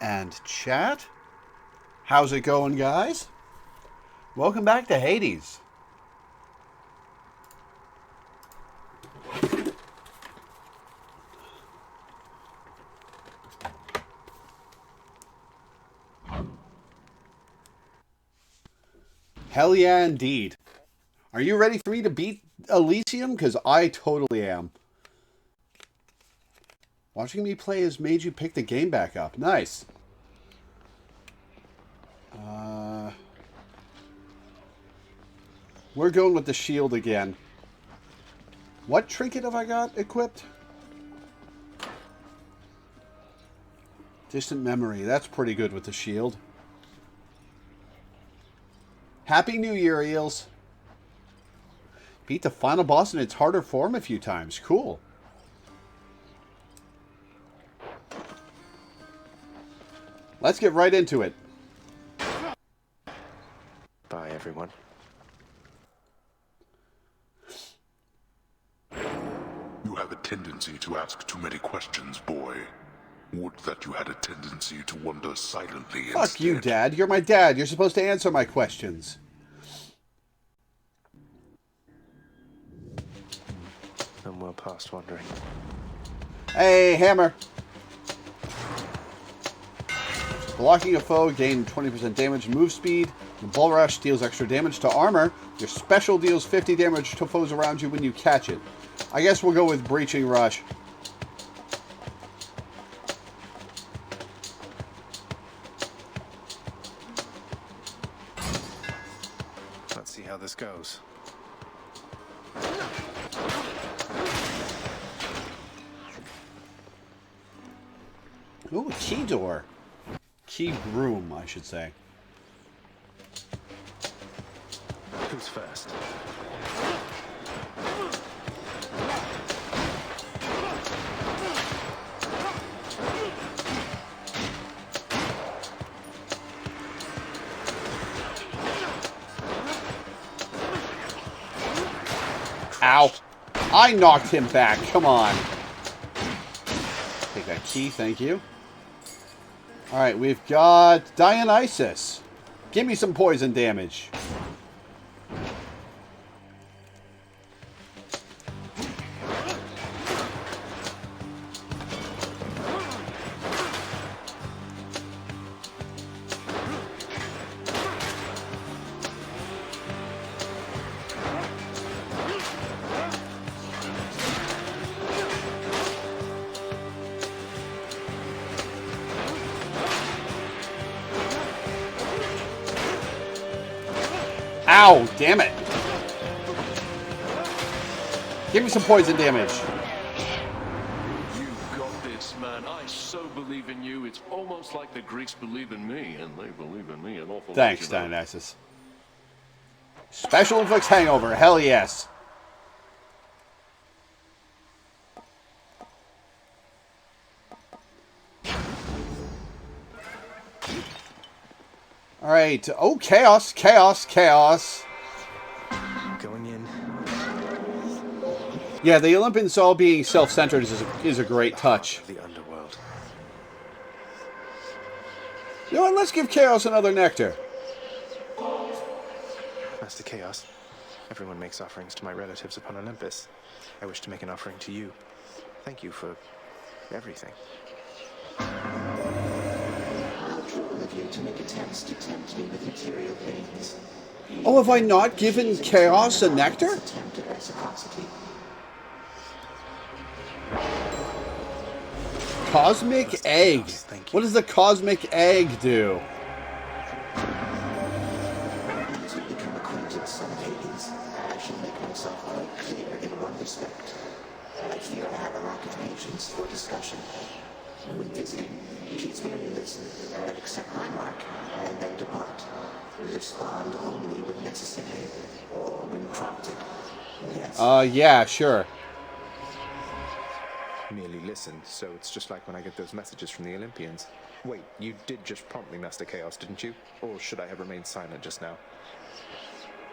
And chat. How's it going, guys? Welcome back to Hades. Hell yeah, indeed. Are you ready for me to beat Elysium? Because I totally am. Watching me play has made you pick the game back up. Nice. We're going with the shield again. What trinket have I got equipped? Distant memory. That's pretty good with the shield. Happy New Year, Eels. Beat the final boss in its harder form a few times. Cool. Let's get right into it. Bye, everyone. You have a tendency to ask too many questions, boy. Would that you had a tendency to wonder silently instead. Fuck you, Dad. You're my dad. You're supposed to answer my questions. I'm well past wondering. Hey, hammer. Blocking a foe, gain 20% damage, move speed. The Bull Rush deals extra damage to armor. Your special deals 50 damage to foes around you when you catch it. I guess we'll go with Breaching Rush. Let's see how this goes. Ooh, a key door. Key room, I should say. Who's first? Ow. I knocked him back. Come on. Take that key, thank you. Alright, we've got Dionysus. Give me some poison damage. Ow, damn it. Give me some poison damage. You got this, man. I so believe in you. It's almost like the Greeks believe in me, and they believe in me an awful lot. Thanks, Dionysus. Special inflicts hangover. Hell yes. Alright. Oh, chaos, chaos, chaos. Going in. Yeah, the Olympians all being self-centered is a great touch. The underworld. You know what? Let's give Chaos another nectar. Master Chaos, everyone makes offerings to my relatives upon Olympus. I wish to make an offering to you. Thank you for everything. To make attempts to tempt me with material gains. Oh, have I not given Chaos a nectar? Attempted reciprocity. Cosmic egg. What does the cosmic egg do? As we become acquainted, son of Hades, I shall make myself quite clear in one respect. I fear I have a lack of patience for discussion. When visiting, please merely listen, accept my mark, and then depart. Respond only when necessary, or when prompted. Yes. Yeah, sure. Merely listen, so it's just like when I get those messages from the Olympians. Wait, you did just prompt me, Master Chaos, didn't you? Or should I have remained silent just now?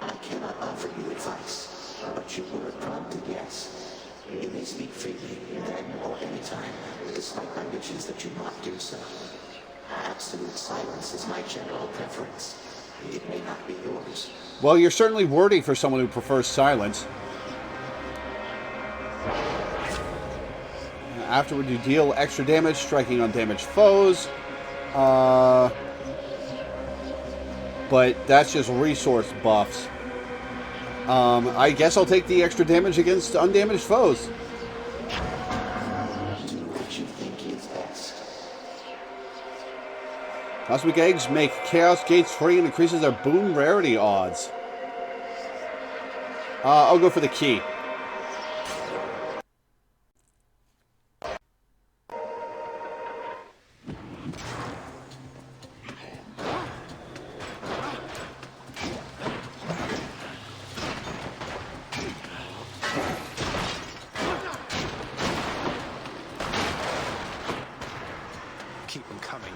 I cannot offer you advice, but you were prompted, yes. You may speak freely, then or any time, despite my wishes that you not do so. absolute silence is my general preference. It may not be yours. Well, you're certainly wordy for someone who prefers silence. Afterward, you deal extra damage, striking on damaged foes. But that's just resource buffs. I guess I'll take the extra damage against undamaged foes. Do what you think is best. Cosmic Eggs make Chaos Gates free and increases their boon rarity odds. I'll go for the key. Keep them coming.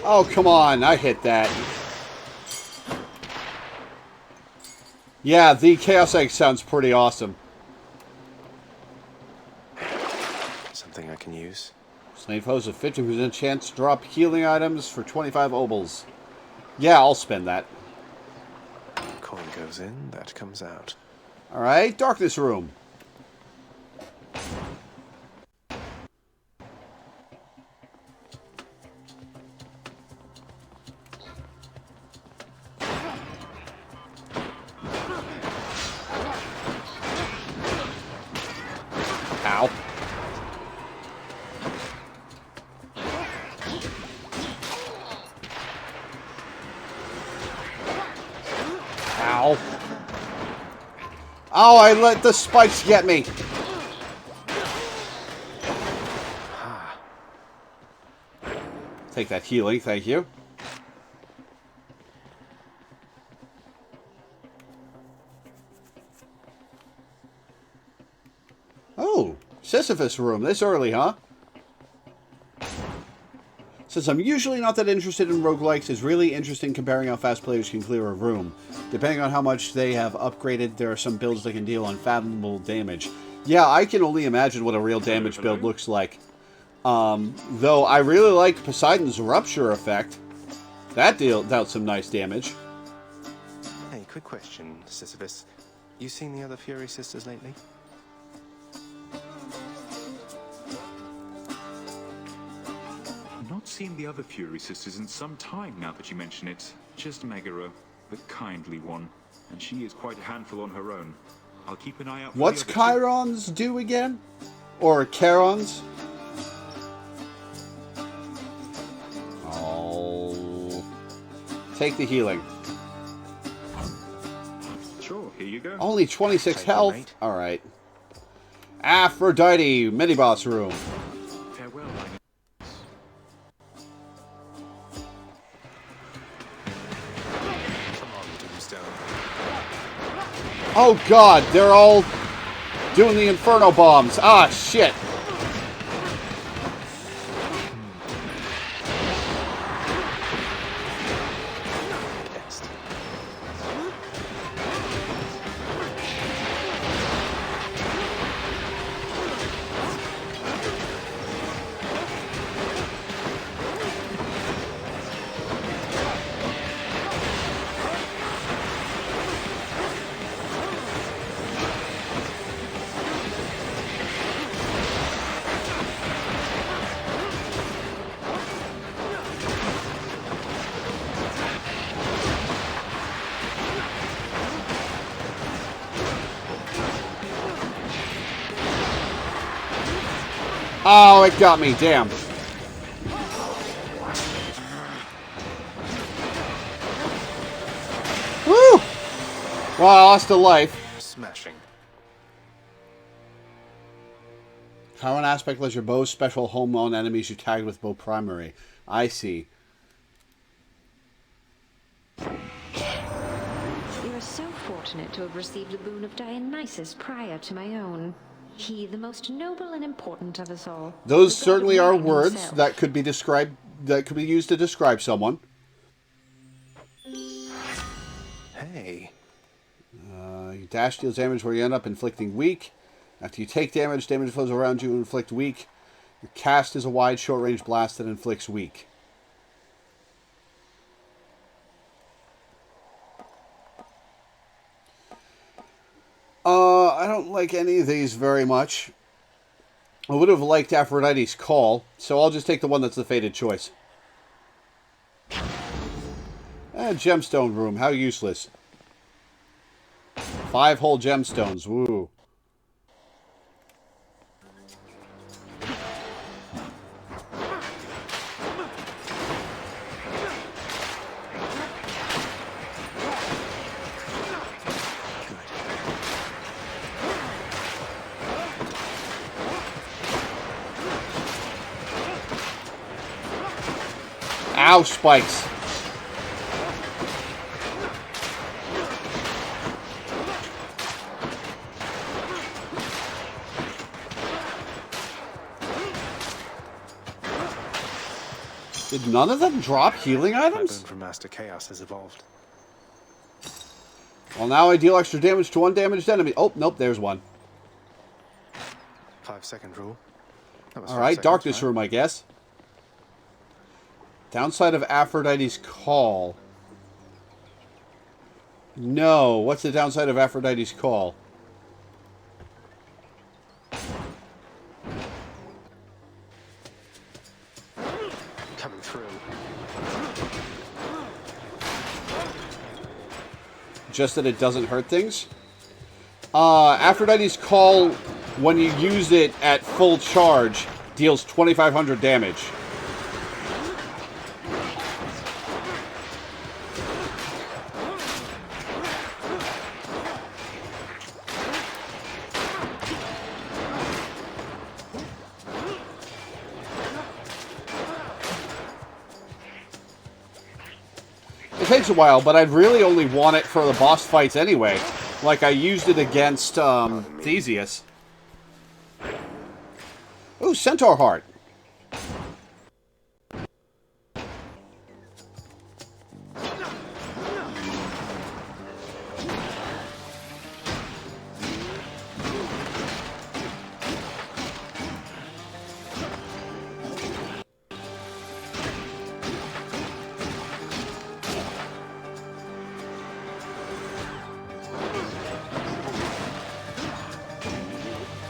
Oh, come on. I hit that. Yeah, the Chaos Egg sounds pretty awesome. Something I can use. Slave foes a 50% chance to drop healing items for 25 obols. Yeah, I'll spend that. Coin goes in, that comes out. Alright, Darkness Room. Ow. Ow. Oh, I let the spikes get me. Take that healing, thank you. Oh, Sisyphus room. This early, huh? Since I'm usually not that interested in roguelikes, it's really interesting comparing how fast players can clear a room. Depending on how much they have upgraded, there are some builds that can deal unfathomable damage. Yeah, I can only imagine what a real damage build looks like. Though I really liked Poseidon's Rupture effect. That dealt some nice damage. Hey, quick question, Sisyphus. You seen the other Fury Sisters lately? I've not seen the other Fury Sisters in some time now that you mention it. Just Megara, the kindly one. And she is quite a handful on her own. I'll keep an eye out for What's the other two. Chirons do again? Or Charons? I'll take the healing. Sure, here you go. Only 26 Take your health. mate. Alright. Aphrodite, mini-boss room. Farewell, Come on, Tombstone. Oh god, they're all doing the Inferno bombs. Ah, shit. Next. Oh, it got me, damn. Woo! Well, I lost a life. Smashing. How an aspect lets your bow's special home on enemies you tagged with bow primary. I see. so fortunate to have received the boon of Dionysus prior to my own. He, the most noble and important of us all. Those the god of certainly are man words himself. that could be described, that could be used to describe someone. Hey. Your dash deals damage where you end up inflicting weak. After you take damage, damage flows around you and inflict weak. Your cast is a wide, short-range blast that inflicts weak. I don't like any of these very much. I would have liked Aphrodite's Call, so I'll just take the one that's the fated choice. Gemstone Room, how useless. 5 whole gemstones, woo. Ow, spikes. Did none of them drop healing My boon items? from Master Chaos has evolved. Well, now I deal extra damage to one damaged enemy. Oh, nope, there's one. 5-second rule. That was 5 Alright, seconds, Darkness right? Room, I guess. Downside of Aphrodite's Call. No, what's the downside of Aphrodite's Call? Coming through. Just that it doesn't hurt things? Aphrodite's Call, when you use it at full charge, deals 2,500 damage. It takes a while, but I'd really only want it for the boss fights anyway. Like I used it against Theseus. Ooh, Centaur Heart.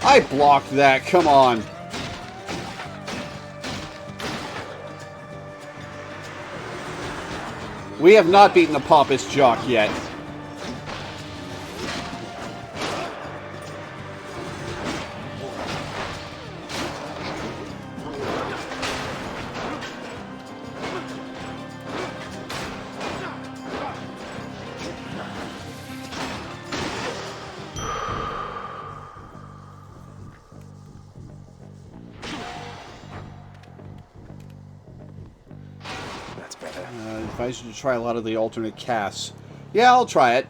I blocked that, come on. We have not beaten the Pompous Jock yet. That's better. Advise you to try a lot of the alternate casts. Yeah, I'll try it.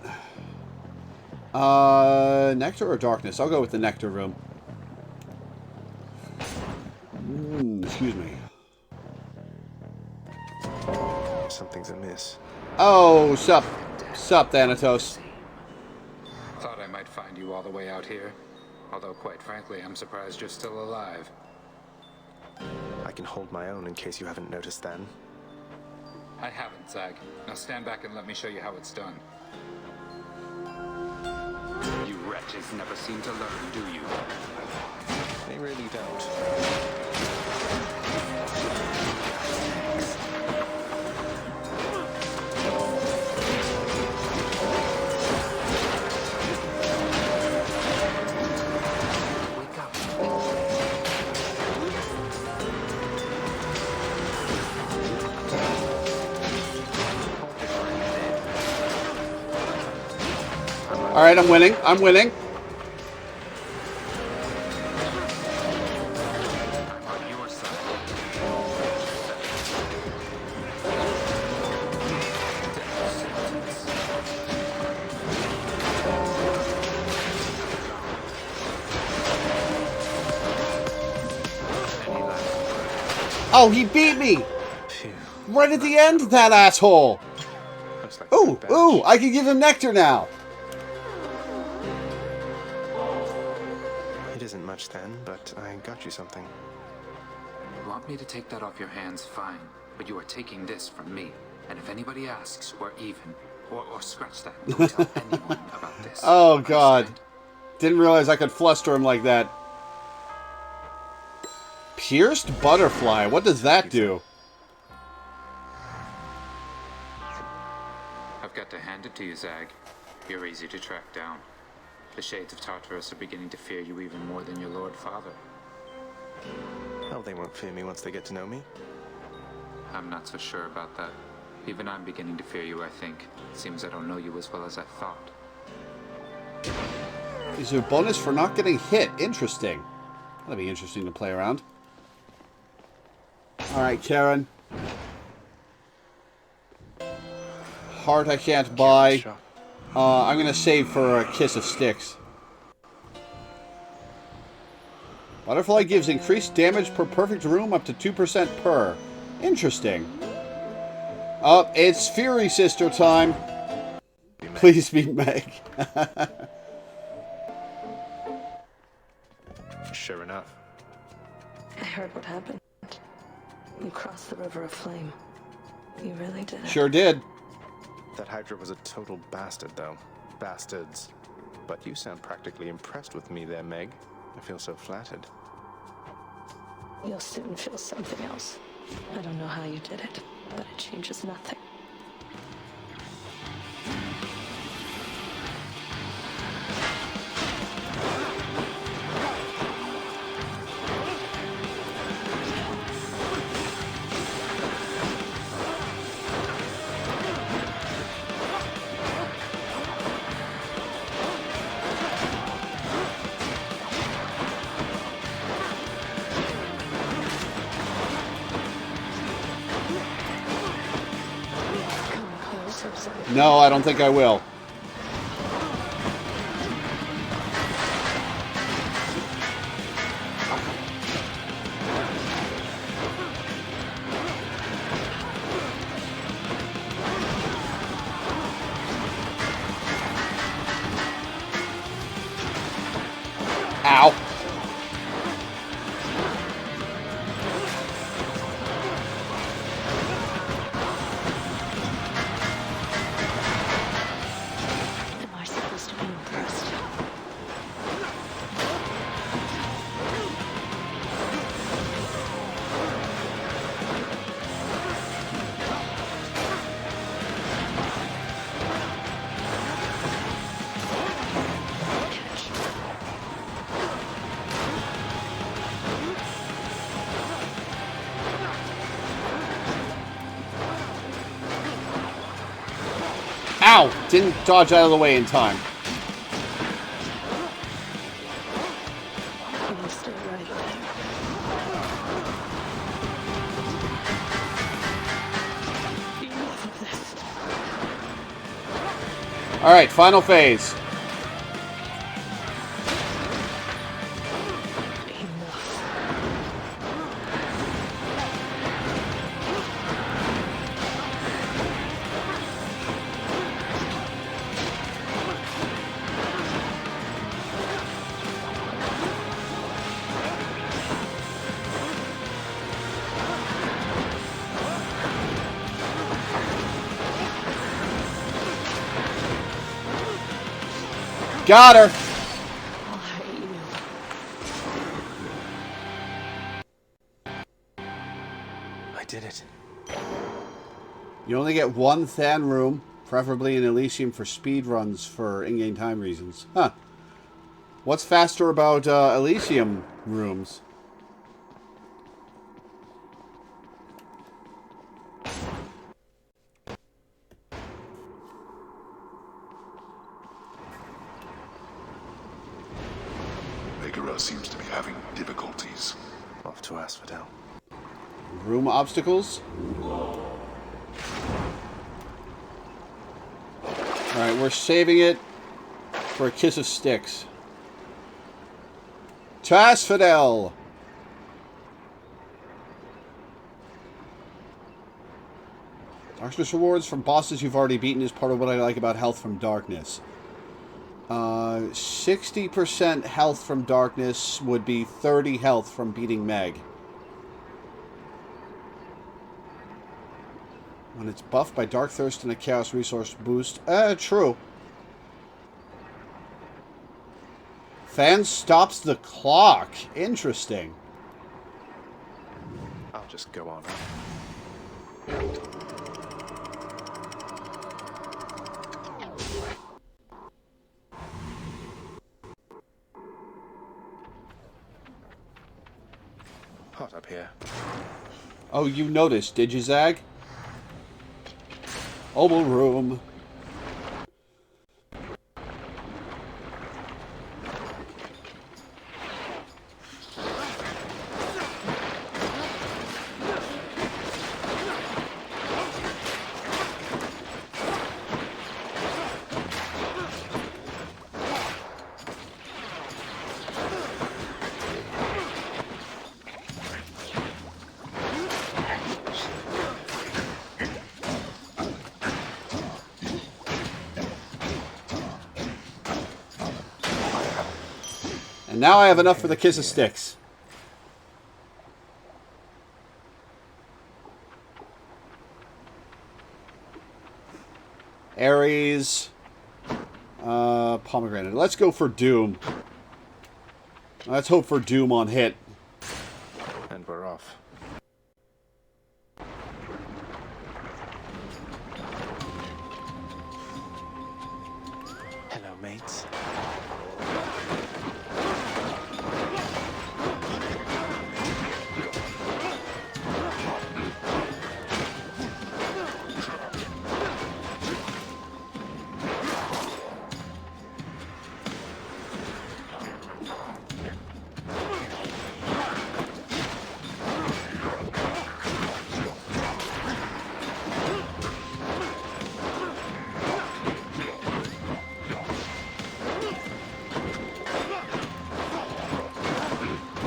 Nectar or Darkness? I'll go with the Nectar Room. Excuse me. Something's amiss. Oh, sup, Thanatos. Thought I might find you all the way out here. Although, quite frankly, I'm surprised you're still alive. I can hold my own in case you haven't noticed then. I haven't, Zag. Now stand back and let me show you how it's done. You wretches never seem to learn, do you? They really don't. Wake up. Alright, I'm winning. I'm winning. I'm on your side. Death sentence. Oh, he beat me! Phew. Right at the end, that asshole! Looks like a Ooh, good batch. ooh, I can give him nectar now! It isn't much then, but I got you something. You want me to take that off your hands, fine. But you are taking this from me. And if anybody asks, we're even. Or scratch that. Don't tell anyone about this. Oh, God. Understand? Didn't realize I could fluster him like that. Pierced butterfly, what does that do? I've got to hand it to you, Zag. You're easy to track down. The shades of Tartarus are beginning to fear you even more than your Lord Father. Oh, they won't fear me once they get to know me. I'm not so sure about that. Even I'm beginning to fear you, I think. Seems I don't know you as well as I thought. Is there a bonus for not getting hit? Interesting. That'll be interesting to play around. Alright, Karen. Heart I can't buy. Shot. I'm gonna save for a kiss of sticks. Butterfly gives increased damage per perfect room up to 2% per. Interesting. Oh, it's Fury Sister time. Please be Meg. Sure enough. I heard what happened. You crossed the river of flame. You really did it. Sure did. That Hydra was a total bastard, though. Bastards. But you sound practically impressed with me there, Meg. I feel so flattered. You'll soon feel something else. I don't know how you did it, but it changes nothing. No, I don't think I will. Ow. Am I supposed to be impressed? Catch. Ow! Didn't dodge out of the way in time. You will stay right there. Enough of this. Alright, final phase. Enough. Got her! I'll hurt you. I did it. You only get one Than room, preferably in Elysium for speed runs for in-game time reasons. Huh. What's faster about Elysium rooms? Megara seems to be having difficulties. Off to Asphodel. Room obstacles? Alright, we're saving it for a kiss of sticks. To Asphodel! Darkness rewards from bosses you've already beaten is part of what I like about health from darkness. 60% health from darkness would be 30 health from beating Meg. When it's buffed by Dark Thirst and a Chaos Resource boost. True. Fan stops the clock. Interesting. I'll just go on. Hot up here. Oh, you noticed, did you, Zag? Oval room. And now I have enough for the Kiss of Sticks. Ares. Pomegranate. Let's go for Doom. Let's hope for Doom on hit. And we're off. Hello, mates.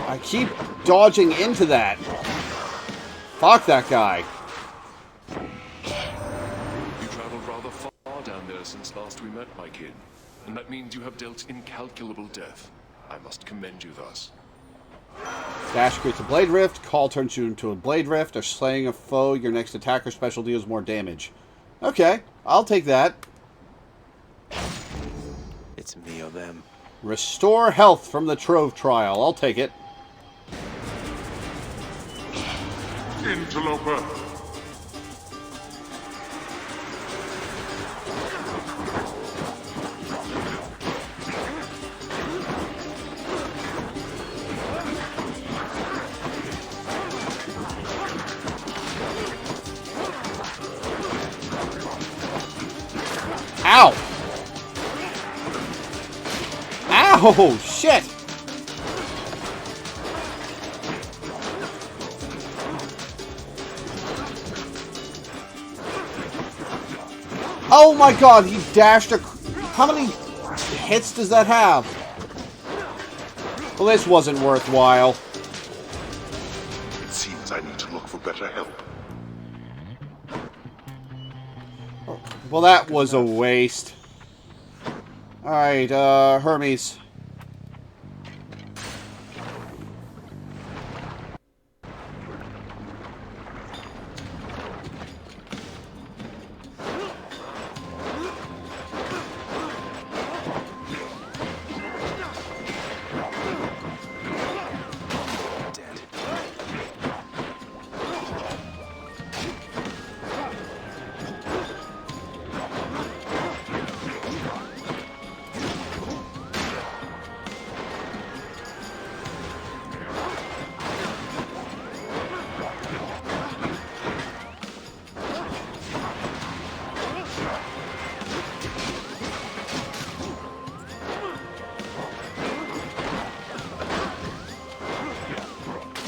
I keep dodging into that. Fuck that guy. You traveled rather far down there since last we met, my kid. And that means you have dealt incalculable death. I must commend you thus. Dash creates a Blade Rift. Call turns you into a Blade Rift. Or slaying a foe, your next attack or special deals more damage. Okay, I'll take that. It's me or them. Restore health from the Trove Trial. I'll take it. Interloper! Ow! Ow! Shit! Oh my god, he dashed a... How many hits does that have? Well, this wasn't worthwhile. It seems I need to look for better help. Well, that was a waste. Alright, Hermes.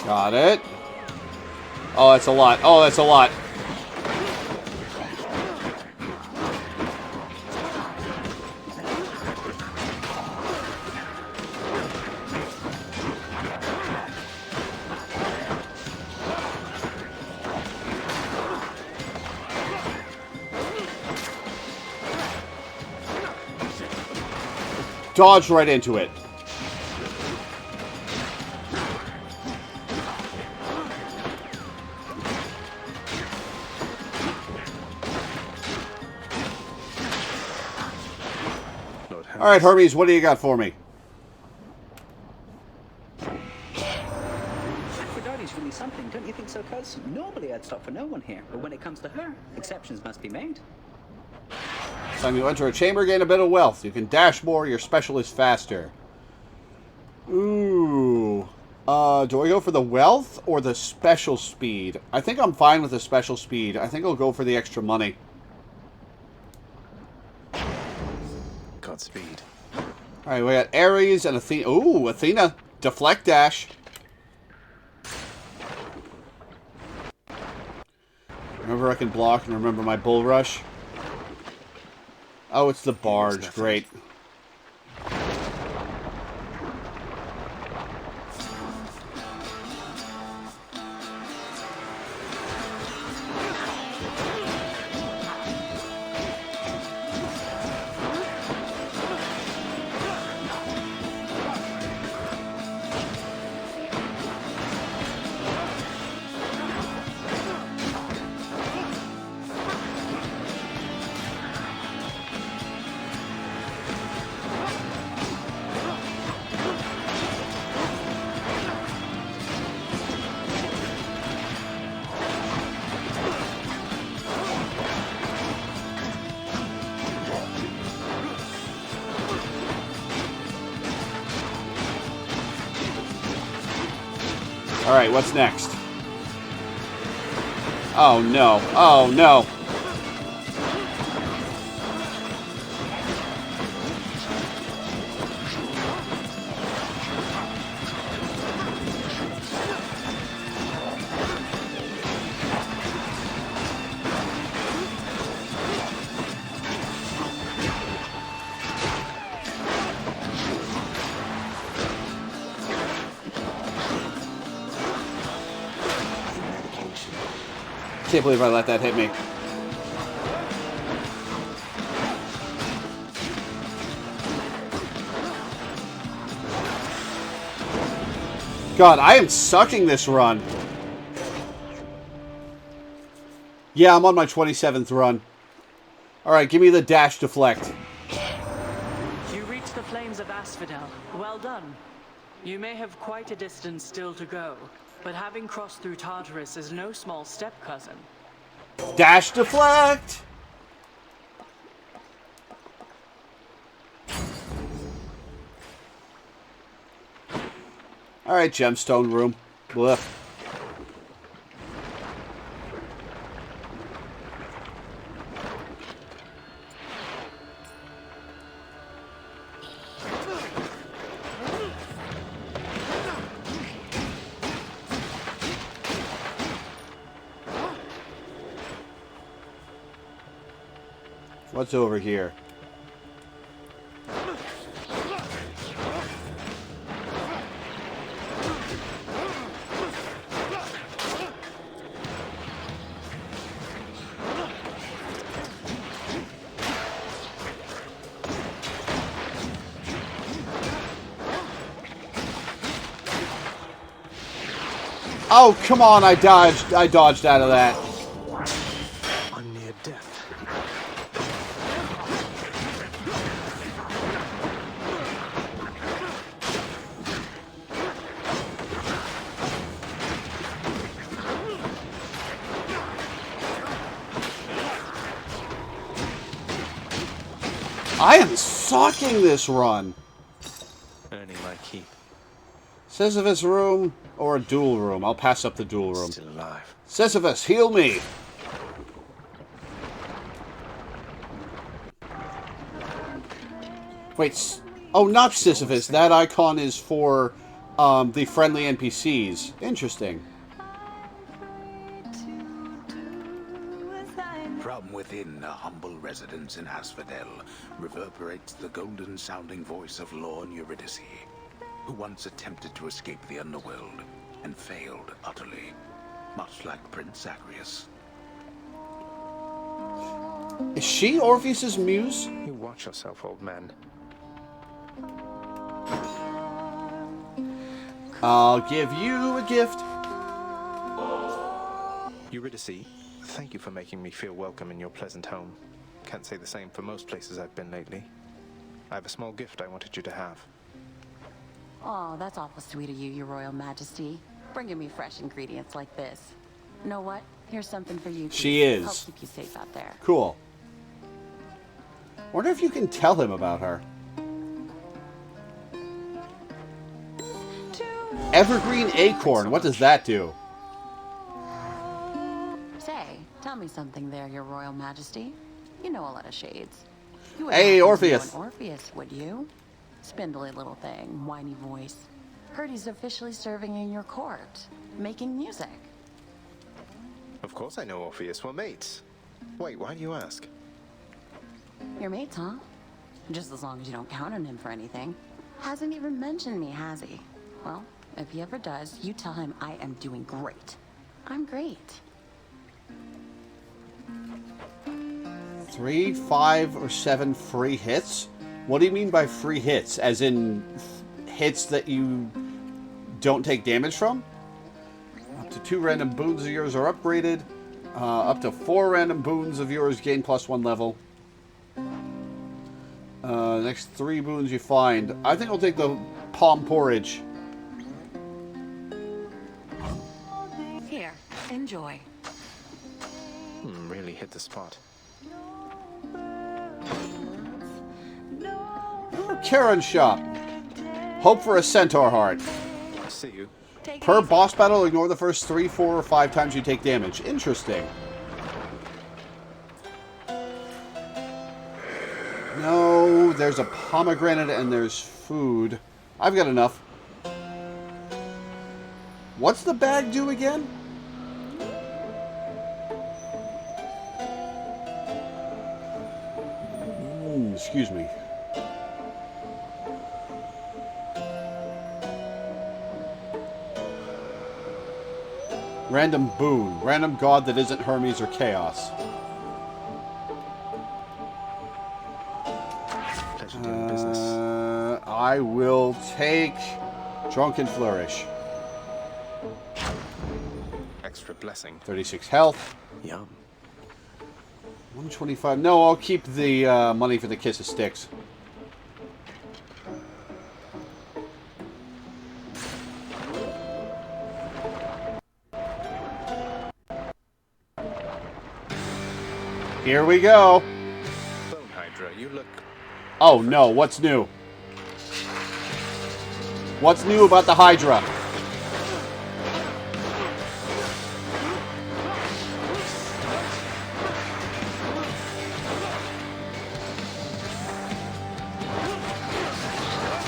Got it. Oh, that's a lot. Oh, that's a lot. dodged right into it. All right, Hermes, what do you got for me? Aphrodite's really something, don't you think so, Cuz? Normally I'd stop for no one here, but when it comes to her, exceptions must be made. Time you enter a chamber, gain a bit of wealth. You can dash more, your special is faster. Ooh. Do I go for the wealth or the special speed? I think I'm fine with the special speed. I think I'll go for the extra money. Godspeed. Alright, we got Ares and Athena. Ooh, Athena. Deflect dash. Remember I can block and remember my bull rush. Oh, it's the barge. Great. Alright, what's next? Oh no. Oh no. Can't believe I let that hit me. God, I am sucking this run. Yeah, I'm on my 27th run. Alright, give me the dash deflect. You reached the flames of Asphodel. Well done. You may have quite a distance still to go, but having crossed through Tartarus is no small step, cousin. Dash deflect! Alright, gemstone room. Blah. What's over here? Oh, come on, I dodged out of that. I'm near death. I am sucking this run. Earning my keep. Sisyphus room or a duel room? I'll pass up the duel room. Still alive. Sisyphus, heal me! Wait, oh, not Sisyphus. That icon is for the friendly NPCs. Interesting. From within a humble residence in Asphodel reverberates the golden-sounding voice of Lord Eurydice, who once attempted to escape the underworld and failed utterly, much like Prince Zagreus. Is she Orpheus's muse? You watch yourself, old man. I'll give you a gift. Eurydice, thank you for making me feel welcome in your pleasant home. Can't say the same for most places I've been lately. I have a small gift I wanted you to have. Oh, that's awful sweet of you, Your Royal Majesty. Bringing me fresh ingredients like this. You know what? Here's something for you. She is. Help keep you safe out there. Cool. Wonder if you can tell him about her. Evergreen Acorn. What does that do? Say, tell me something there, Your Royal Majesty. You know a lot of shades. You Hey, wouldn't happen to Orpheus. know an Orpheus, would you? Spindly little thing, whiny voice. Heard he's officially serving in your court, making music. Of course I know Orpheus. We're mates. Wait, why do you ask? Your mates, huh? Just as long as you don't count on him for anything. Hasn't even mentioned me, has he? Well, if he ever does, you tell him I am doing great. I'm great. 3, 5, or 7 free hits? What do you mean by free hits? As in hits that you don't take damage from? Up to 2 random boons of yours are upgraded. Up to 4 random boons of yours gain +1 level. Next 3 boons you find. I think I'll take the palm porridge. Here, enjoy. Really hit the spot. Karen shop. Hope for a centaur heart. I see you. Per boss battle, ignore the first 3, 4, or 5 times you take damage. Interesting. No, there's a pomegranate and there's food. I've got enough. What's the bag do again? Excuse me. Random boon. Random god that isn't Hermes or Chaos. Pleasure doing business. I will take Drunken Flourish. Extra blessing. 36 health. Yum. 125. No, I'll keep the money for the Kiss of Sticks. Here we go. Bone Hydra, you look... Oh no, what's new? What's new about the Hydra?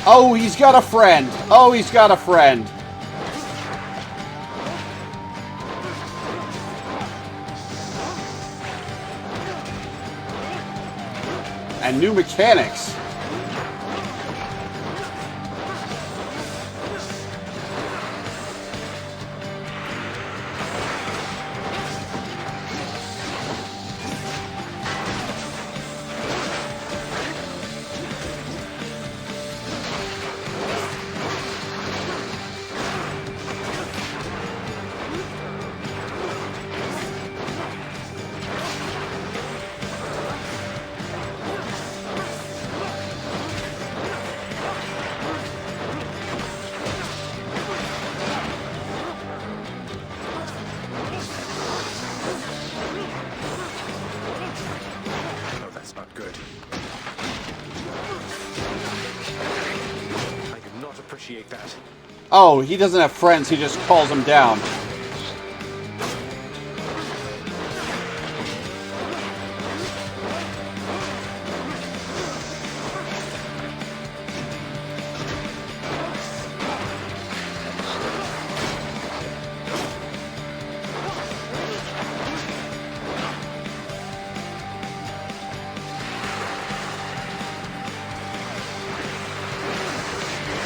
Oh, he's got a friend. Oh, he's got a friend. And new mechanics. Oh, that's not good. I do not appreciate that. Oh, he doesn't have friends. He just calls them down.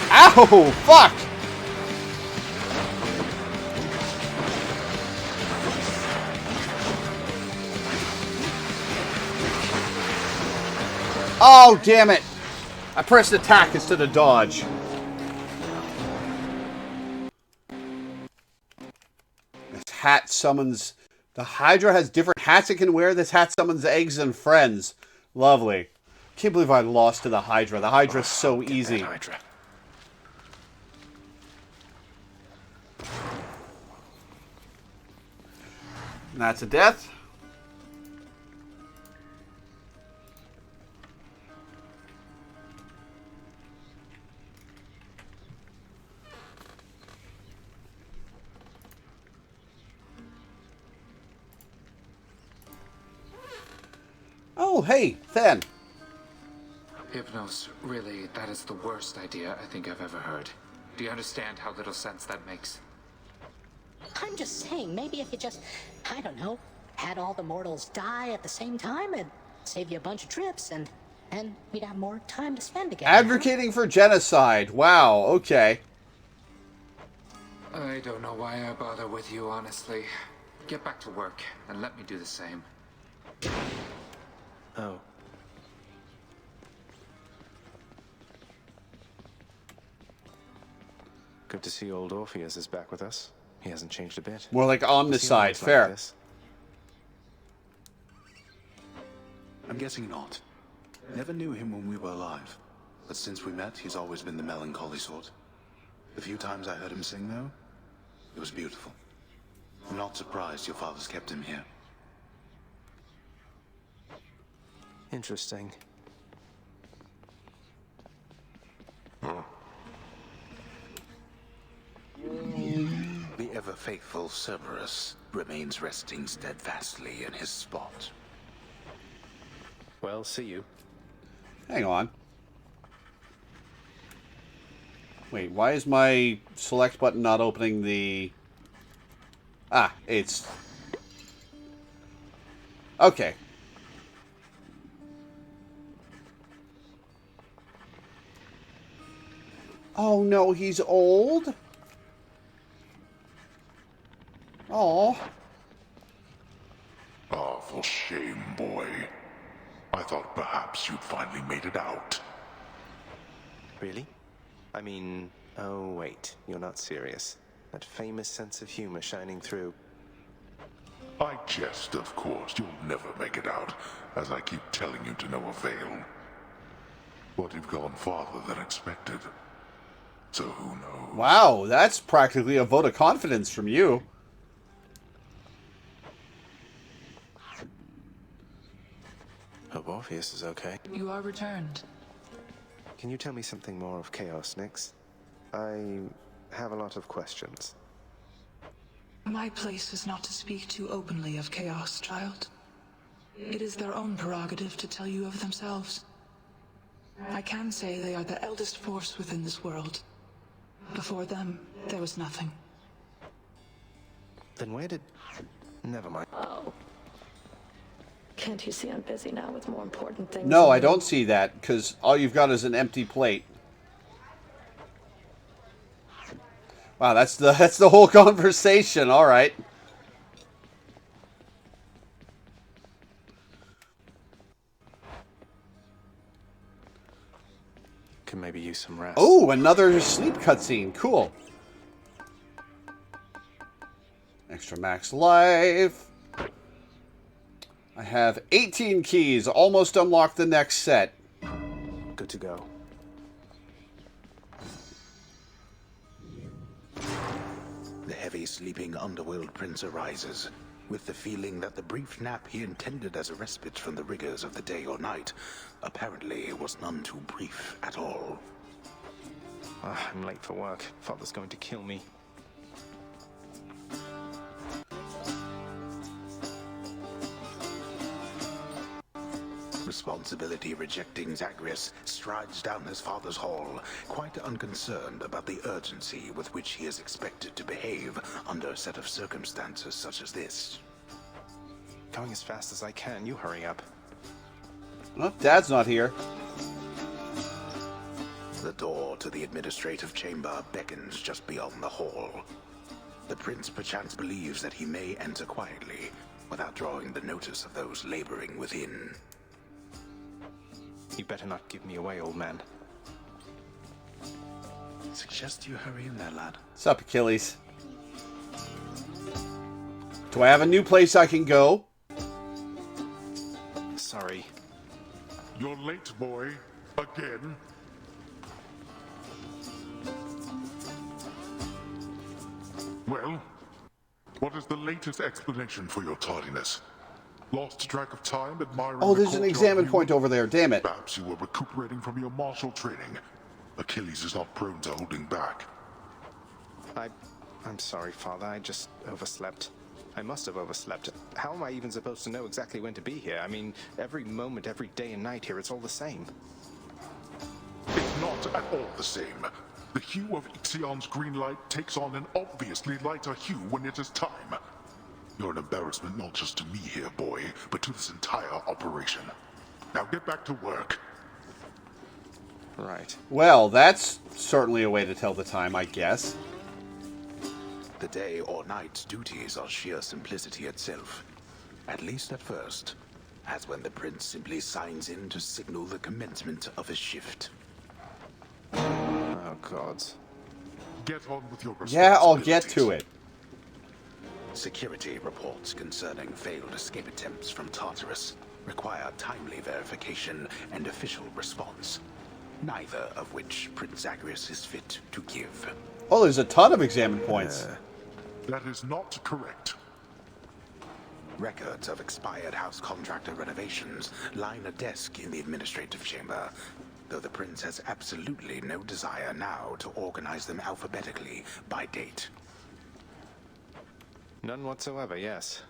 Ow! Fuck! Oh, damn it! I pressed attack instead of dodge. This hat summons... The Hydra has different hats it can wear. This hat summons eggs and friends. Lovely. Can't believe I lost to the Hydra. The Hydra's so easy. Hydra. And that's a death. Oh, hey, Then. Hypnos, really, that is the worst idea I think I've ever heard. Do you understand how little sense that makes? I'm just saying, maybe if you just, I don't know, had all the mortals die at the same time, it'd save you a bunch of trips, and we'd have more time to spend together. Advocating for genocide. Wow, okay. I don't know why I bother with you, honestly. Get back to work, and let me do the same. Oh. Good to see old Orpheus is back with us. He hasn't changed a bit. More like Was he omnicide. always like Fair. this? I'm guessing not. Never knew him when we were alive. But since we met, he's always been the melancholy sort. The few times I heard him sing, though, it was beautiful. I'm not surprised your father's kept him here. Interesting. The ever-faithful Cerberus remains resting steadfastly in his spot. Well, see you. Hang on. Wait, why is my select button not opening the... Ah, it's... Okay. Oh no, he's old? Oh. Awful shame, boy. I thought perhaps you'd finally made it out. Really? I mean, oh wait, you're not serious. That famous sense of humor shining through. I jest, of course. You'll never make it out, as I keep telling you to no avail. But you've gone farther than expected. So who knows? Wow, that's practically a vote of confidence from you. Hope Orpheus is okay. You are returned. Can you tell me something more of Chaos, Nyx? I have a lot of questions. My place is not to speak too openly of Chaos, child. It is their own prerogative to tell you of themselves. I can say they are the eldest force within this world. Before them, there was nothing. Then where did... Never mind. Oh. Can't you see I'm busy now with more important things? No, I don't see that, because all you've got is an empty plate. Wow, that's the whole conversation. All right. Could maybe use some rest. Oh, another sleep cutscene. Cool. Extra max life. I have 18 keys. Almost unlocked the next set. Good to go. The heavy sleeping underworld prince arises, with the feeling that the brief nap he intended as a respite from the rigors of the day or night apparently was none too brief at all. I'm late for work. Father's going to kill me. Responsibility rejecting Zagreus strides down his father's hall, quite unconcerned about the urgency with which he is expected to behave under a set of circumstances such as this. Going as fast as I can. You hurry up. Well, Dad's not here. The door to the administrative chamber beckons just beyond the hall. The prince perchance believes that he may enter quietly, without drawing the notice of those laboring within. You better not give me away, old man. Suggest you hurry in there, lad. What's up, Achilles? Do I have a new place I can go? Sorry. You're late, boy. Again. Well, what is the latest explanation for your tardiness? Lost track of time admiring Oh, the there's an courtyard examine view? point over there. Damn it. Perhaps you were recuperating from your martial training. Achilles is not prone to holding back. I'm sorry, Father. I just overslept. I must have overslept. How am I even supposed to know exactly when to be here? I mean, every moment, every day and night here, it's all the same. It's not at all the same. The hue of Ixion's green light takes on an obviously lighter hue when it is time. You're an embarrassment not just to me here, boy, but to this entire operation. Now get back to work. Right. Well, that's certainly a way to tell the time, I guess. The day or night's duties are sheer simplicity itself. At least at first. As when the prince simply signs in to signal the commencement of a shift. Oh, gods. Get on with your Yeah, I'll get to it. Security reports concerning failed escape attempts from Tartarus require timely verification and official response. Neither of which Prince Zagreus is fit to give. Oh, there's a ton of examine points. That is not correct. Records of expired house contractor renovations line a desk in the administrative chamber, though the prince has absolutely no desire now to organize them alphabetically by date. None whatsoever, yes.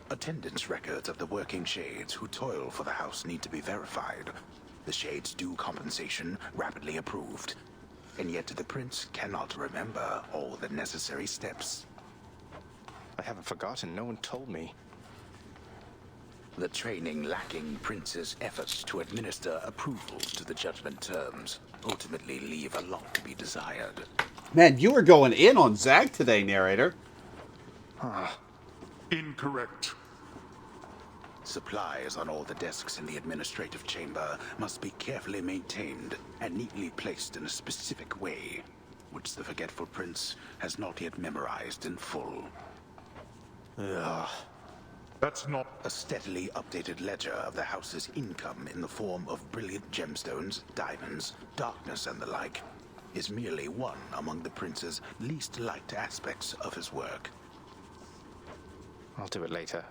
Attendance records of the working shades who toil for the house need to be verified. The shades' due compensation rapidly approved. And yet the prince cannot remember all the necessary steps. I haven't forgotten. No one told me. The training lacking prince's efforts to administer approvals to the judgment terms ultimately leave a lot to be desired. Man, you were going in on Zag today, narrator. Incorrect. Supplies on all the desks in the administrative chamber must be carefully maintained and neatly placed in a specific way, which the forgetful prince has not yet memorized in full. Ugh. That's not... A steadily updated ledger of the house's income in the form of brilliant gemstones, diamonds, darkness, and the like is merely one among the prince's least liked aspects of his work. I'll do it later.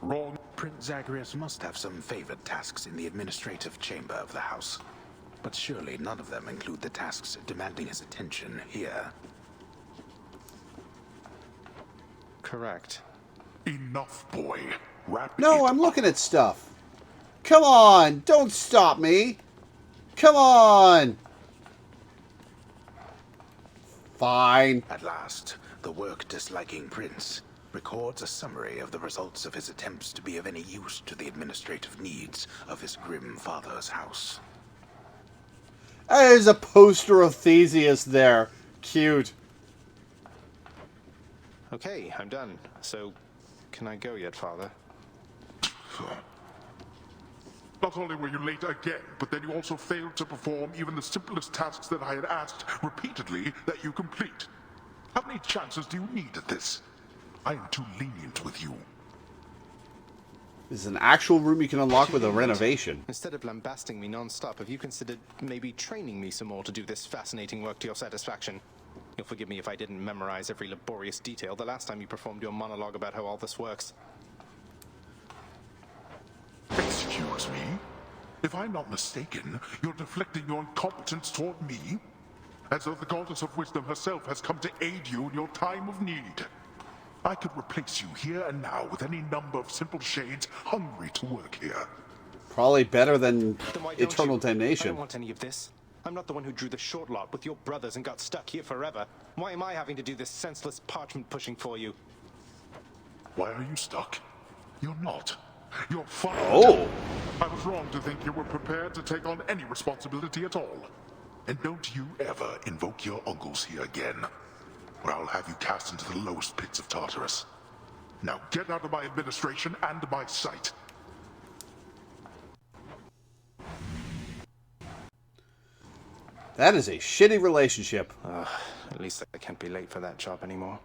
Wrong. Prince Zagreus must have some favored tasks in the administrative chamber of the house, but surely none of them include the tasks demanding his attention here. Correct. Enough, boy. Wrap No, I'm looking at stuff. Come on, don't stop me. Come on. Fine. At last, the work-disliking prince records a summary of the results of his attempts to be of any use to the administrative needs of his grim father's house. There's a poster of Theseus there. Cute. Okay, I'm done. So, can I go yet, Father? Not only were you late again, but then you also failed to perform even the simplest tasks that I had asked repeatedly that you complete. How many chances do you need at this? I am too lenient with you. This is an actual room you can unlock with a renovation. Instead of lambasting me non-stop, have you considered maybe training me some more to do this fascinating work to your satisfaction? You'll forgive me if I didn't memorize every laborious detail the last time you performed your monologue about how all this works. Excuse me? If I'm not mistaken, you're deflecting your incompetence toward me? As though the goddess of wisdom herself has come to aid you in your time of need. I could replace you here and now with any number of simple shades hungry to work here. Probably better than Then why don't Eternal you? I Damnation. don't want any of this. I'm not the one who drew the short lot with your brothers and got stuck here forever. Why am I having to do this senseless parchment pushing for you? Why are you stuck? You're not. You're fine. Oh. I was wrong to think you were prepared to take on any responsibility at all. And don't you ever invoke your uncles here again, or I'll have you cast into the lowest pits of Tartarus. Now get out of my administration and my sight. That is a shitty relationship. At least I can't be late for that job anymore.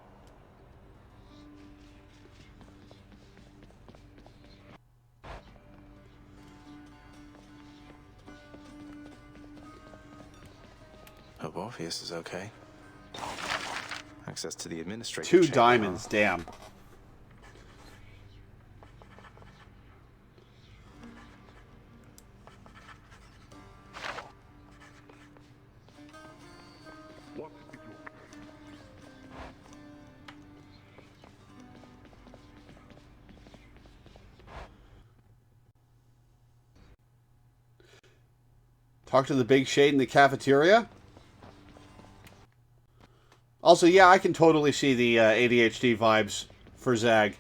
Hope Orpheus is okay. Access to the administrative 2 chamber. diamonds, damn. Talk to the big shade in the cafeteria. Also, yeah, I can totally see the ADHD vibes for Zag.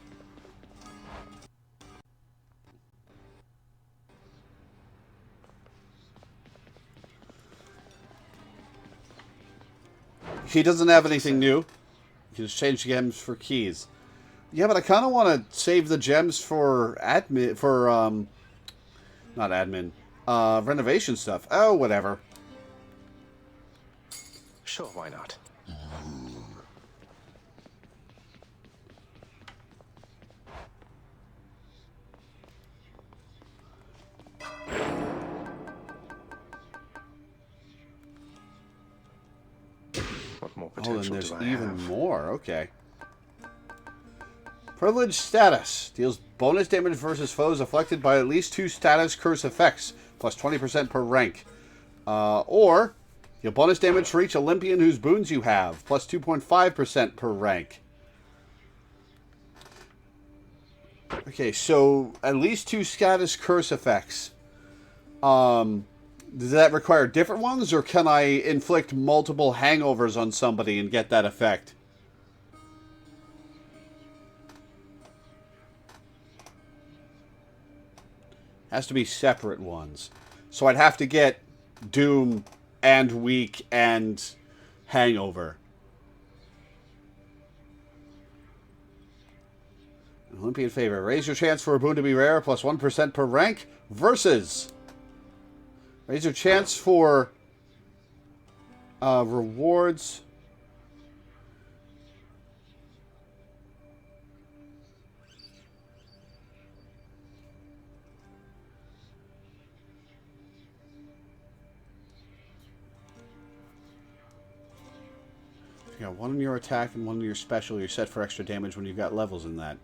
He doesn't have anything new. You can just change gems for keys. Yeah, but I kind of want to save the gems for admin, not admin, renovation stuff. Oh, whatever. Sure, why not? What more Oh, potential then there's do I even have? more. Okay. Privilege status. Deals bonus damage versus foes afflicted by at least 2 status curse effects, plus 20% per rank. Or, deal bonus damage for each Olympian whose boons you have, plus 2.5% per rank. Okay, so at least 2 status curse effects. Does that require different ones, or can I inflict multiple hangovers on somebody and get that effect? Has to be separate ones. So I'd have to get Doom and Weak and Hangover. Olympian favor. Raise your chance for a boon to be rare, plus 1% per rank, versus raise your chance for rewards. You got 1 in your attack and 1 in your special. You're set for extra damage when you've got levels in that.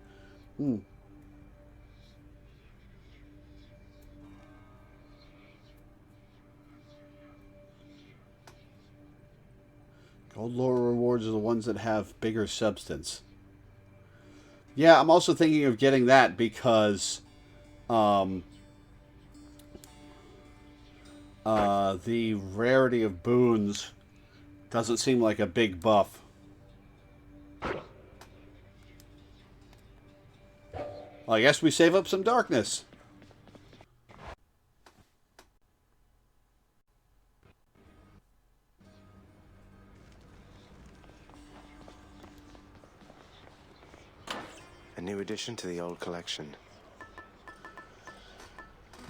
Gold lore rewards are the ones that have bigger substance. Yeah, I'm also thinking of getting that because the rarity of boons doesn't seem like a big buff. Well, I guess we save up some darkness. A new addition to the old collection.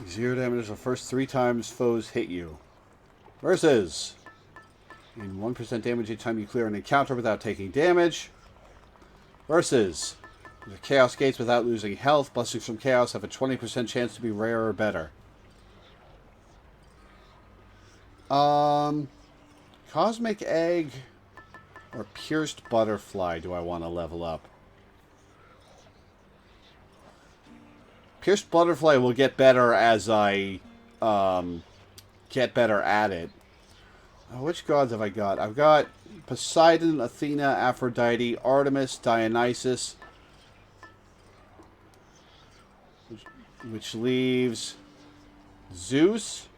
0 damage the first 3 times foes hit you. Versus in 1% damage each time you clear an encounter without taking damage. Versus the Chaos Gates without losing health. Blessings from Chaos have a 20% chance to be rare or better. Cosmic Egg or Pierced Butterfly do I want to level up? Pierced Butterfly will get better as I get better at it. Which gods have I got? I've got Poseidon, Athena, Aphrodite, Artemis, Dionysus. Which leaves Zeus.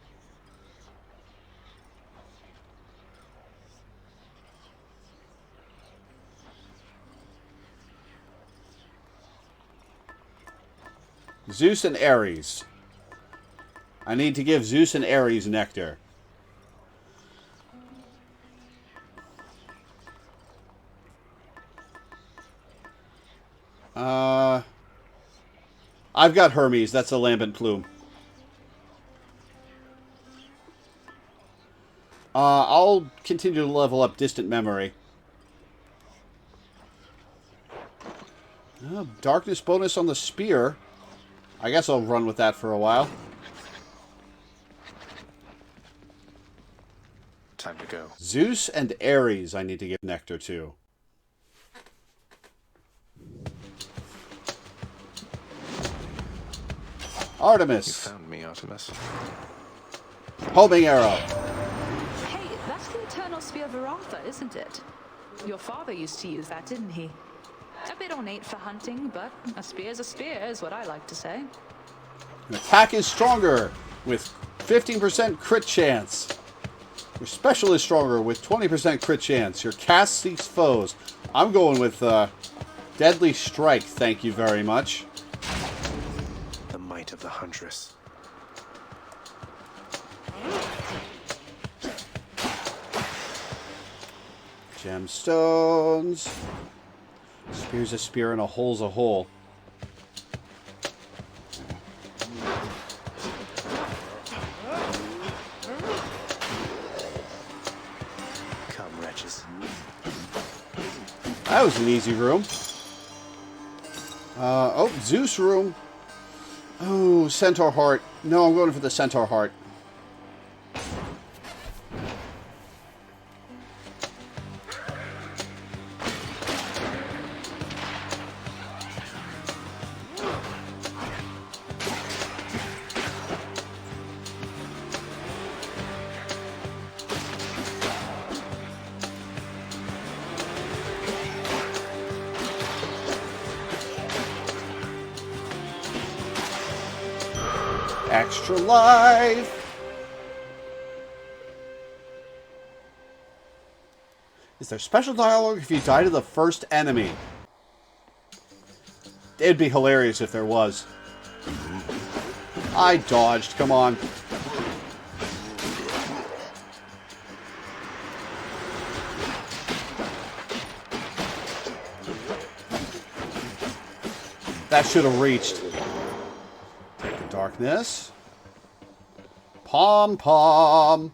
Zeus and Ares. I need to give Zeus and Ares nectar. I've got Hermes. That's a lambent plume. I'll continue to level up Distant Memory. Darkness bonus on the spear. I guess I'll run with that for a while. Time to go. Zeus and Ares I need to give Nectar to. Artemis. You found me, Artemis. Homing arrow. Hey, that's the Eternal Spear of Aratha, isn't it? Your father used to use that, didn't he? A bit ornate for hunting, but a spear's a spear, is what I like to say. Attack is stronger with 15% crit chance. Your special is stronger with 20% crit chance. Your cast seeks foes. I'm going with Deadly Strike, thank you very much. The might of the Huntress. Gemstones. Spear's a spear and a hole's a hole. Come, wretches. That was an easy room. Oh, Zeus room. Oh, Centaur Heart. No, I'm going for the Centaur Heart. Extra life. Is there special dialogue if you die to the first enemy? It'd be hilarious if there was. I dodged, come on. That should have reached. Take the darkness. Pom-pom.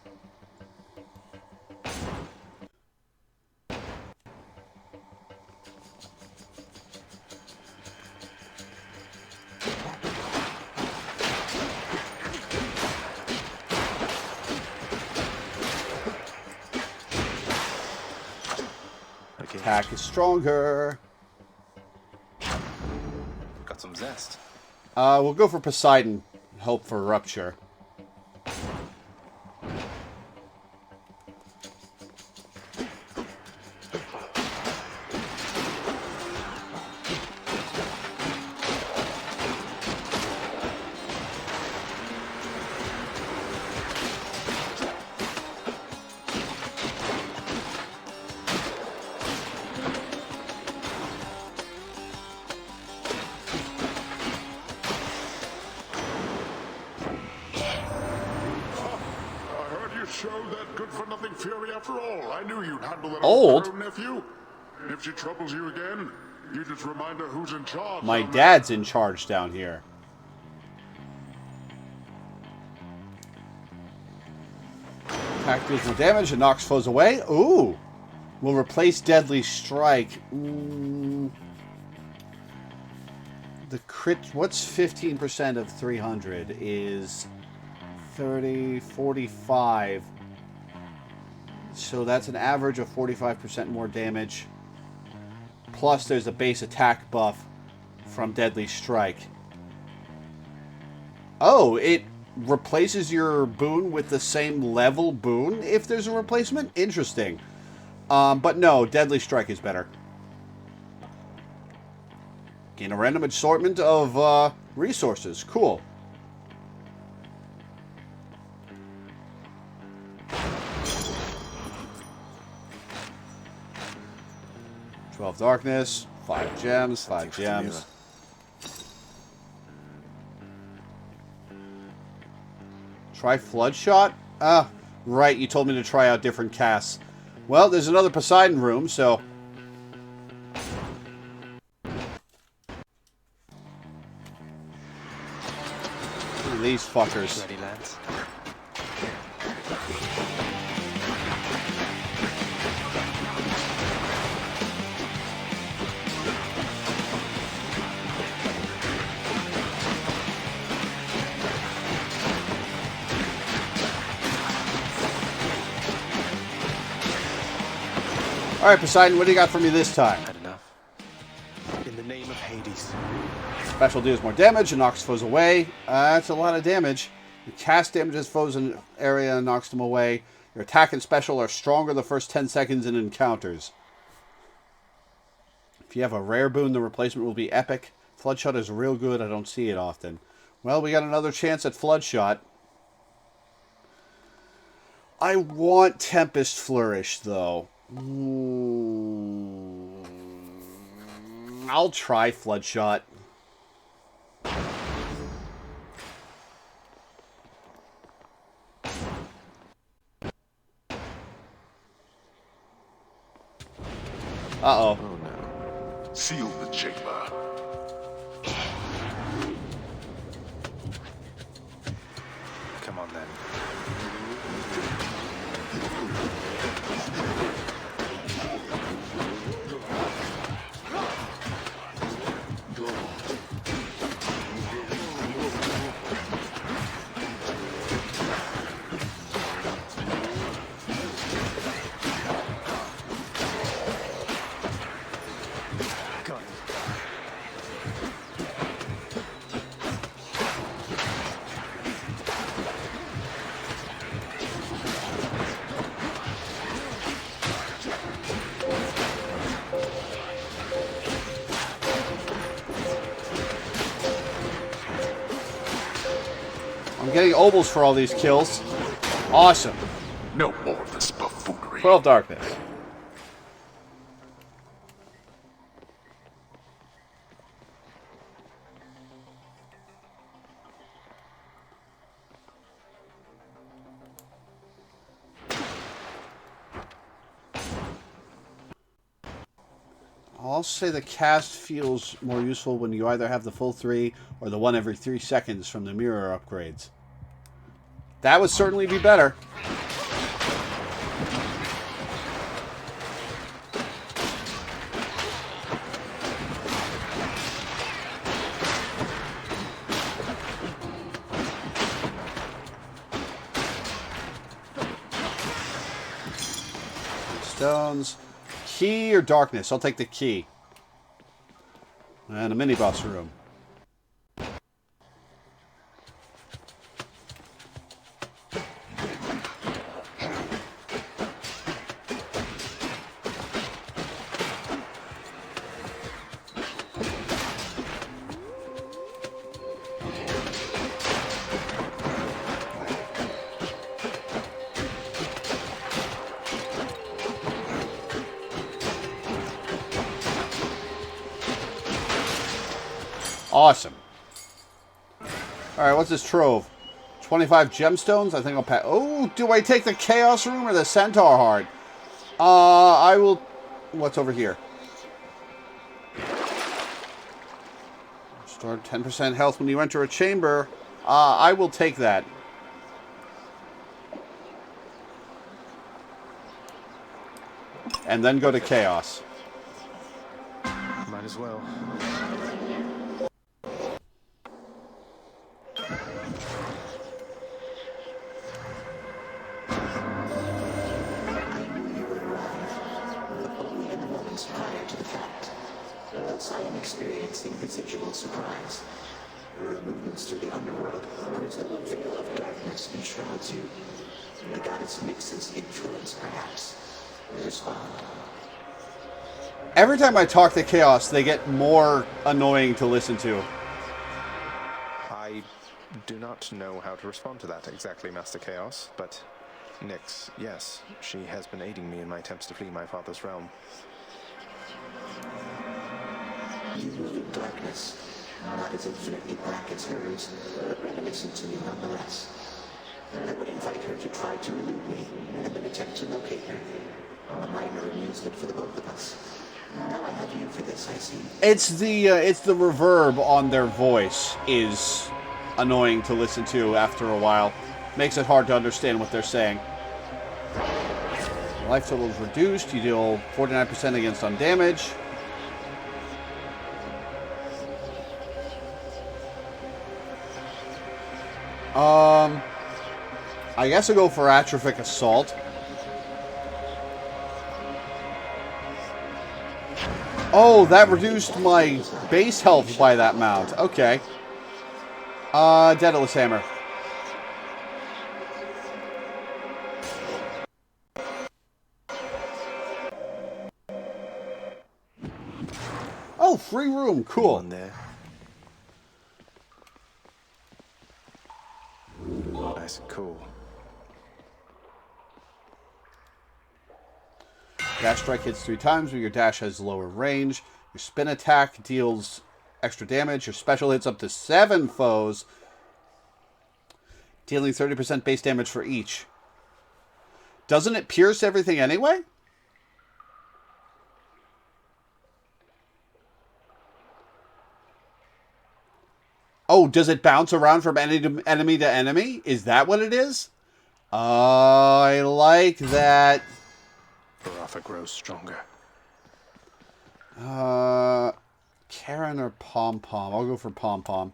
Attack is stronger. Got some zest. We'll go for Poseidon. Hope for Rupture. Old? Nephew. If she troubles you again, you just remind her who's in charge. My dad's in charge down here. Attack deals more damage and knocks foes away. Ooh. Will replace Deadly Strike. Ooh. The crit... What's 15% of 300? Is 30, 45... So that's an average of 45% more damage. Plus there's a base attack buff from Deadly Strike. Oh, it replaces your boon with the same level boon if there's a replacement? Interesting. But no, Deadly Strike is better. Gain a random assortment of resources. Cool. 12 darkness, 5 gems, 5 gems. Try Flood Shot? Ah, right, you told me to try out different casts. Well, there's another Poseidon room, so... Look at these fuckers. Ready, lads? Alright, Poseidon, what do you got for me this time? Had enough. In the name of Hades. Special deals more damage and knocks foes away. That's a lot of damage. You cast damages foes in an area and knocks them away. Your attack and special are stronger the first 10 seconds in encounters. If you have a rare boon, the replacement will be epic. Floodshot is real good. I don't see it often. Well, we got another chance at Floodshot. I want Tempest Flourish, though. I'll try Floodshot. Uh-oh. Oh, no. Seal the chamber. Come on, then. I'm getting obols for all these kills. Awesome. No more of this buffoonery. 12 darkness. I'll say the cast feels more useful when you either have the full 3 or the 1 every 3 seconds from the mirror upgrades. That would certainly be better. Stones. Key or darkness? I'll take the key. And a mini-boss room. Awesome. Alright, what's this trove? 25 gemstones? I think I'll pass. Oh, do I take the Chaos Room or the Centaur Heart? I will... What's over here? Restore 10% health when you enter a chamber. I will take that. And then go to Chaos. Might as well. Prior to the fact, thus I am experiencing residual surprise. Your movements through the underworld, until a veil of darkness enshrouds you. The goddess mixes influence, perhaps. Respond. Every time I talk to Chaos, they get more annoying to listen to. I do not know how to respond to that exactly, Master Chaos, but Nyx, yes, she has been aiding me in my attempts to flee my father's realm. You move in darkness, not as infinitely black as hers, but reminiscent to me nonetheless. I would invite her to try to elude me, and then attempt to locate her. A minor amusement for the both of us. Now I have you for this, I see. It's the reverb on their voice is annoying to listen to after a while. Makes it hard to understand what they're saying. Life total is reduced. You deal 49% against undamage. I guess I'll go for Atrophic Assault. Oh, that reduced my base health by that amount. Okay. Daedalus Hammer. Oh, free room. Cool. There. Nice and cool. Dash strike hits 3 times, but your dash has lower range. Your spin attack deals extra damage. Your special hits up to 7 foes, dealing 30% base damage for each. Doesn't it pierce everything anyway? Oh, does it bounce around from enemy to enemy? Is that what it is? I like that. Baraffa grows stronger. Karen or Pom Pom? I'll go for Pom Pom.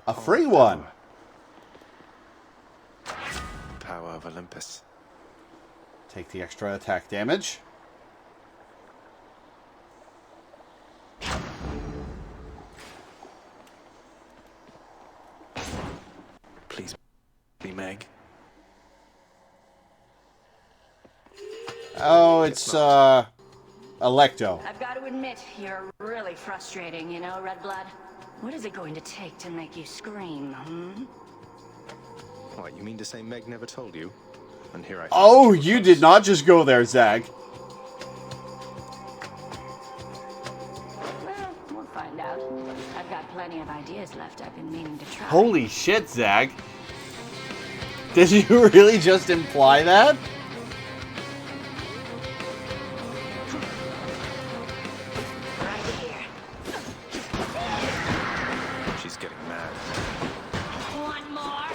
A free one. Power of Olympus. Take the extra attack damage. Please be Meg. Oh, it's Electo. I've got to admit, you're really frustrating, you know, Red Blood. What is it going to take to make you scream, hmm? What, you mean to say Meg never told you? And here I... Oh, you did not just go there, Zag. Well, we'll find out. I've got plenty of ideas left I've been meaning to try. Holy shit, Zag. Did you really just imply that? She's getting mad. One more.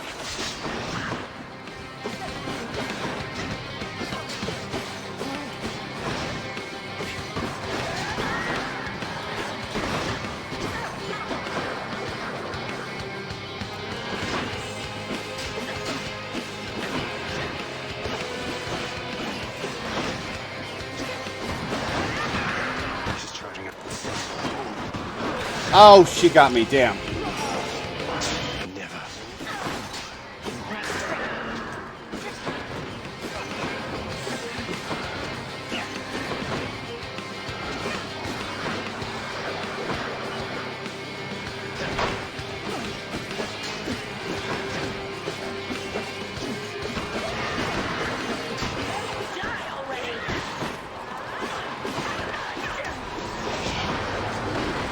She's charging up. Oh, she got me, damn. Never.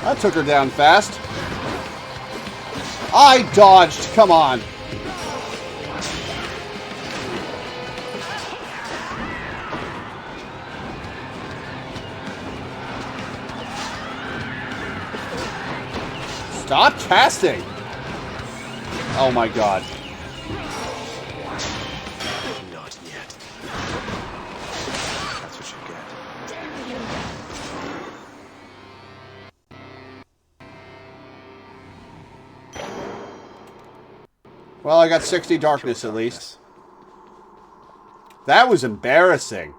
That took her down fast. I dodged, come on. Stop casting. Oh my god. Not yet. That's what you get. Well, I got 60 darkness at least. That was embarrassing.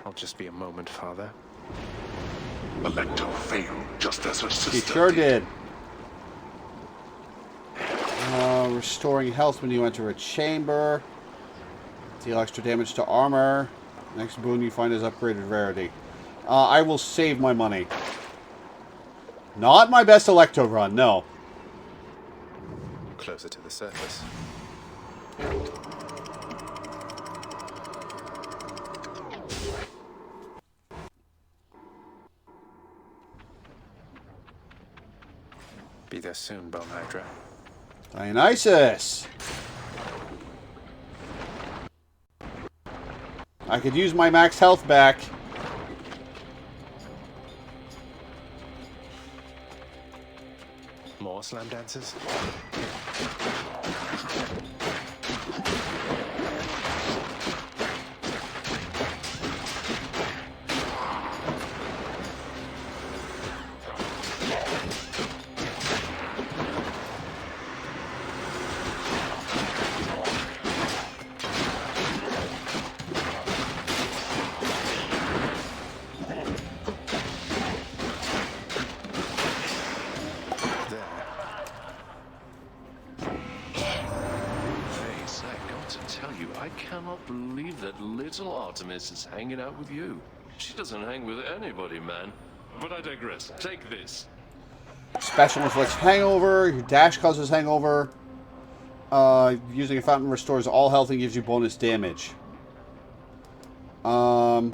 I'll just be a moment, Father. Electo failed just as her She sister sure did. Restoring health when you enter a chamber. Deal extra damage to armor. Next boon you find is upgraded rarity. I will save my money. Not my best Electo run, no. Closer to the surface. Be there soon, Bone Hydra. Dionysus! I could use my max health back. More slam dances? can't believe that little Artemis is hanging out with you. She doesn't hang with anybody, man. But I digress. Take this. Special inflicts hangover. Your dash causes hangover. Using a fountain restores all health and gives you bonus damage. I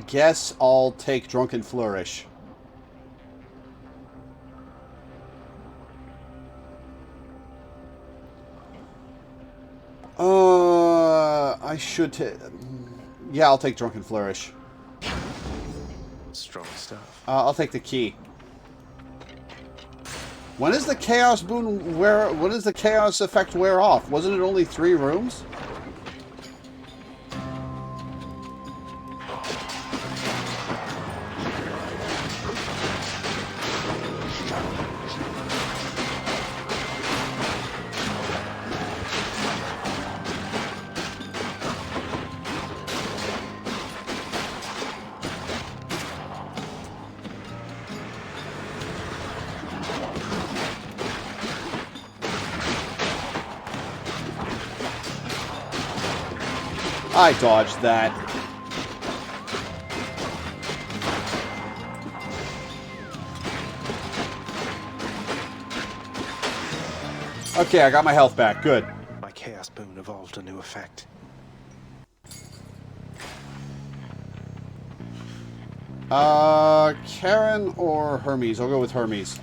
guess I'll take Drunken Flourish. I should take... Yeah, I'll take Drunken Flourish. Strong stuff. I'll take the key. When does the Chaos Boon wear... When does the Chaos effect wear off? Wasn't it only 3 rooms? I dodged that. Okay, I got my health back. Good. My Chaos Boon evolved a new effect. Karen or Hermes? I'll go with Hermes.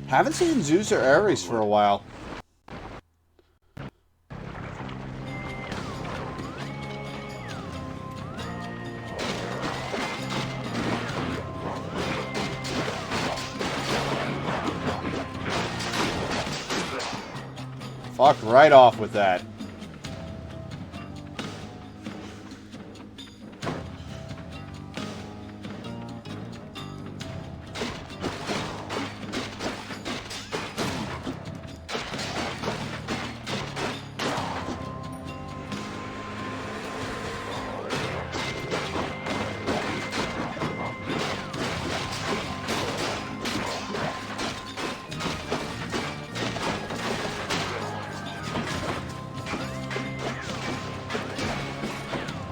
Haven't seen Zeus or Ares for a while. Fuck right off with that.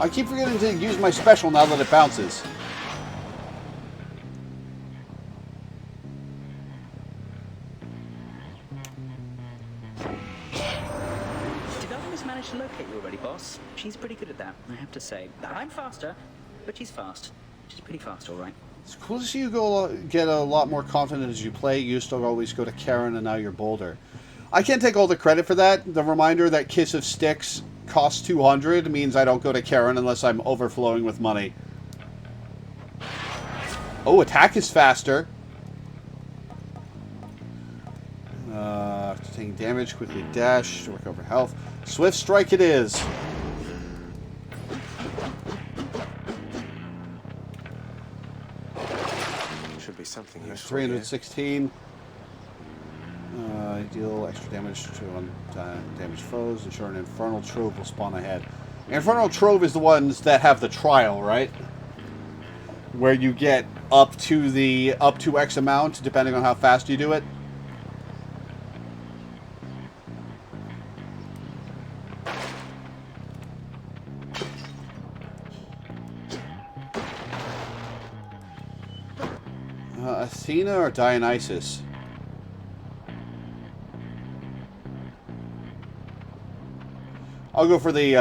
I keep forgetting to use my special now that it bounces. Did Artemis manage to locate you already, boss? She's pretty good at that, I have to say. I'm faster, but she's fast. She's pretty fast, all right. It's cool to see you get a lot more confident as you play. You used to always go to Karen, and now you're Boulder. I can't take all the credit for that. The reminder that Kiss of Sticks costs 200 means I don't go to Karen unless I'm overflowing with money. Oh, attack is faster. Taking damage, quickly dash to recover health. Swift strike it is. Should be something useful. 316. Deal extra damage to damaged foes. Ensure an Infernal Trove will spawn ahead. Infernal Trove is the ones that have the trial, right? Where you get up to X amount, depending on how fast you do it. Athena or Dionysus? I'll go for the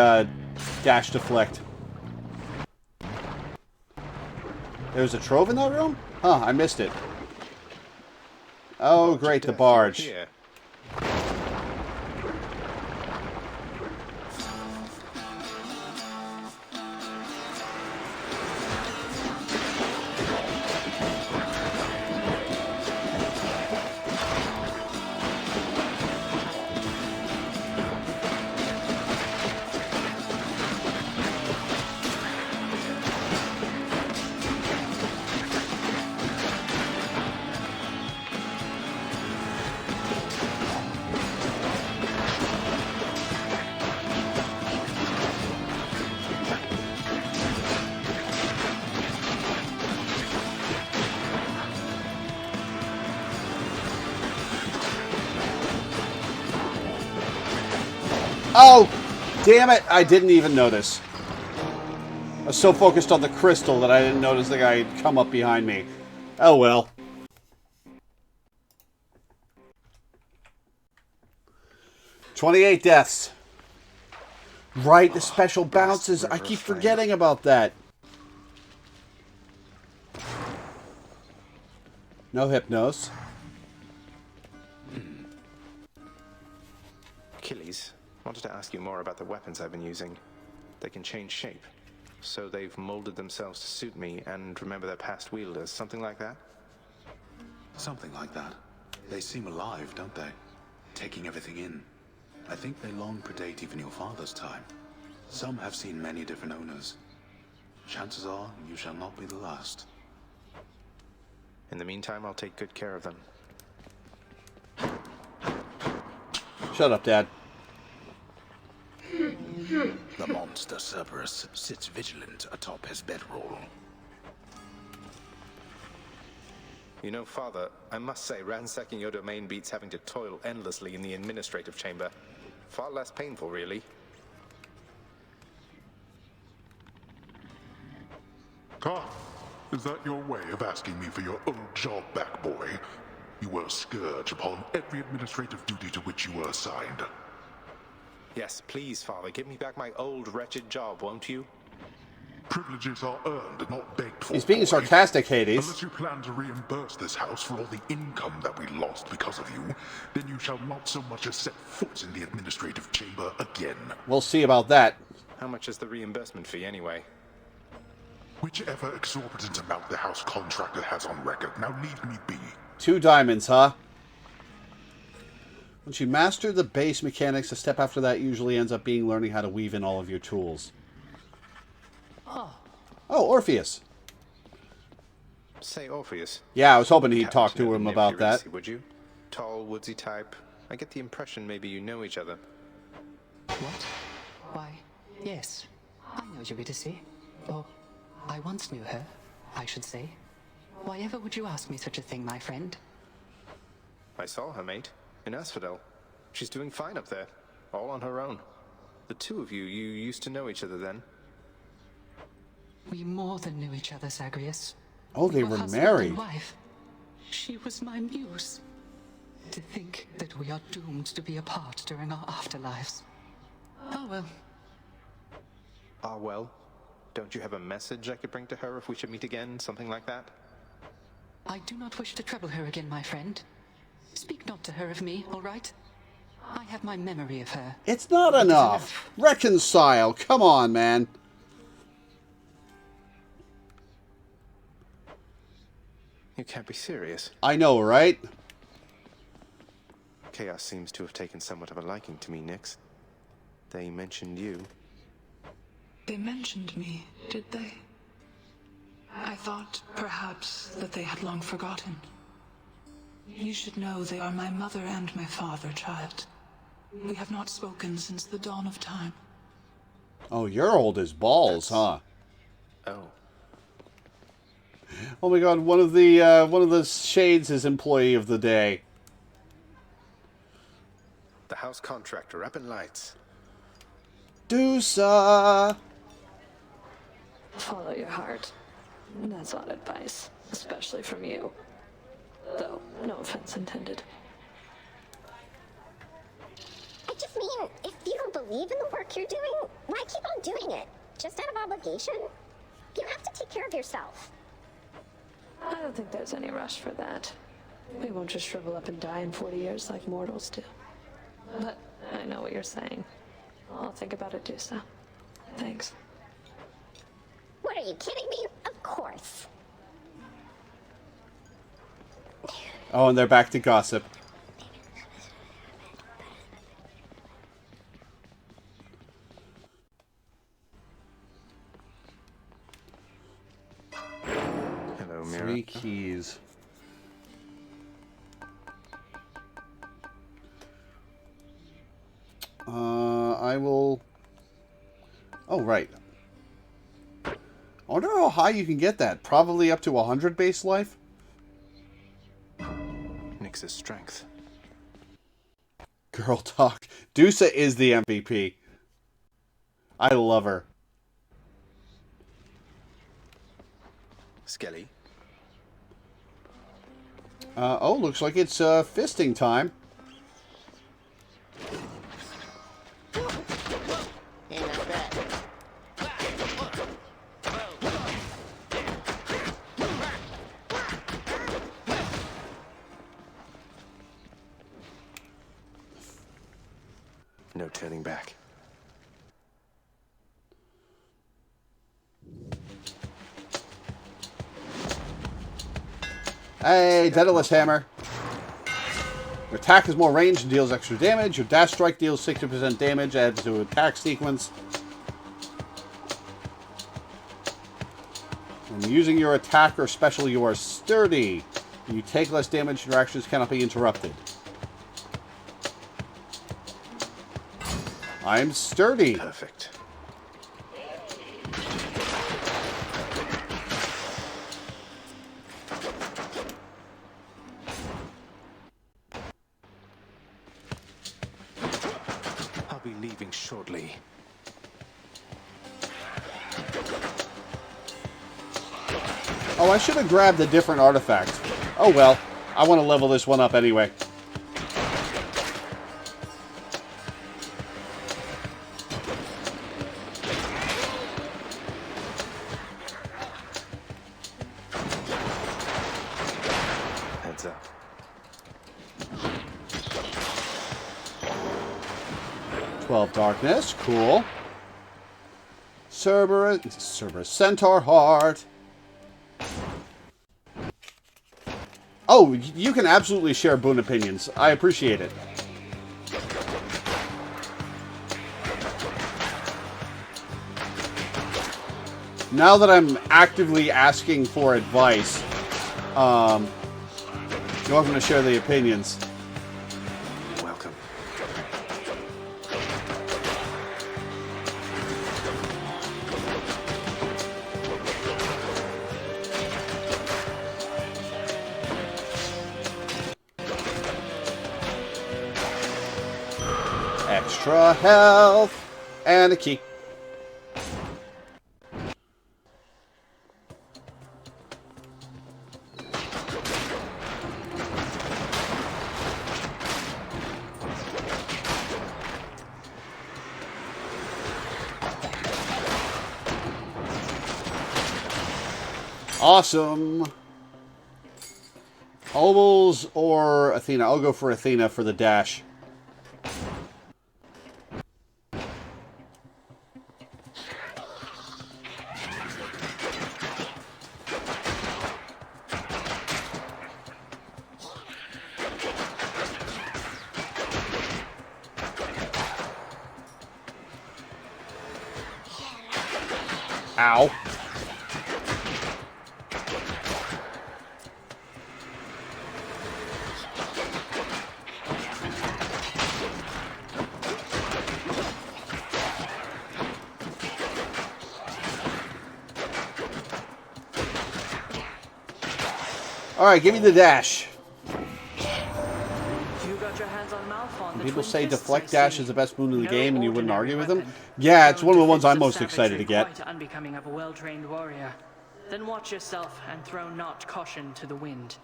dash deflect. There's a trove in that room? Huh, I missed it. Oh, great, the barge. Damn it! I didn't even notice. I was so focused on the crystal that I didn't notice the guy had come up behind me. Oh well. 28 deaths. Right, the special bounces. I keep forgetting about that. No hypnos. Achilles, wanted to ask you more about the weapons I've been using. They can change shape. So they've molded themselves to suit me and remember their past wielders, something like that? Something like that. They seem alive, don't they? Taking everything in. I think they long predate even your father's time. Some have seen many different owners. Chances are you shall not be the last. In the meantime, I'll take good care of them. Shut up, Dad. The Monster Cerberus sits vigilant atop his bedroll. You know, Father, I must say ransacking your domain beats having to toil endlessly in the administrative chamber. Far less painful, really. Ah, is that your way of asking me for your old job back, boy? You were a scourge upon every administrative duty to which you were assigned. Yes, please, Father, give me back my old wretched job, won't you? Privileges are earned and not begged for. He's being sarcastic, Hades. Unless you plan to reimburse this house for all the income that we lost because of you, then you shall not so much as set foot in the administrative chamber again. We'll see about that. How much is the reimbursement fee, anyway? Whichever exorbitant amount the house contractor has on record. Now leave me be. 2 diamonds, huh? Once you master the base mechanics, the step after that usually ends up being learning how to weave in all of your tools. Oh, Orpheus. Say, Orpheus. Yeah, I was hoping he'd Happen talk to know to him the about Eurydice, that. Would you? Tall, woodsy type. I get the impression maybe you know each other. What? Why, yes. I know Eurydice. Or, I once knew her, I should say. Why ever would you ask me such a thing, my friend? I saw her, mate, in Asphodel. She's doing fine up there, all on her own. The two of you used to know each other then? We more than knew each other, Zagreus. Oh, they We were husband married. and wife. She was my muse. To think that we are doomed to be apart during our afterlives. Oh well. Ah, well. Don't you have a message I could bring to her if we should meet again, something like that? I do not wish to trouble her again, my friend. Speak not to her of me, all right? I have my memory of her. It's not enough. Reconcile. Come on, man. You can't be serious. I know, right? Chaos seems to have taken somewhat of a liking to me, Nyx. They mentioned you. They mentioned me, did they? I thought, perhaps, that they had long forgotten. You should know they are my mother and my father, child. We have not spoken since the dawn of time. Oh, you're old as balls, huh? Oh. Oh my god, one of the shades is employee of the day. The house contractor up in lights. Doosa! Follow your heart. That's odd advice, especially from you. Though, no offense intended. I just mean, if you don't believe in the work you're doing, why keep on doing it? Just out of obligation? You have to take care of yourself. I don't think there's any rush for that. We won't just shrivel up and die in 40 years like mortals do. But I know what you're saying. I'll think about it, Dusa. Thanks. What, are you kidding me? Of course. Oh, and they're back to gossip. Hello, Mira. 3 keys. I will... Oh, right. I wonder how high you can get that. Probably up to 100 base life? Nyx's strength. Girl talk. Dusa is the MVP. I love her. Skelly. Oh, looks like it's fisting time. No turning back. Hey, Daedalus Hammer. Your attack is more ranged and deals extra damage. Your dash strike deals 60% damage added to attack sequence. And using your attack or special, you are sturdy. You take less damage, your actions cannot be interrupted. I'm sturdy. Perfect. I'll be leaving shortly. Oh, I should have grabbed a different artifact. Oh well, I want to level this one up anyway. Heads up. "12 Darkness, cool. Cerberus, Centaur Heart. Oh, you can absolutely share boon opinions. I appreciate it. Now that I'm actively asking for advice, you're welcome to share the opinions. Welcome. Extra health and a key. Awesome. Ovals or Athena? I'll go for Athena for the dash. Ow. Alright, give me the dash. People say deflect dash is the best move in the game and you wouldn't argue with them? Yeah, it's one of the ones I'm most excited to get. Quite unbecoming of a well-trained warrior. Then watch yourself and throw not caution to the wind.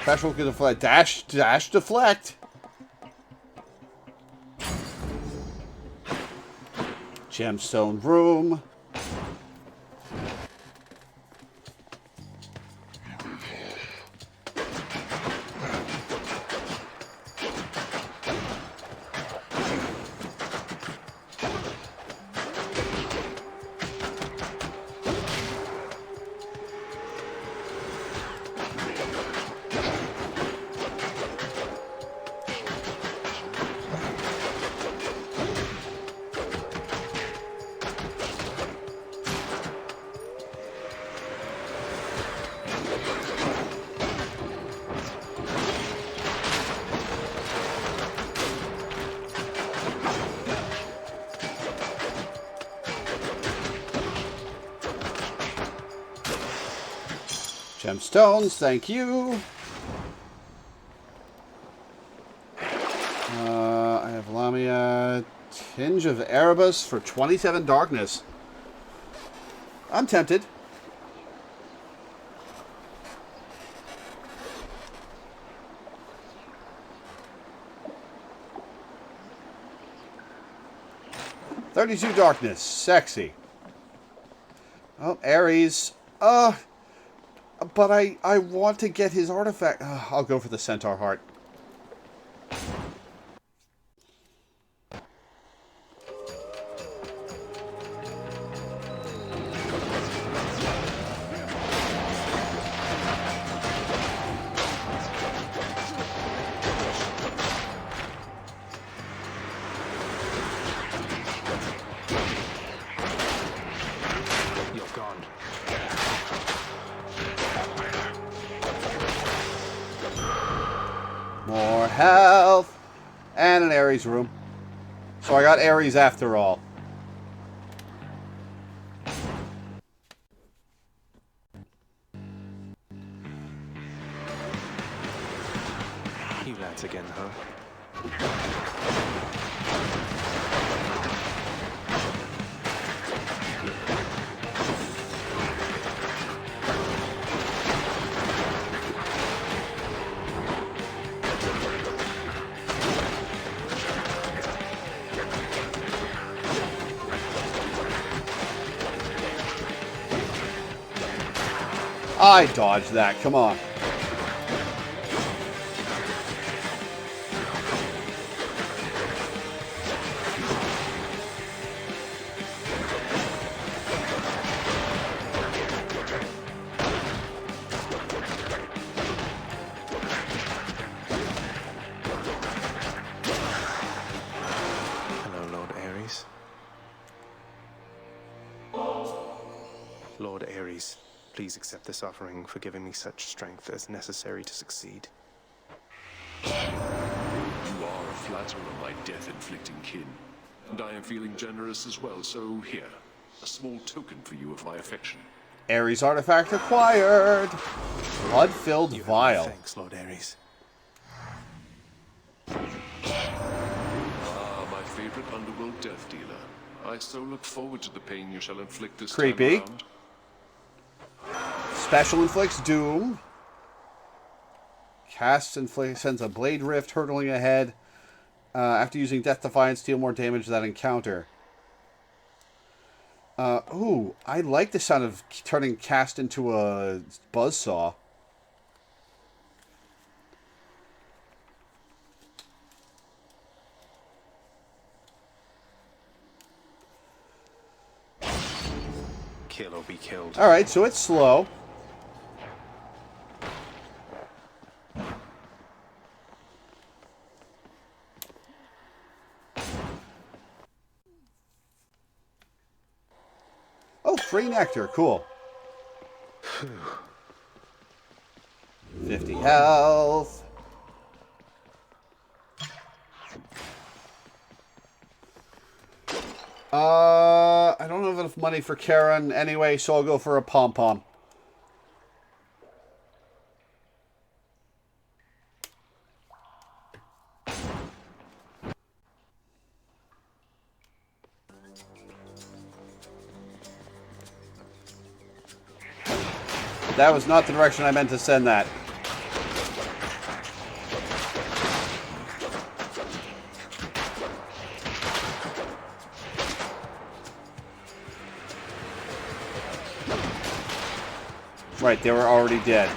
Special can deflect. Dash, deflect. Gemstone room. Gemstones, thank you. Tinge of Erebus for 27 darkness. I'm tempted. $32 darkness. Sexy. Oh, Ares. But I want to get his artifact. I'll go for the Centaur Heart. More health. And an Ares room. So I got Ares after all. You lads again, huh? I dodged that. Come on. Hello, Lord Ares. Lord Ares, please accept this offering for giving me such strength as necessary to succeed. You are a flatterer, my death-inflicting kin. And I am feeling generous as well, so here, a small token for you of my affection. Ares artifact acquired. Blood-filled vial. Thanks, Lord Ares. Ah, my favorite underworld death dealer. I so look forward to the pain you shall inflict this Creepy. time around. Special inflicts doom. Casts sends a blade rift hurtling ahead. After using Death Defiance, deal more damage to that encounter. Ooh, I like the sound of turning cast into a buzzsaw. Kill or be killed. Alright, so it's slow. Oh, free nectar. Cool. 50 health. I don't have enough money for Karen anyway, so I'll go for a pom-pom. That was not the direction I meant to send that. Right, they were already dead.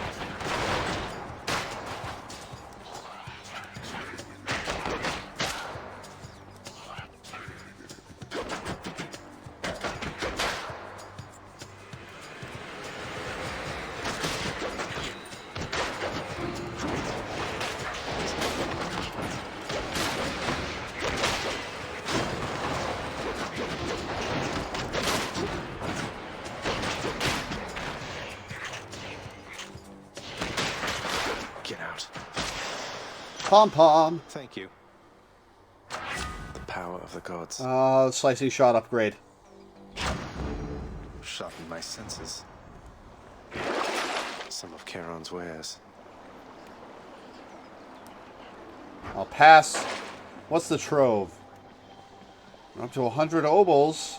Pom-pom. Thank you. The power of the gods. Slicing shot upgrade. Sharpened my senses. Some of Charon's wares. I'll pass. What's the trove? Up to 100 obols.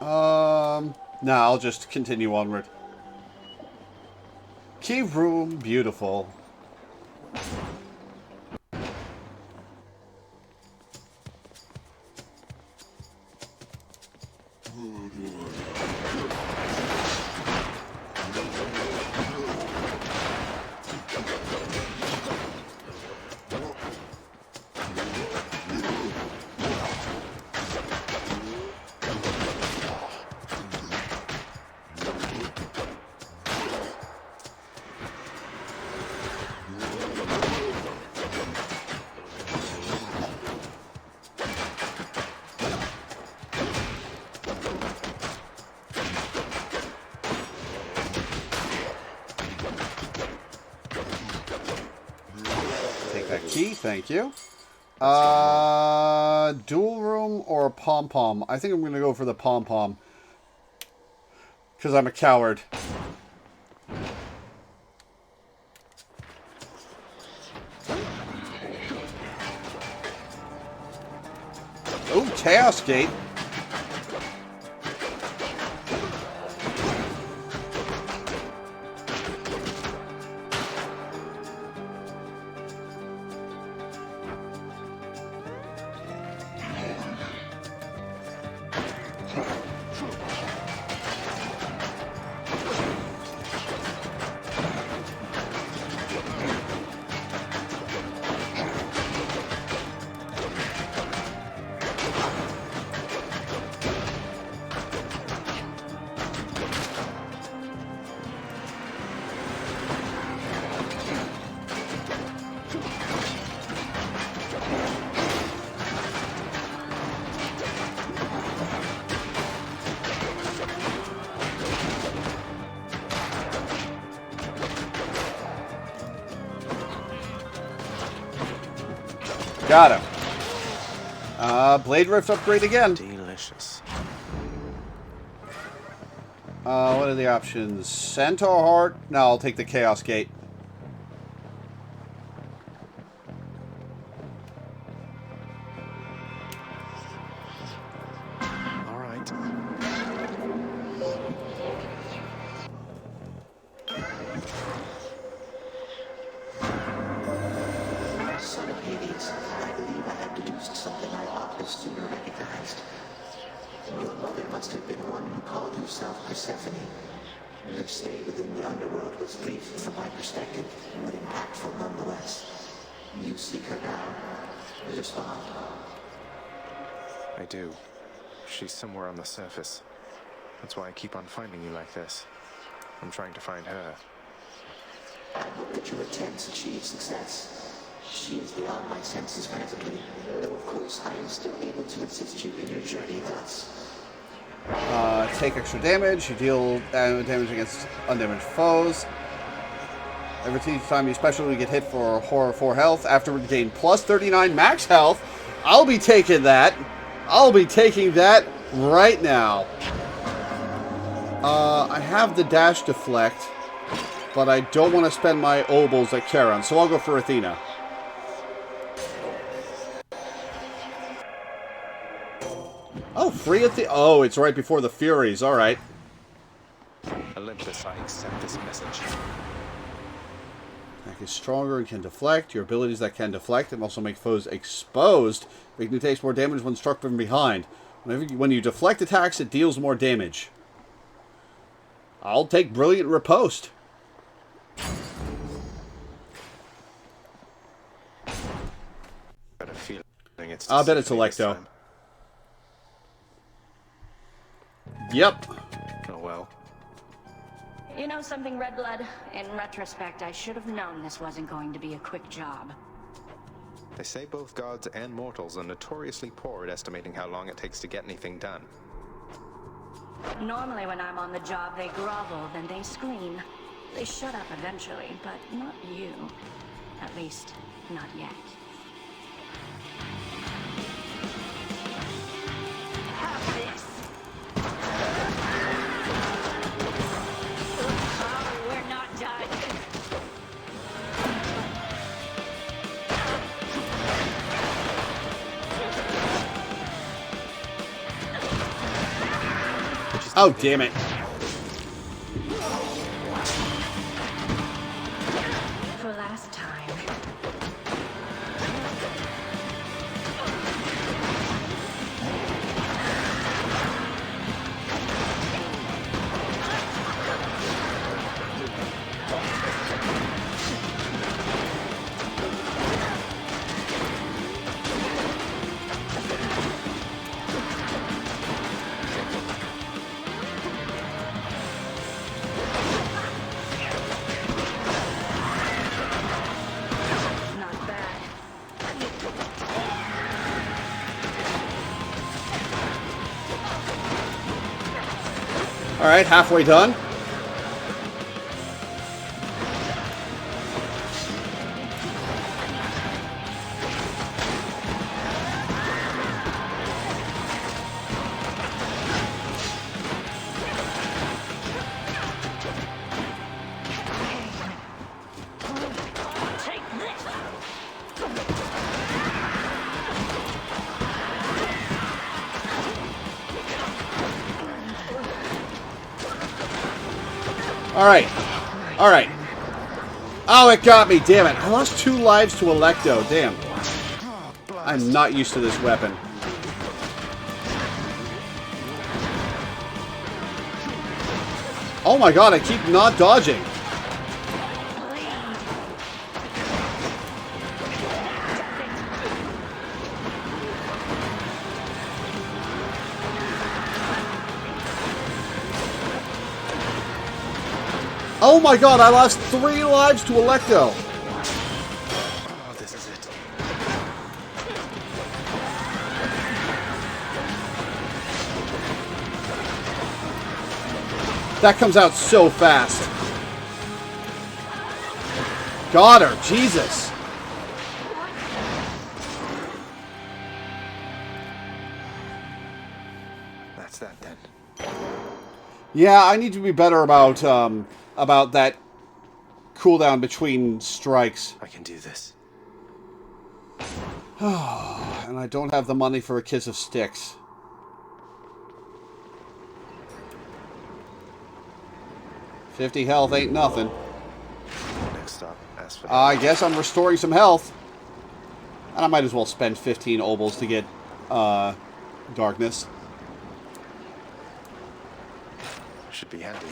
Nah, I'll just continue onward. Key room, beautiful. Key, thank you. Dual room or pom-pom? I think I'm going to go for the pom-pom. Because I'm a coward. Oh, Chaos Gate. Got him. Blade Rift upgrade again. Delicious. What are the options? Centaur Heart? No, I'll take the Chaos Gate. All right. Son of Hades, I believe I have deduced something I ought to have sooner recognized. Your mother must have been one who called herself Persephone. Her stay within the underworld was brief from my perspective, but impactful nonetheless. You seek her now. Respond. I do. She's somewhere on the surface. That's why I keep on finding you like this. I'm trying to find her. I hope that your attempts achieve success. She is beyond my senses presently, though of course I am still able to assist you in your journey thus. Take extra damage. You deal damage against undamaged foes. Every time you special, you get hit for horror 4 health. Afterward, gain plus 39 max health. I'll be taking that. I'll be taking that right now. I have the dash deflect, but I don't want to spend my obols at Charon, so I'll go for Athena. Oh, free at the... Oh, it's right before the Furies. All right. Olympus, I accept this message. Attack is stronger and can deflect. Your abilities that can deflect and also make foes exposed. Making it takes more damage when struck from behind. When you deflect attacks, it deals more damage. I'll take Brilliant Riposte. Got a feeling it's I'll bet it's Electo. Yep. Oh well. You know something, Redblood? In retrospect, I should have known this wasn't going to be a quick job. They say both gods and mortals are notoriously poor at estimating how long it takes to get anything done. Normally when I'm on the job, they grovel, then they scream. They shut up eventually, but not you. At least, not yet. Have this! Oh, we're not done. Oh, damn it. For last time. Alright, halfway done. Alright. Alright. Oh, it got me, damn it. I lost 2 lives to Electo, damn. I'm not used to this weapon. Oh my god, I keep not dodging. Oh my god, I lost 3 lives to Electo. Oh, this is it. That comes out so fast. Got her, Jesus. That's that then. Yeah, I need to be better about that cooldown between strikes. I can do this. And I don't have the money for a kiss of sticks. $50 health ain't nothing. Next stop, Asphodel. I guess I'm restoring some health. And I might as well spend 15 obols to get darkness. Should be handy.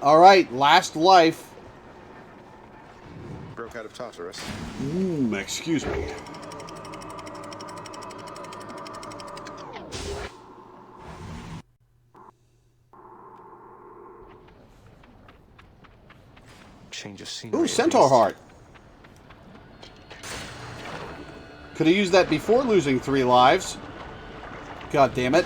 Alright, last life. Broke out of Tartarus. Excuse me. Change of scenery. Ooh, Centaur Heart. Could have used that before losing 3 lives. God damn it.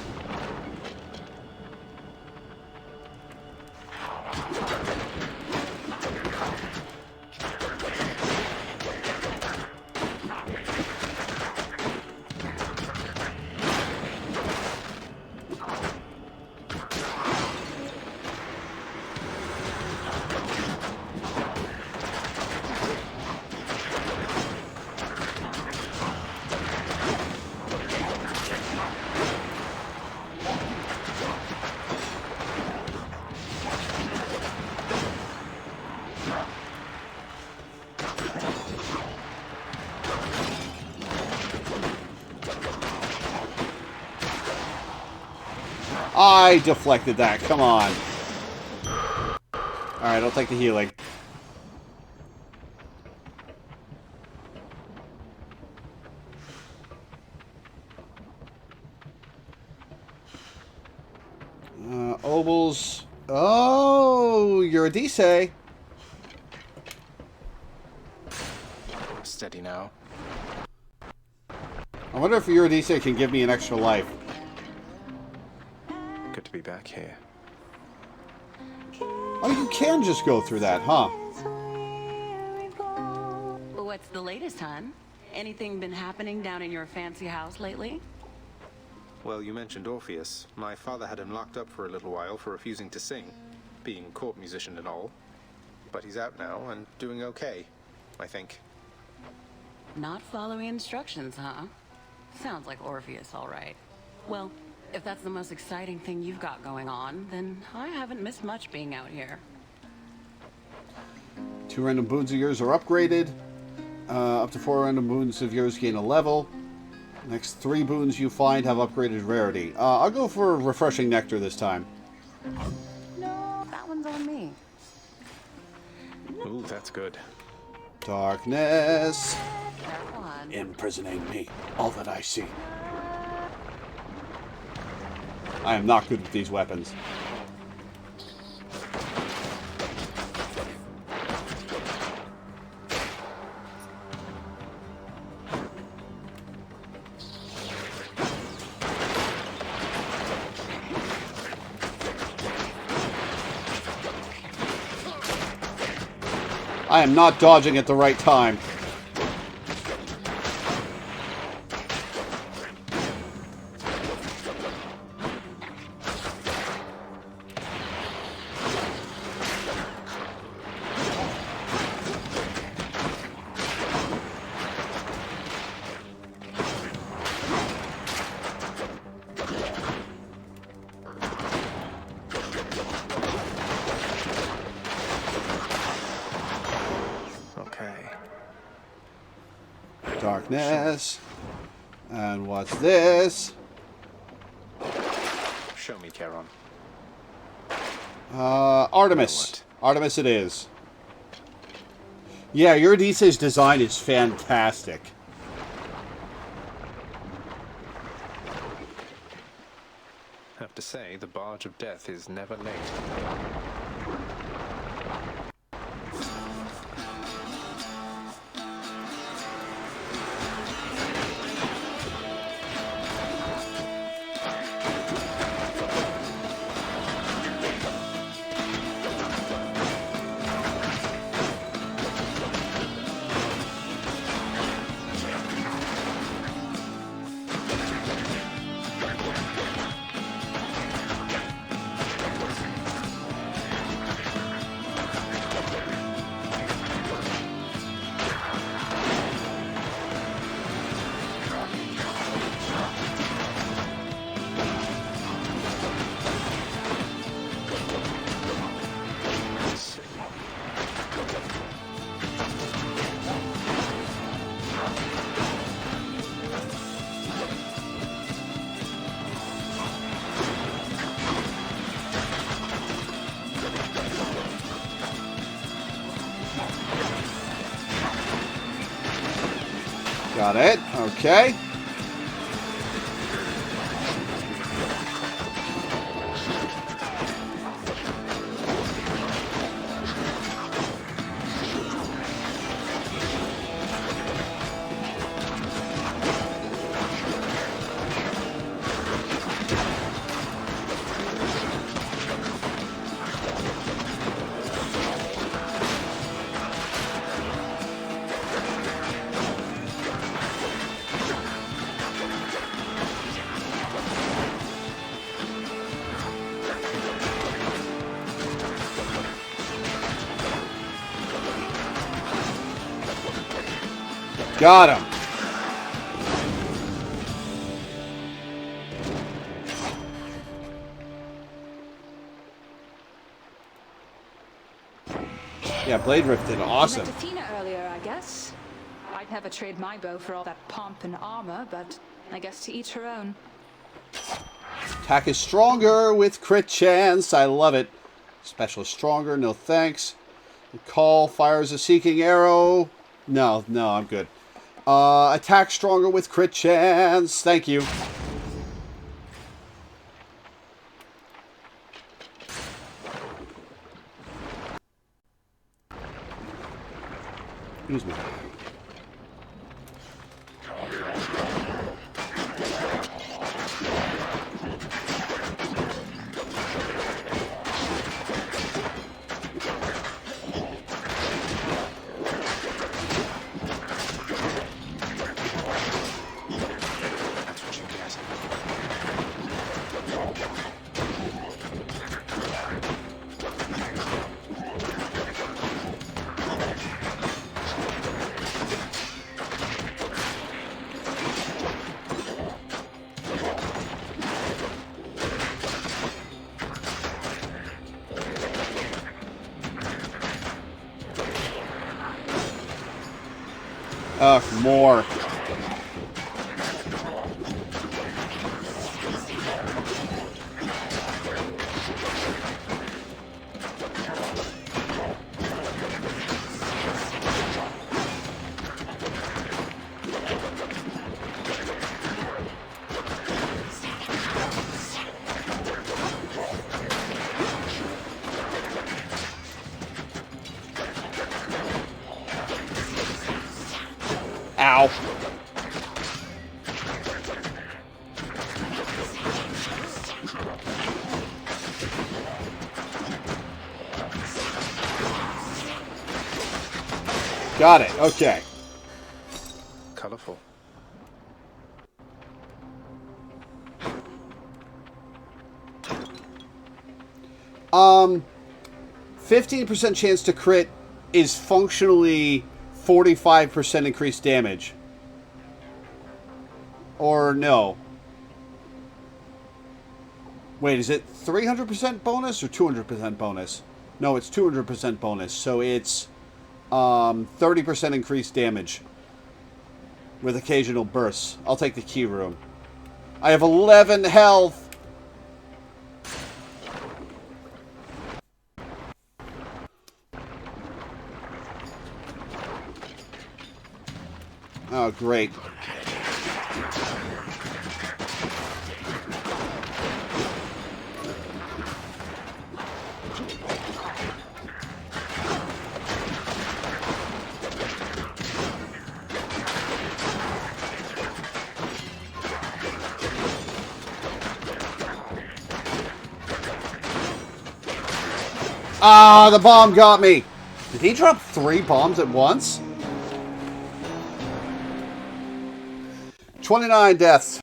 I deflected that. Come on. Alright, I'll take the healing. Obols. Oh, you're a Eurydice. Steady now. I wonder if Eurydice can give me an extra life. Good to be back here. Oh, you can just go through that, huh? What's the latest, hon? Anything been happening down in your fancy house lately? Well, you mentioned Orpheus. My father had him locked up for a little while for refusing to sing, being court musician and all. But he's out now and doing okay, I think. Not following instructions, huh? Sounds like Orpheus, all right. Well, If that's the most exciting thing you've got going on, then I haven't missed much being out here. 2 random boons of yours are upgraded. Up to 4 random boons of yours gain a level. Next 3 boons you find have upgraded rarity. I'll go for Refreshing Nectar this time. No, that one's on me. Ooh, that's good. Darkness. Imprisoning me. All that I see. I am not good with these weapons. I am not dodging at the right time. Darkness. And what's this? Show me, Charon. Artemis. Artemis it is. Yeah, Eurydice's design is fantastic. Have to say, the Barge of Death is never late. Got it. Okay. Got him. Yeah, Blade Rift did awesome. I met Athena earlier, I guess. I'd never trade my bow for all that pomp and armor, but I guess to each her own. Attack is stronger with crit chance. I love it. Special is stronger. No thanks. The call fires a seeking arrow. No, I'm good. Attack stronger with crit chance. Thank you. Excuse me. Ugh, more. Ow. Got it. Okay. Colorful. Um, 15% chance to crit is functionally 45% increased damage. Or no. Wait, is it 300% bonus or 200% bonus? No, it's 200% bonus. So it's 30% increased damage with occasional bursts. I'll take the key room. I have 11 health. Oh, great. Ah, the bomb got me. Did he drop 3 bombs at once? 29 deaths.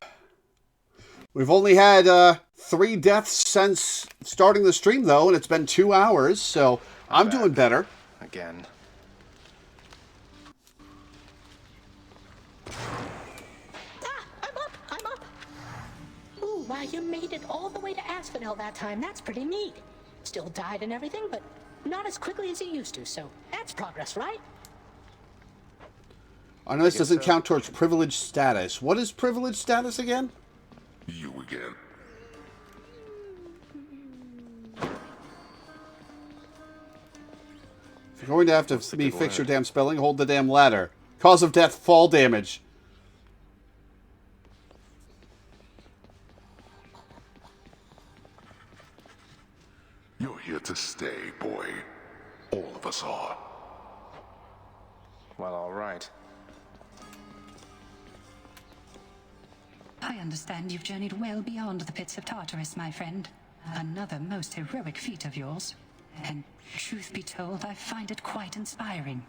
We've only had 3 deaths since starting the stream, though, and it's been 2 hours, so I'm doing better. Again. I'm up. Ooh, wow, you made it all the way to Asphodel that time. That's pretty neat. Still died and everything, but not as quickly as you used to, so that's progress, right? I know this doesn't count towards privileged status. What is privileged status again? You again. If you're going to have to fix your damn spelling, hold the damn ladder. Cause of death, fall damage. You're here to stay, boy. All of us are. Well, all right. I understand you've journeyed well beyond the pits of Tartarus, my friend. Another most heroic feat of yours. And truth be told, I find it quite inspiring.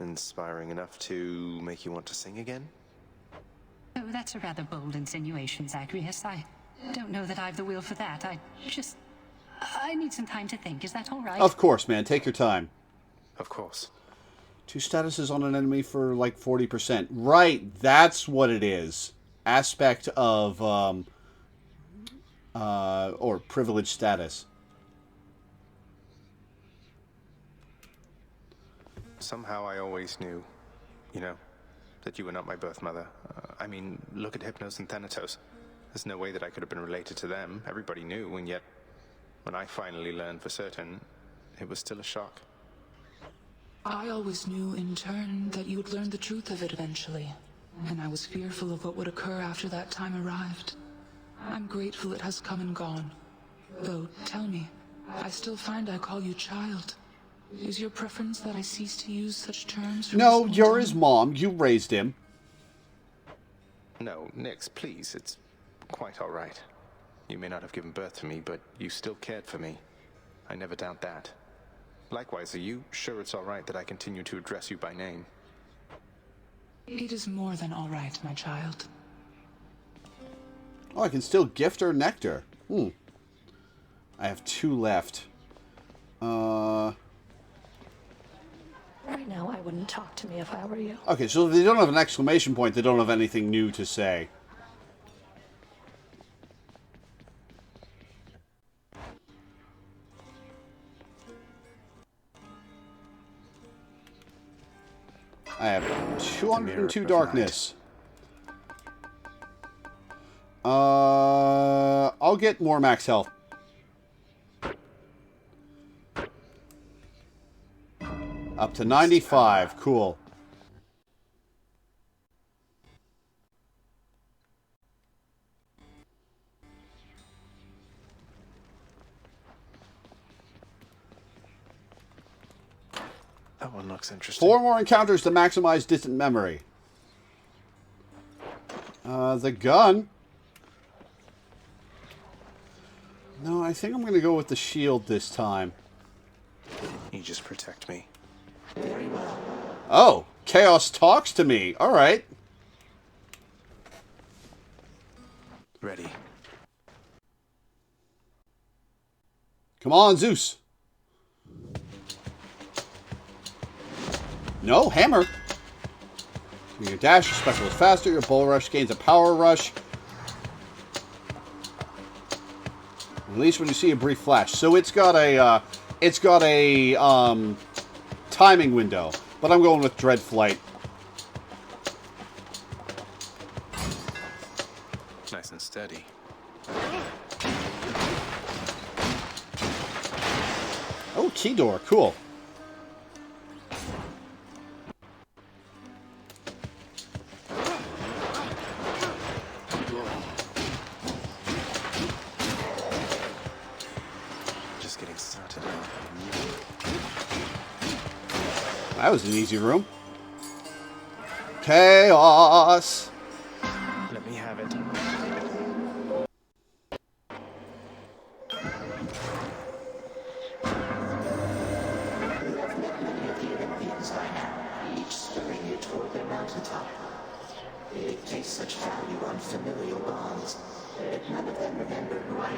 Inspiring enough to make you want to sing again? Oh, that's a rather bold insinuation, Zagreus. I don't know that I've the will for that. I need some time to think. Is that all right? Of course, man. Take your time. Of course. 2 statuses on an enemy for like 40%. Right, that's what it is. Aspect of, or privileged status. Somehow I always knew, you know, that you were not my birth mother. I mean, look at Hypnos and Thanatos. There's no way that I could have been related to them. Everybody knew, and yet, when I finally learned for certain, it was still a shock. I always knew, in turn, that you would learn the truth of it eventually. And I was fearful of what would occur after that time arrived. I'm grateful it has come and gone. Though, tell me, I still find I call you child. Is your preference that I cease to use such terms? No, you're his mom. You raised him. No, Nix, please, it's quite all right. You may not have given birth to me, but you still cared for me. I never doubt that. Likewise, are you sure it's all right that I continue to address you by name? It is more than all right, my child. Oh, I can still gift her nectar. I have 2 left. Right now, I wouldn't talk to me if I were you. Okay, so if they don't have an exclamation point, they don't have anything new to say. I have 202 darkness. I'll get more max health. Up to 95. Cool. That one looks interesting. 4 more encounters to maximize distant memory. The gun. No, I think I'm going to go with the shield this time. You just protect me. Oh, Chaos talks to me. All right. Ready. Come on, Zeus. No, hammer. Your dash, your special is faster. Your bull rush gains a power rush. At least when you see a brief flash. So it's got a timing window. But I'm going with Dread Flight. Nice and steady. Oh, key door. Cool. Just getting started. That was an easy room. Chaos. Let me have it. Each spurring you toward their mountaintop. They place such value on familial bonds, but none of them remember who I am.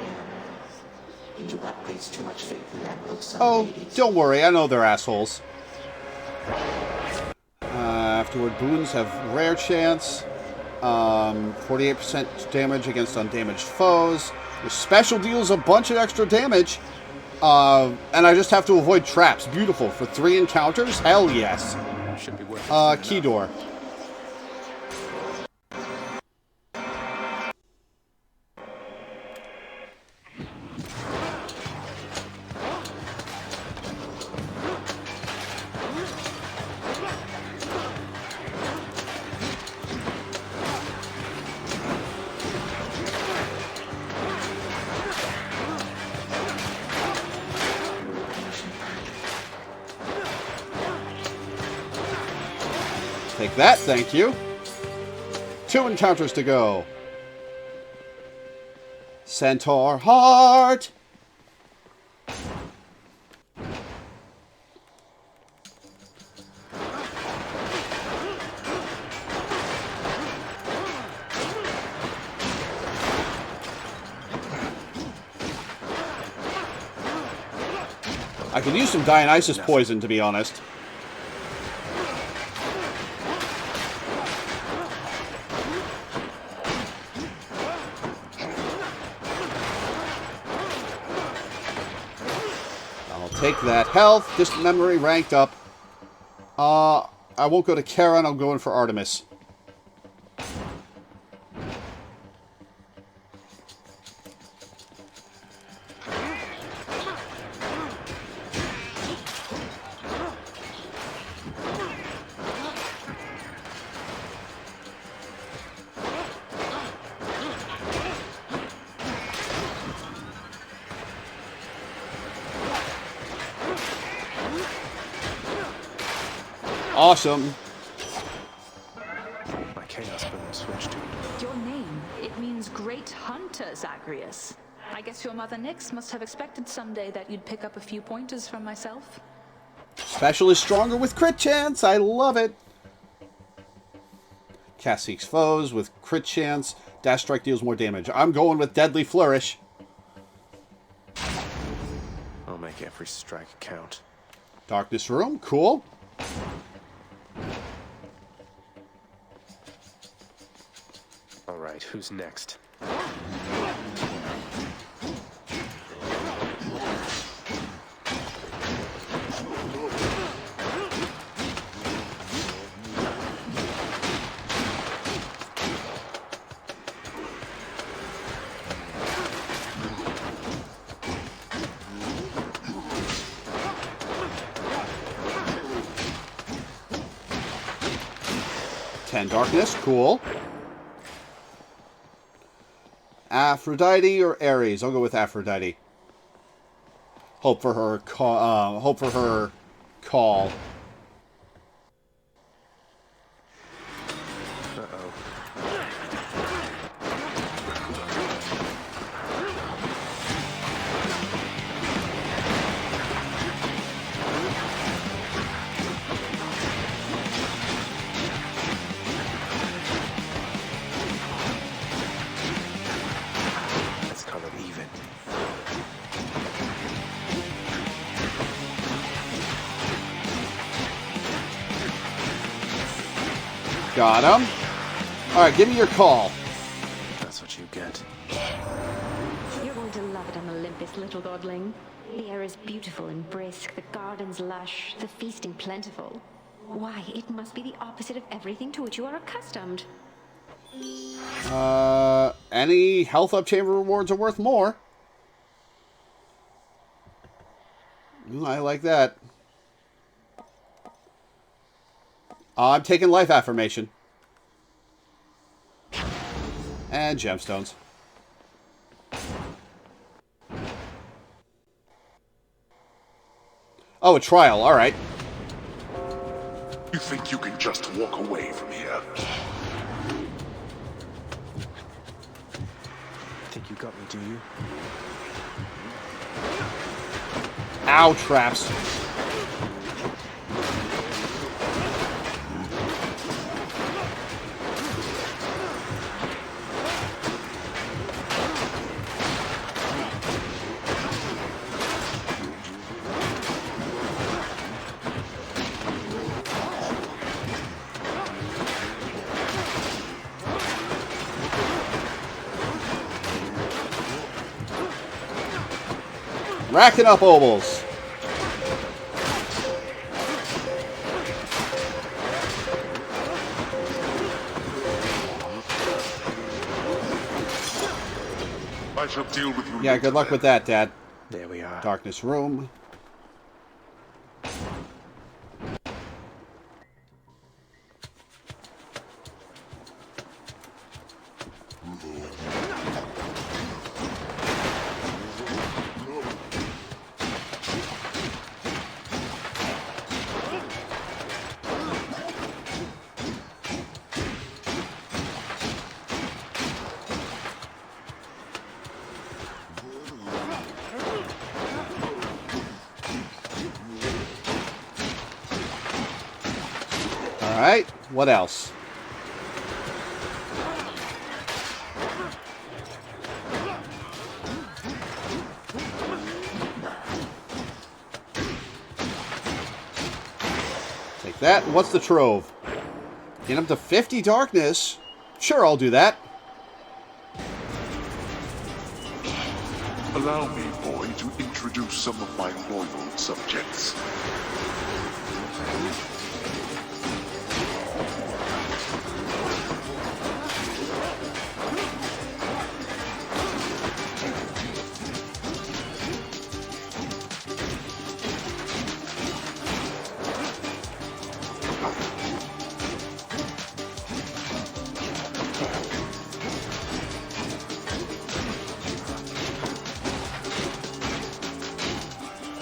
You do not place too much faith in that loathsome lady. Don't worry. I know they're assholes. Afterward, boons have rare chance. 48% damage against undamaged foes. Your special deals a bunch of extra damage. And I just have to avoid traps. Beautiful. For 3 encounters? Hell yes. Should be worth it. Key door. Take that, thank you. 2 encounters to go. Centaur Heart. I could use some Dionysus poison, to be honest. Take that health. Distant memory ranked up. I won't go to Charon. I'm going for Artemis. Awesome. My chaos boom switched to Your name, it means Great Hunter, Zagreus. I guess your mother Nyx must have expected someday that you'd pick up a few pointers from myself. Special is stronger with crit chance. I love it. Cast seeks foes with crit chance. Dash strike deals more damage. I'm going with Deadly Flourish. I'll make every strike count. Darkness Room. Cool. All right, who's next? 10 darkness. Cool. Aphrodite or Ares? I'll go with Aphrodite. Hope for her call. Let's call it even. Got him. Alright, give me your call. That's what you get. You're going to love it on Olympus, little godling. The air is beautiful and brisk, the gardens lush, the feasting plentiful. Why, it must be the opposite of everything to which you are accustomed. Any health up chamber rewards are worth more. I like that. I'm taking life affirmation. And gemstones. Oh, a trial, alright. You think you can just walk away from here? Think you got me, do you? Ow, traps. Racking up ovals. I shall deal with you. Yeah, good luck with that, Dad. There we are. Darkness room. Alright, what else? Take that. What's the trove? Get up to 50 darkness? Sure, I'll do that. Allow me, boy, to introduce some of my loyal subjects.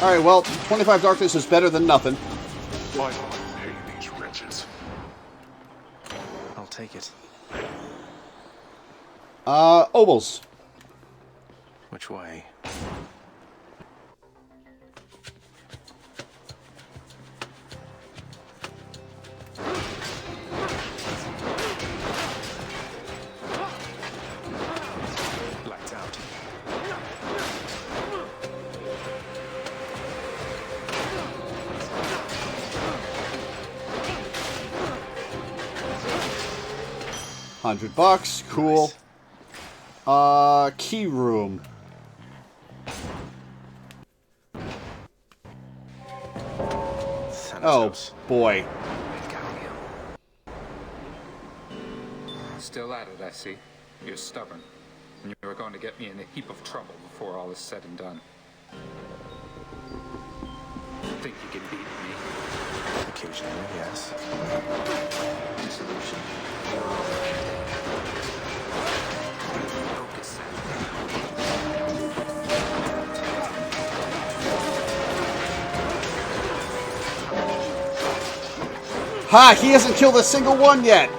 Alright, well, 25 darkness is better than nothing. Why do I pay these wretches? I'll take it. Ovals. Which way? Lights out. $100, cool. Key room. Oh boy. Still at it, I see. You're stubborn. And you're going to get me in a heap of trouble before all is said and done. Think you can beat me? Occasionally, yes. Dissolution. Focus. Ha! He hasn't killed a single one yet!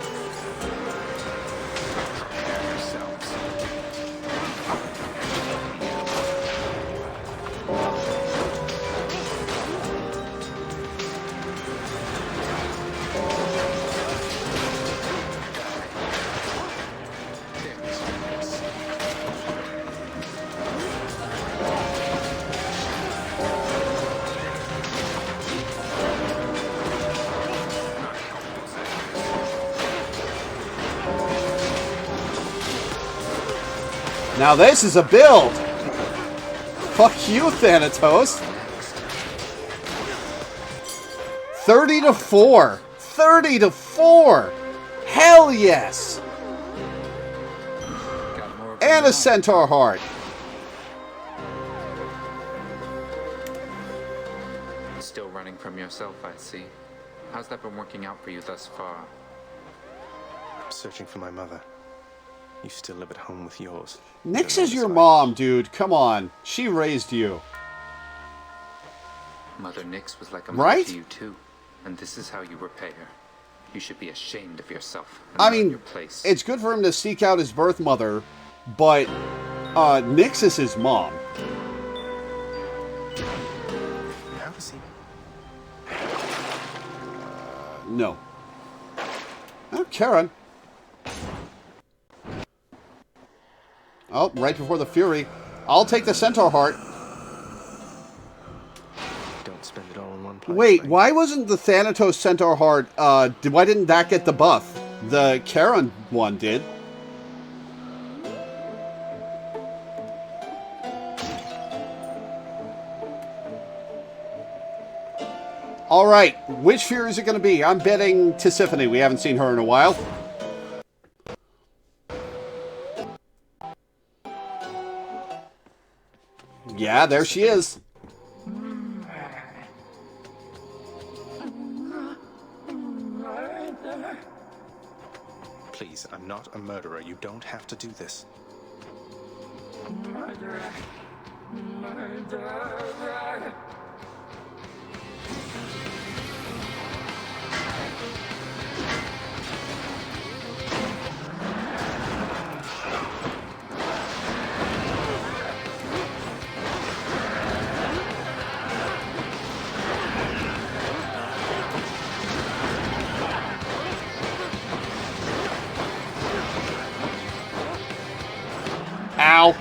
Now this is a build! Fuck you, Thanatos! 30-4! 30-4! Hell yes! And a Centaur Heart! Still running from yourself, I see. How's that been working out for you thus far? I'm searching for my mother. You still live at home with yours. Nyx is your mom, dude. Come on. She raised you. Mother Nyx was like a mother Right? to you too. And this is how you repay her. You should be ashamed of yourself. And I learn mean, your place. it's good for him to seek out his birth mother, but Nyx is his mom. How is he? No. Oh, Karen. Oh, right before the Fury. I'll take the Centaur Heart. Don't spend it all in one place. Wait, why wasn't the Thanatos Centaur Heart, why didn't that get the buff? The Karen one did. Alright, which Fury is it going to be? I'm betting Tisiphone. We haven't seen her in a while. Yeah, there she is. Please, I'm not a murderer. You don't have to do this. Murderer. Murderer. Ow.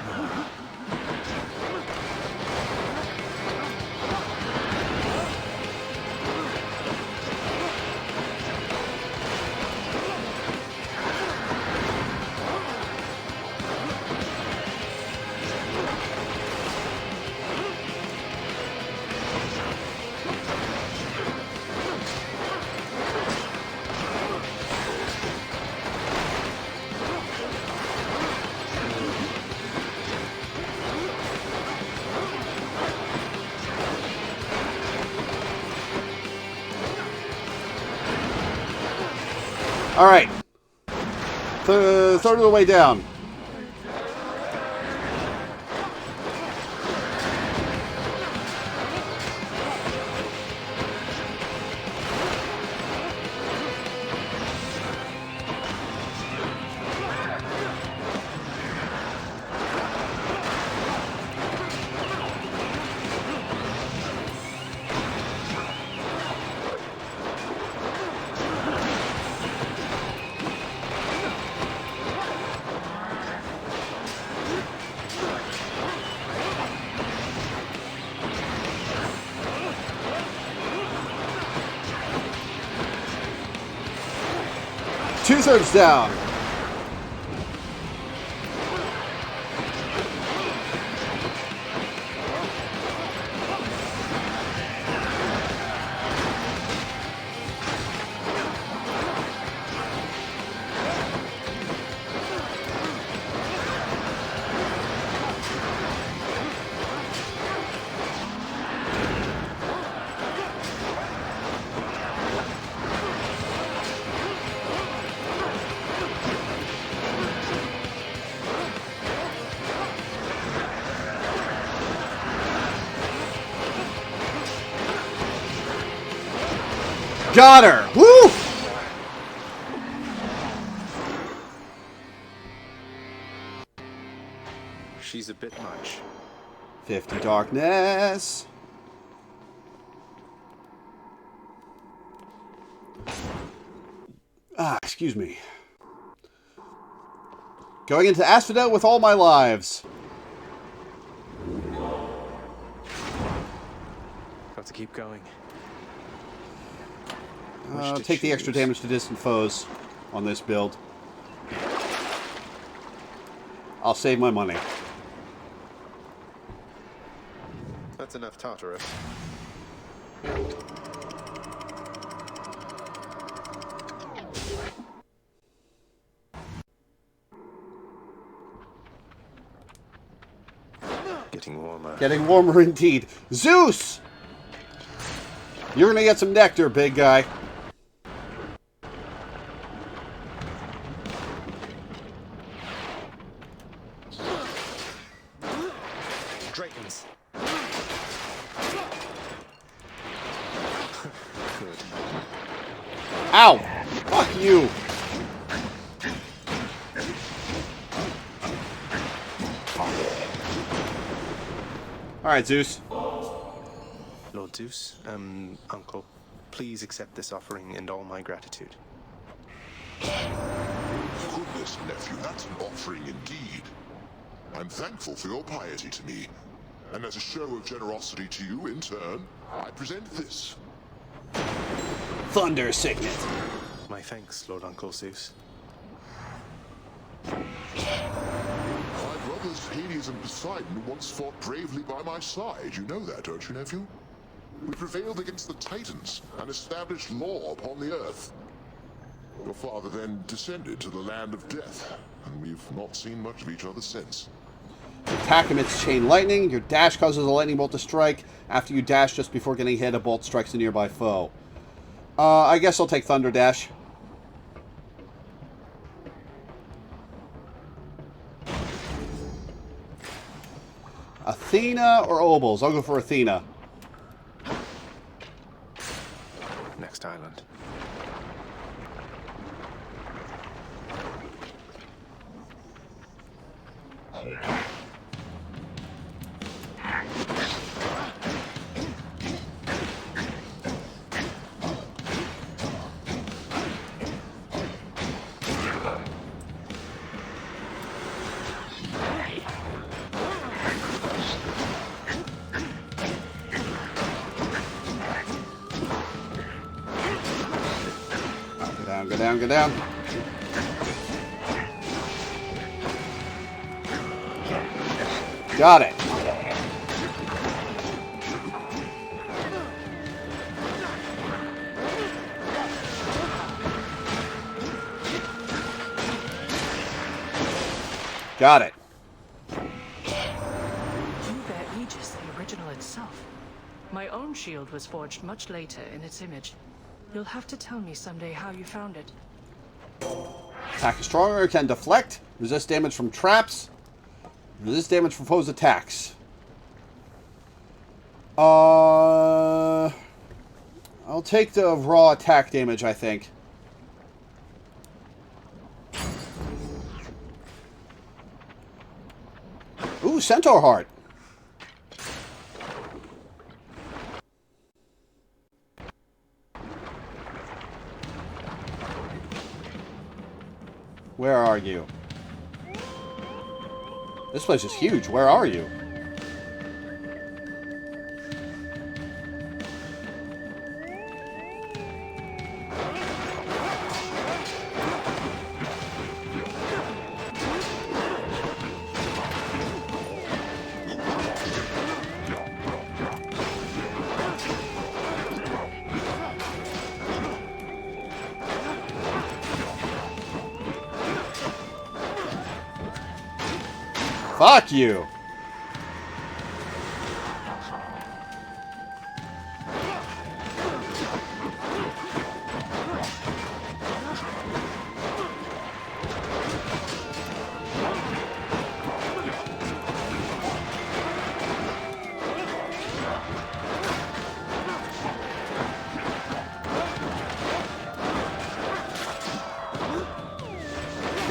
All right. Third of the way down. Two-thirds down. Got her! Woo! She's a bit much. 50 darkness. Excuse me. Going into Asphodel with all my lives. Got to keep going. Take the extra damage to distant foes on this build. I'll save my money. That's enough Tartarus. Getting warmer. Getting warmer indeed. Zeus! You're gonna get some nectar, big guy. Dragons. Good. Ow! Fuck you! Alright, Zeus. Lord Zeus, Uncle, please accept this offering and all my gratitude. Goodness, nephew, that's an offering indeed. I'm thankful for your piety to me, and as a show of generosity to you in turn, I present this. Thunder Signet. My thanks, Lord Uncle Zeus. My brothers Hades and Poseidon once fought bravely by my side. You know that, don't you, nephew? We prevailed against the Titans and established law upon the earth. Your father then descended to the land of death, and we've not seen much of each other since. Your attack emits chain lightning. Your dash causes a lightning bolt to strike. After you dash just before getting hit, a bolt strikes a nearby foe. I guess I'll take Thunder Dash. Athena or Obols? I'll go for Athena. Next island. Go down, go down. Got it. Got it. You bear Aegis, the original itself. My own shield was forged much later in its image. You'll have to tell me someday how you found it. Attack is stronger, can deflect, resist damage from traps, resist damage from foes' attacks. I'll take the raw attack damage, I think. Ooh, Centaur Heart. Where are you? This place is huge. Where are you? Fuck you!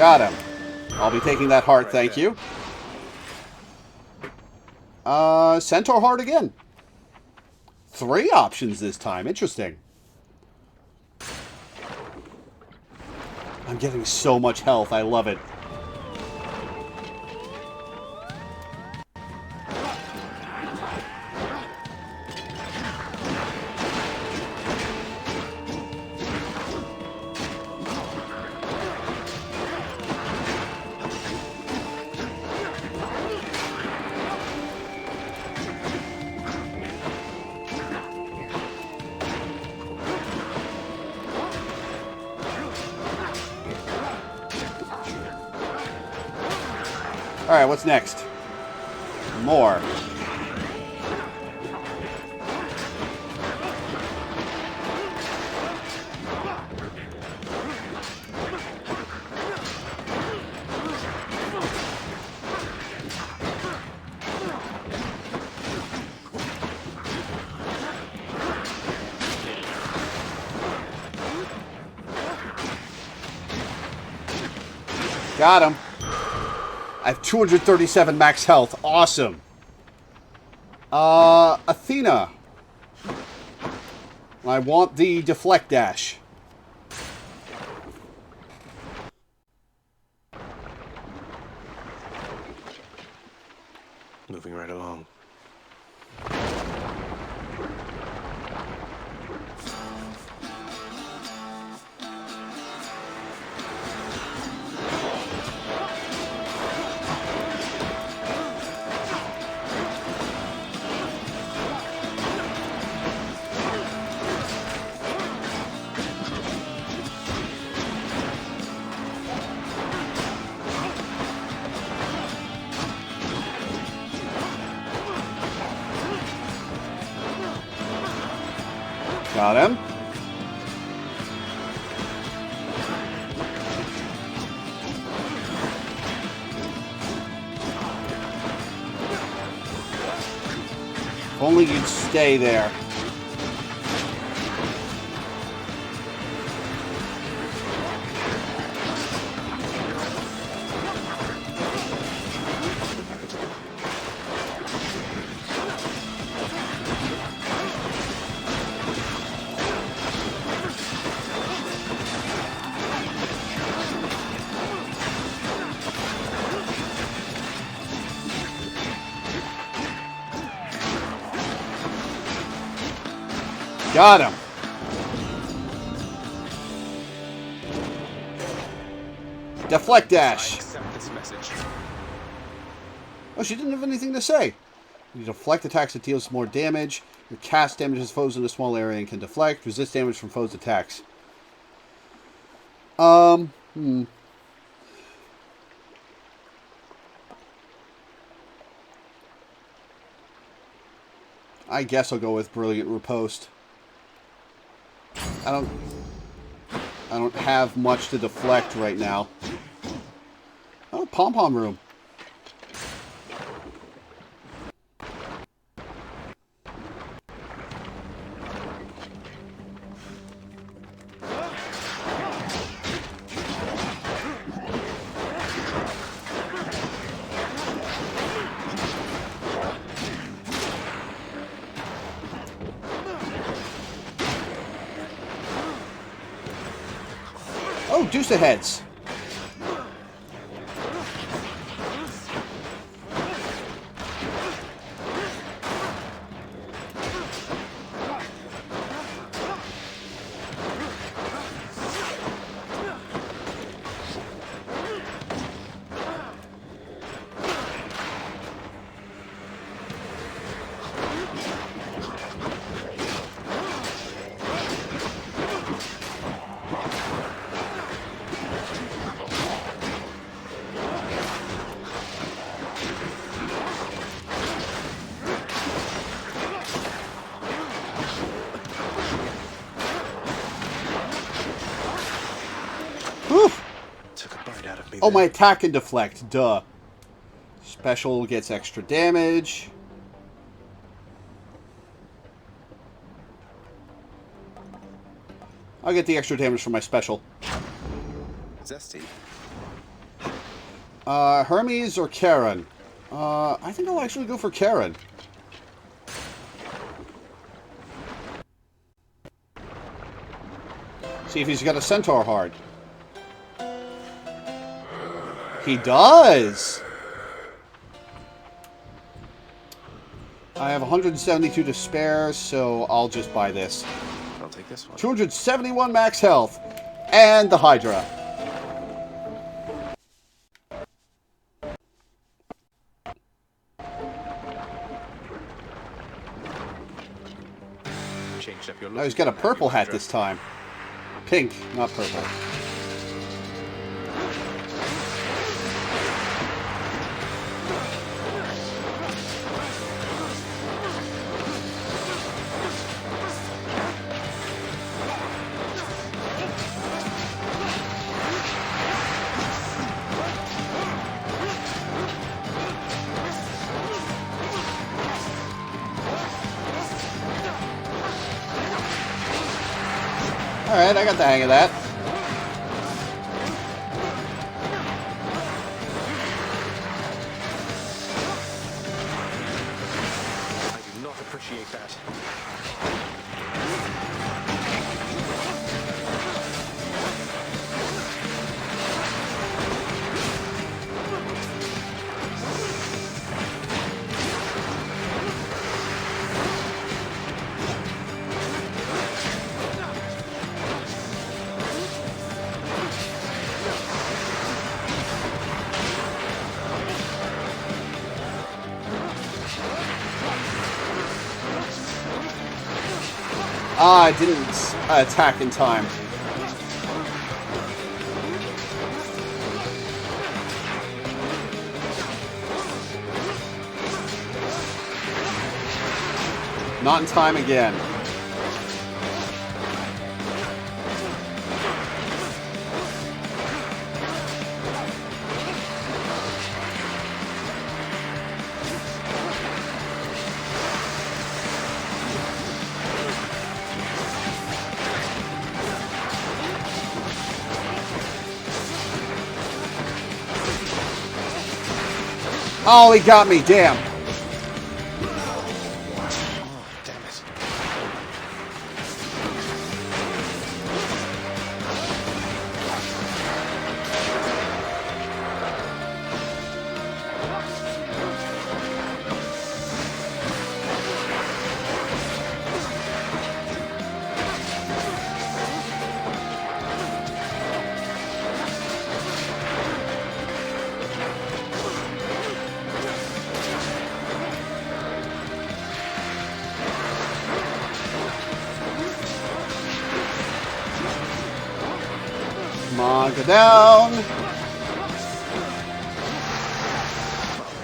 Got him. I'll be taking that heart, thank you. Centaur heart again. 3 options this time. Interesting. I'm getting so much health. I love it. Alright, what's next? More. Got him. I have 237 max health. Awesome. Athena. I want the deflect dash. Moving right along. Got him. If only you'd stay there. Got him. Deflect dash. Oh, she didn't have anything to say. You deflect attacks that deals more damage. Your cast damages foes in a small area and can deflect. Resist damage from foes' attacks. I guess I'll go with Brilliant Riposte. I don't have much to deflect right now. Oh, pom-pom room. Oh, deuce of heads. Oh, my attack can deflect. Duh. Special gets extra damage. I'll get the extra damage from my special. Zesty. Hermes or Karen? I think I'll actually go for Karen. See if he's got a centaur heart. He does! I have 172 to spare, so I'll just buy this. I'll take this one. 271 max health. And the Hydra. Changed up your Now look. he's got a purple hat this time. Pink, not purple. Alright, I got the hang of that. I do not appreciate that. Ah, I didn't attack in time. Not in time again. Oh, he got me, damn. Come on, go down.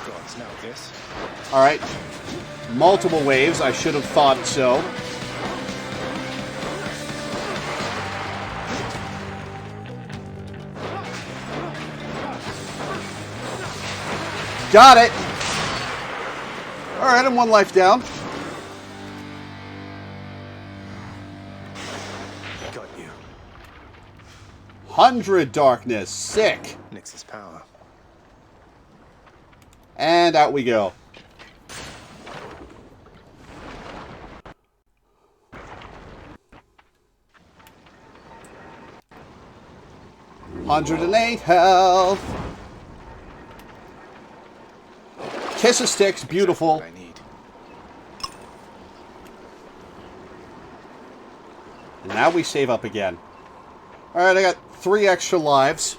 Gods, now this. Alright. Multiple waves, I should have thought so. Got it! Alright, I'm one life down. Got you. 100 darkness. Sick. Nix's power. And out we go. $108 health. Kiss of Sticks, beautiful. And now we save up again. Alright, I got 3 extra lives.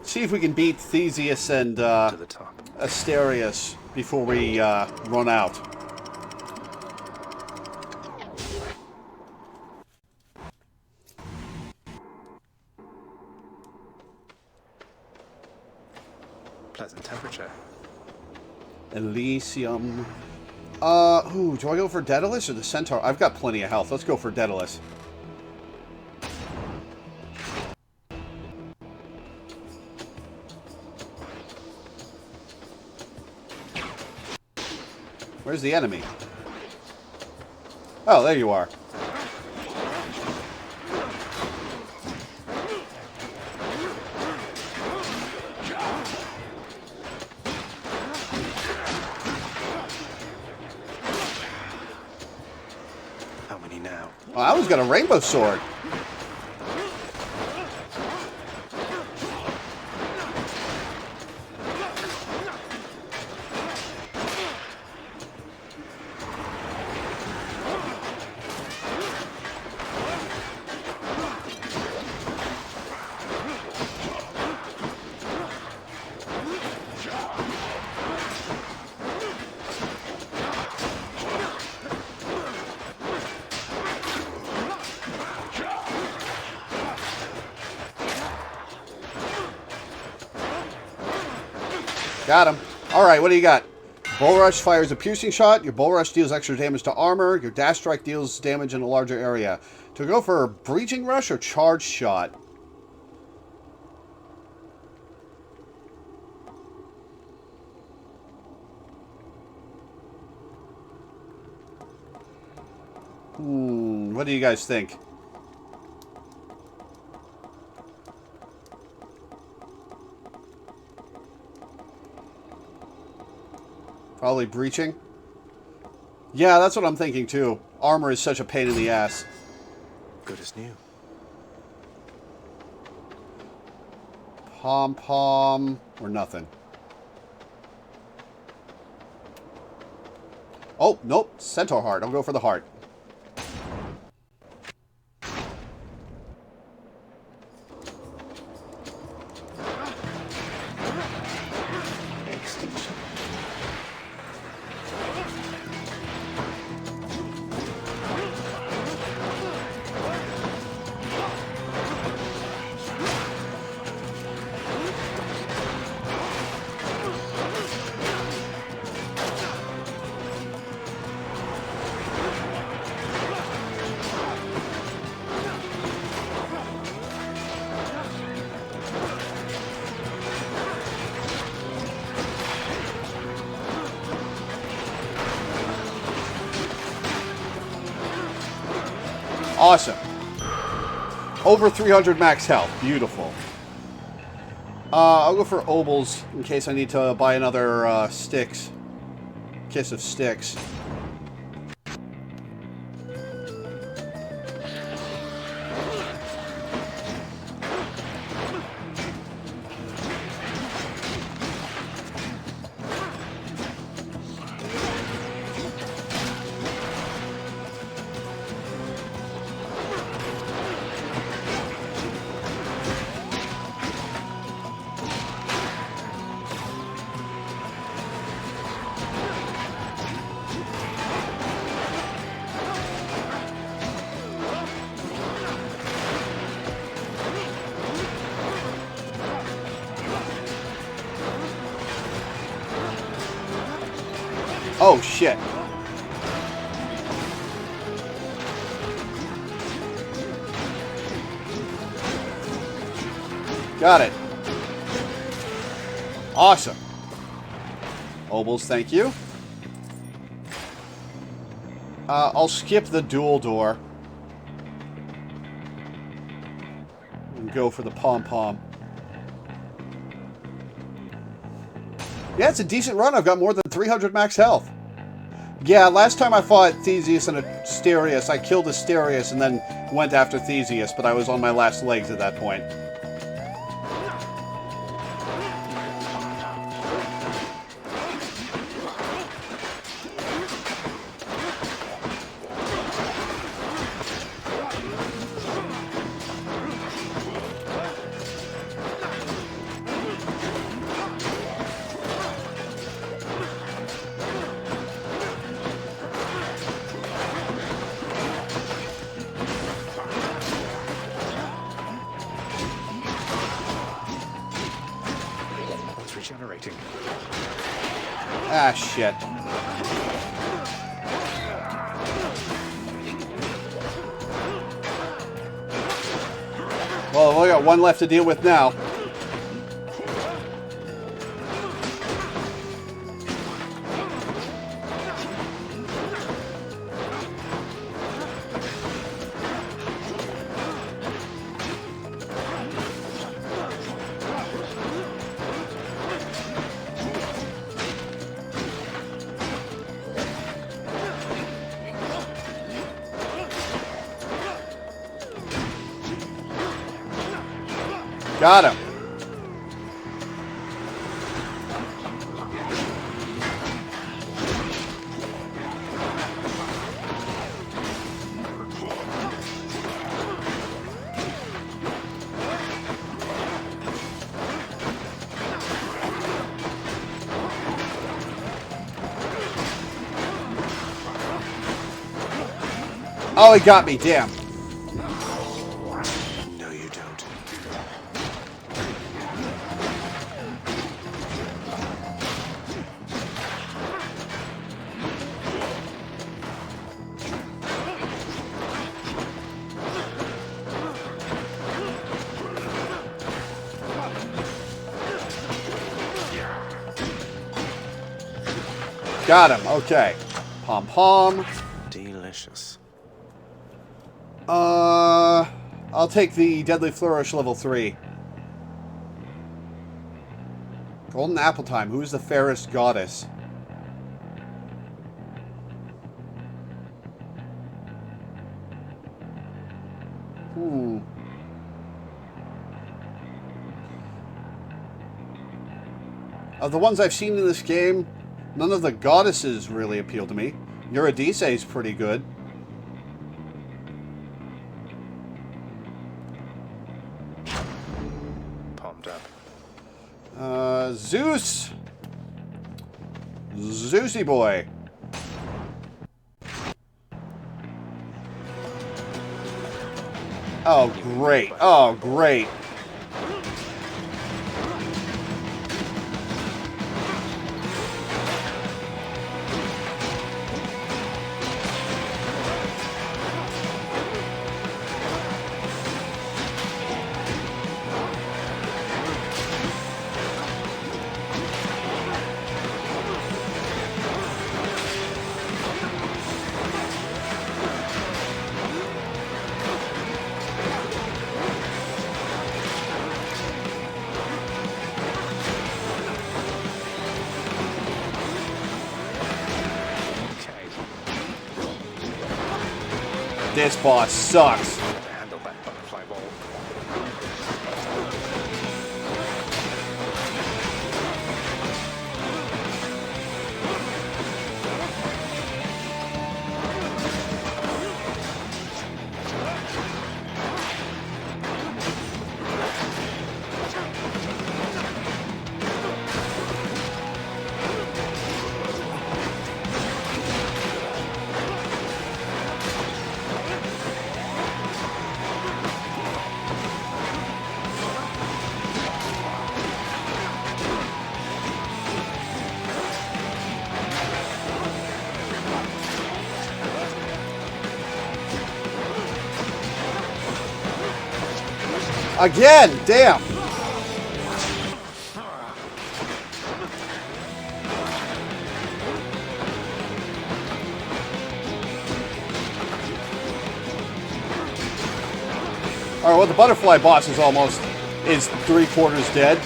See if we can beat Theseus and Asterius before we run out. Pleasant temperature. Elysium. Do I go for Daedalus or the Centaur? I've got plenty of health. Let's go for Daedalus. Where's the enemy? Oh, there you are. Oh, that one's got a rainbow sword. Got him. Alright, what do you got? Bull Rush fires a piercing shot. Your Bull Rush deals extra damage to armor. Your Dash Strike deals damage in a larger area. To go for a Breaching Rush or Charge Shot? What do you guys think? Probably breaching. Yeah, that's what I'm thinking too. Armor is such a pain in the ass. Good as new. Pom-pom or nothing. Oh, nope. Centaur Heart. I'll go for the heart. Awesome. Over 300 max health. Beautiful. I'll go for Obols in case I need to buy another Styx. Kiss of Styx. Oh, shit. Got it. Awesome. Obols, thank you. I'll skip the dual door. And go for the pom-pom. Yeah, it's a decent run. I've got more than 300 max health. Yeah, last time I fought Theseus and Asterius, I killed Asterius and then went after Theseus, but I was on my last legs at that point. Regenerating. Ah, shit. Well, I've only got one left to deal with now. Got him. Oh, he got me, damn. No, you don't. Got him, okay. Pom-pom. Delicious. I'll take the Deadly Flourish level 3. Golden Apple Time. Who's the fairest goddess? Of the ones I've seen in this game, none of the goddesses really appeal to me. Eurydice is pretty good. Palmed up. Zeus! Zeusy boy. Oh, great. Oh, great. This boss sucks. Handle that butterfly ball. Again, damn. Alright, well, the butterfly boss is almost 3/4 dead.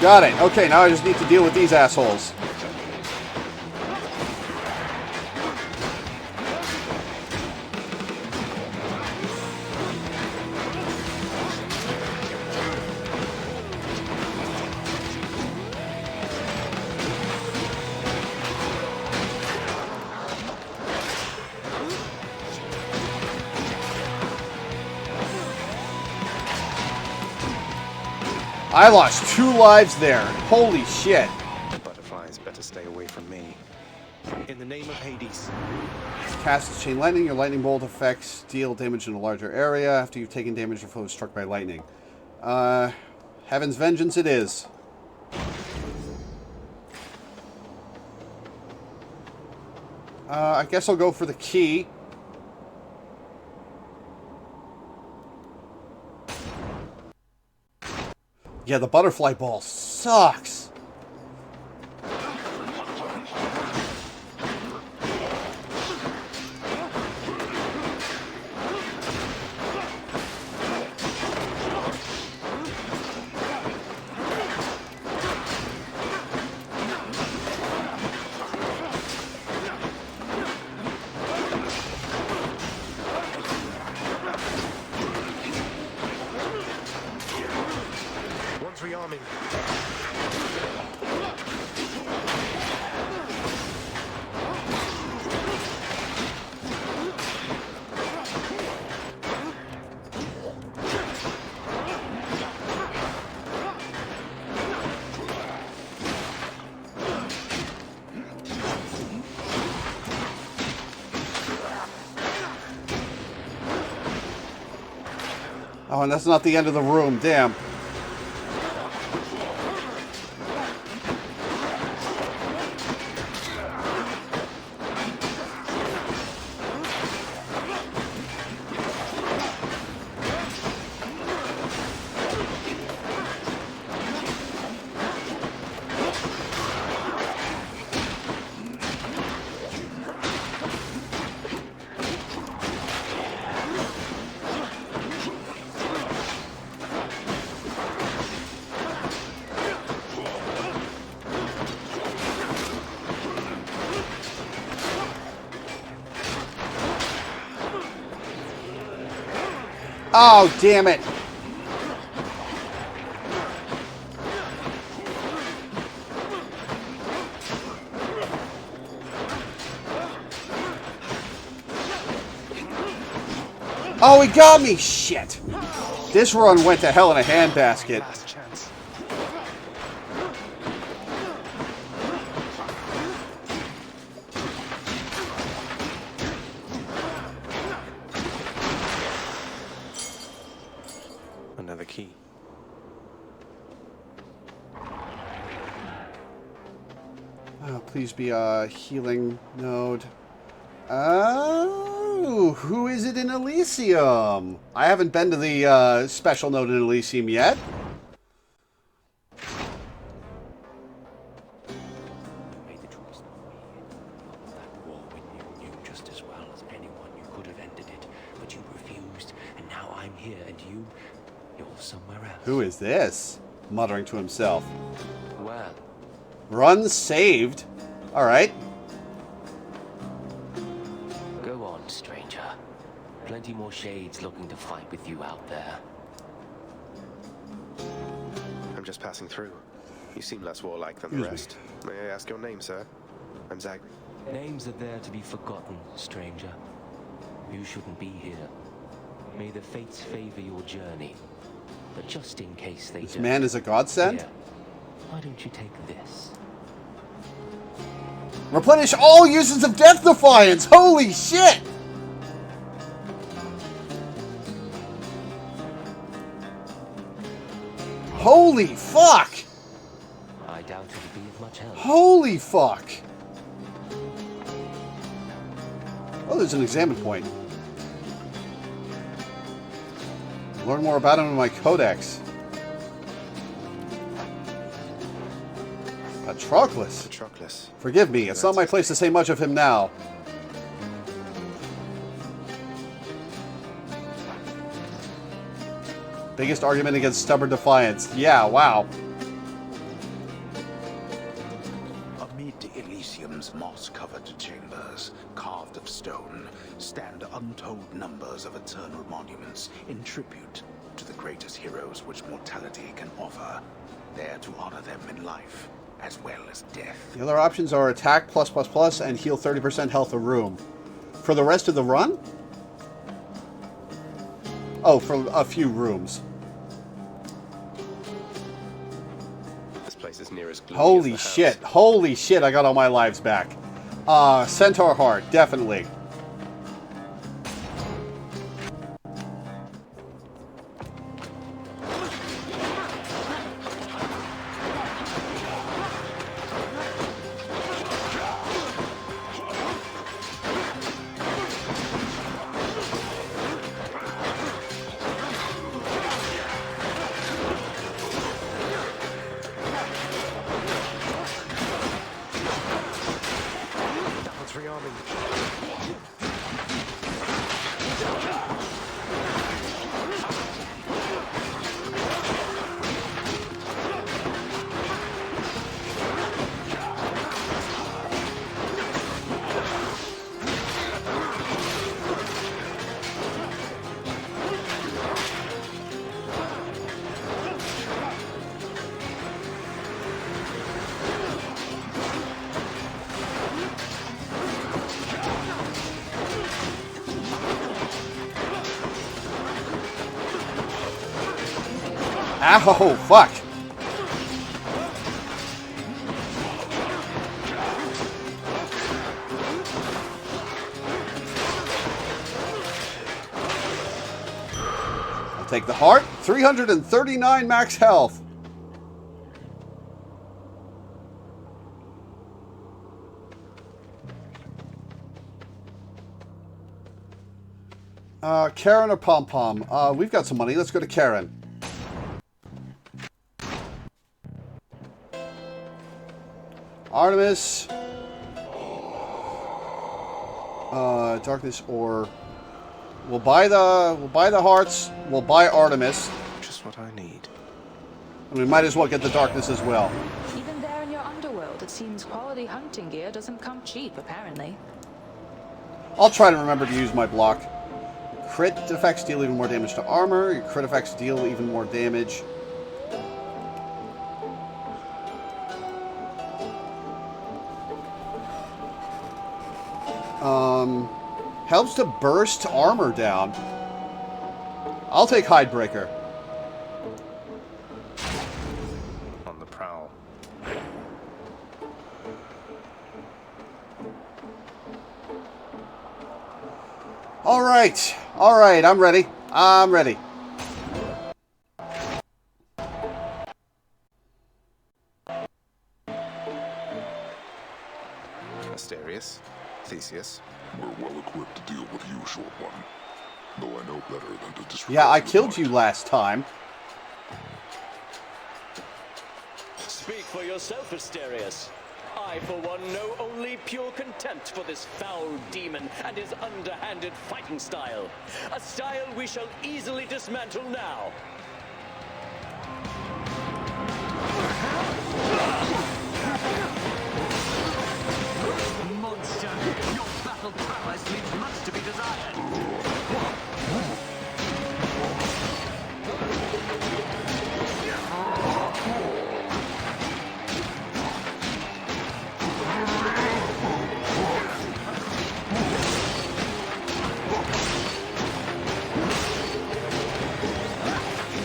Got it. Okay, now I just need to deal with these assholes. I lost 2 lives there. Holy shit. Butterflies better stay away from me. In the name of Hades. Cast Chain Lightning. Your lightning bolt effects deal damage in a larger area. After you've taken damage, your foe is struck by lightning. Heaven's Vengeance it is. I guess I'll go for the key. Yeah, the butterfly ball sucks. Oh, and that's not the end of the room. Damn. Oh, damn it. Oh, he got me! Shit! This run went to hell in a handbasket. Another key. Oh, please be a healing node. Oh, who is it in Elysium? I haven't been to the special node in Elysium yet. Made the choice not me. That war when you knew just as well as anyone you could have ended it, but you refused, and now I'm here, and you're somewhere else. Who is this? Muttering to himself. Well, Run saved. All right. go on, stranger. Plenty more shades looking to fight with you out there. I'm just passing through. You seem less warlike than the rest. May I ask your name, sir? I'm Zag. Names are there to be forgotten, stranger. You shouldn't be here. May the fates favor your journey. But just in case they This don't, man is a godsend? here, why don't you take this? Replenish all uses of Death Defiance! Holy shit! Holy fuck! I doubt it'll be of much help. Holy fuck! Oh, there's an examine point. Learn more about him in my codex. Patroclus. Patroclus. Forgive me, it's not my place to say much of him now. Biggest argument against stubborn defiance. Yeah, wow. Amid Elysium's moss-covered chambers, carved of stone, stand untold numbers of eternal monuments in tribute to the greatest heroes which mortality can offer, there to honor them in life, as well as death. The other options are attack +++ and heal 30% health a room. For the rest of the run? Oh, for a few rooms. This place is near as gloomy Holy as the shit. house. Holy shit, I got all my lives back. Centaur Heart, definitely. That's rearming. Ow, fuck. Take the heart. 339 max health. Karen or Pom Pom? We've got some money. Let's go to Karen. Artemis. Darkness or we'll buy the hearts. We'll buy Artemis. Just what I need. And we might as well get the darkness as well. Even there in your underworld, it seems quality hunting gear doesn't come cheap, apparently. I'll try to remember to use my block. Crit effects deal even more damage to armor. Your crit effects deal even more damage. Helps to burst armor down. I'll take Hidebreaker. On the prowl. All right, I'm ready. I'm ready. Asterius, Theseus. We're well equipped to deal with you, short one. Though I know better than to disregard. Yeah, I killed you last time. Speak for yourself, Asterius. I, for one, know only pure contempt for this foul demon and his underhanded fighting style. A style we shall easily dismantle now. Monster, your battle prowess leaves much to be desired.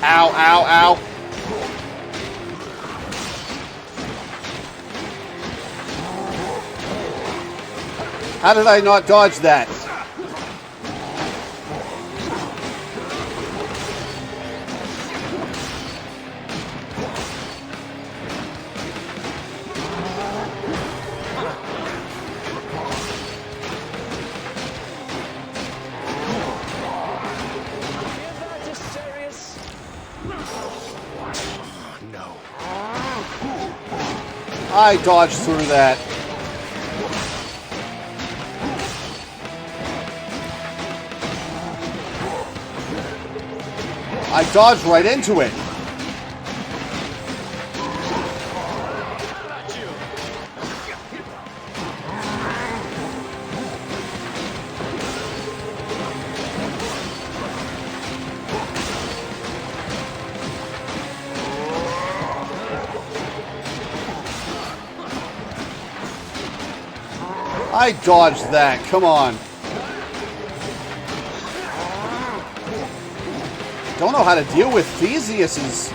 Ow, ow, ow. How did I not dodge that? I dodged through that. I dodged right into it. I dodged that. Come on. Don't know how to deal with Theseus's.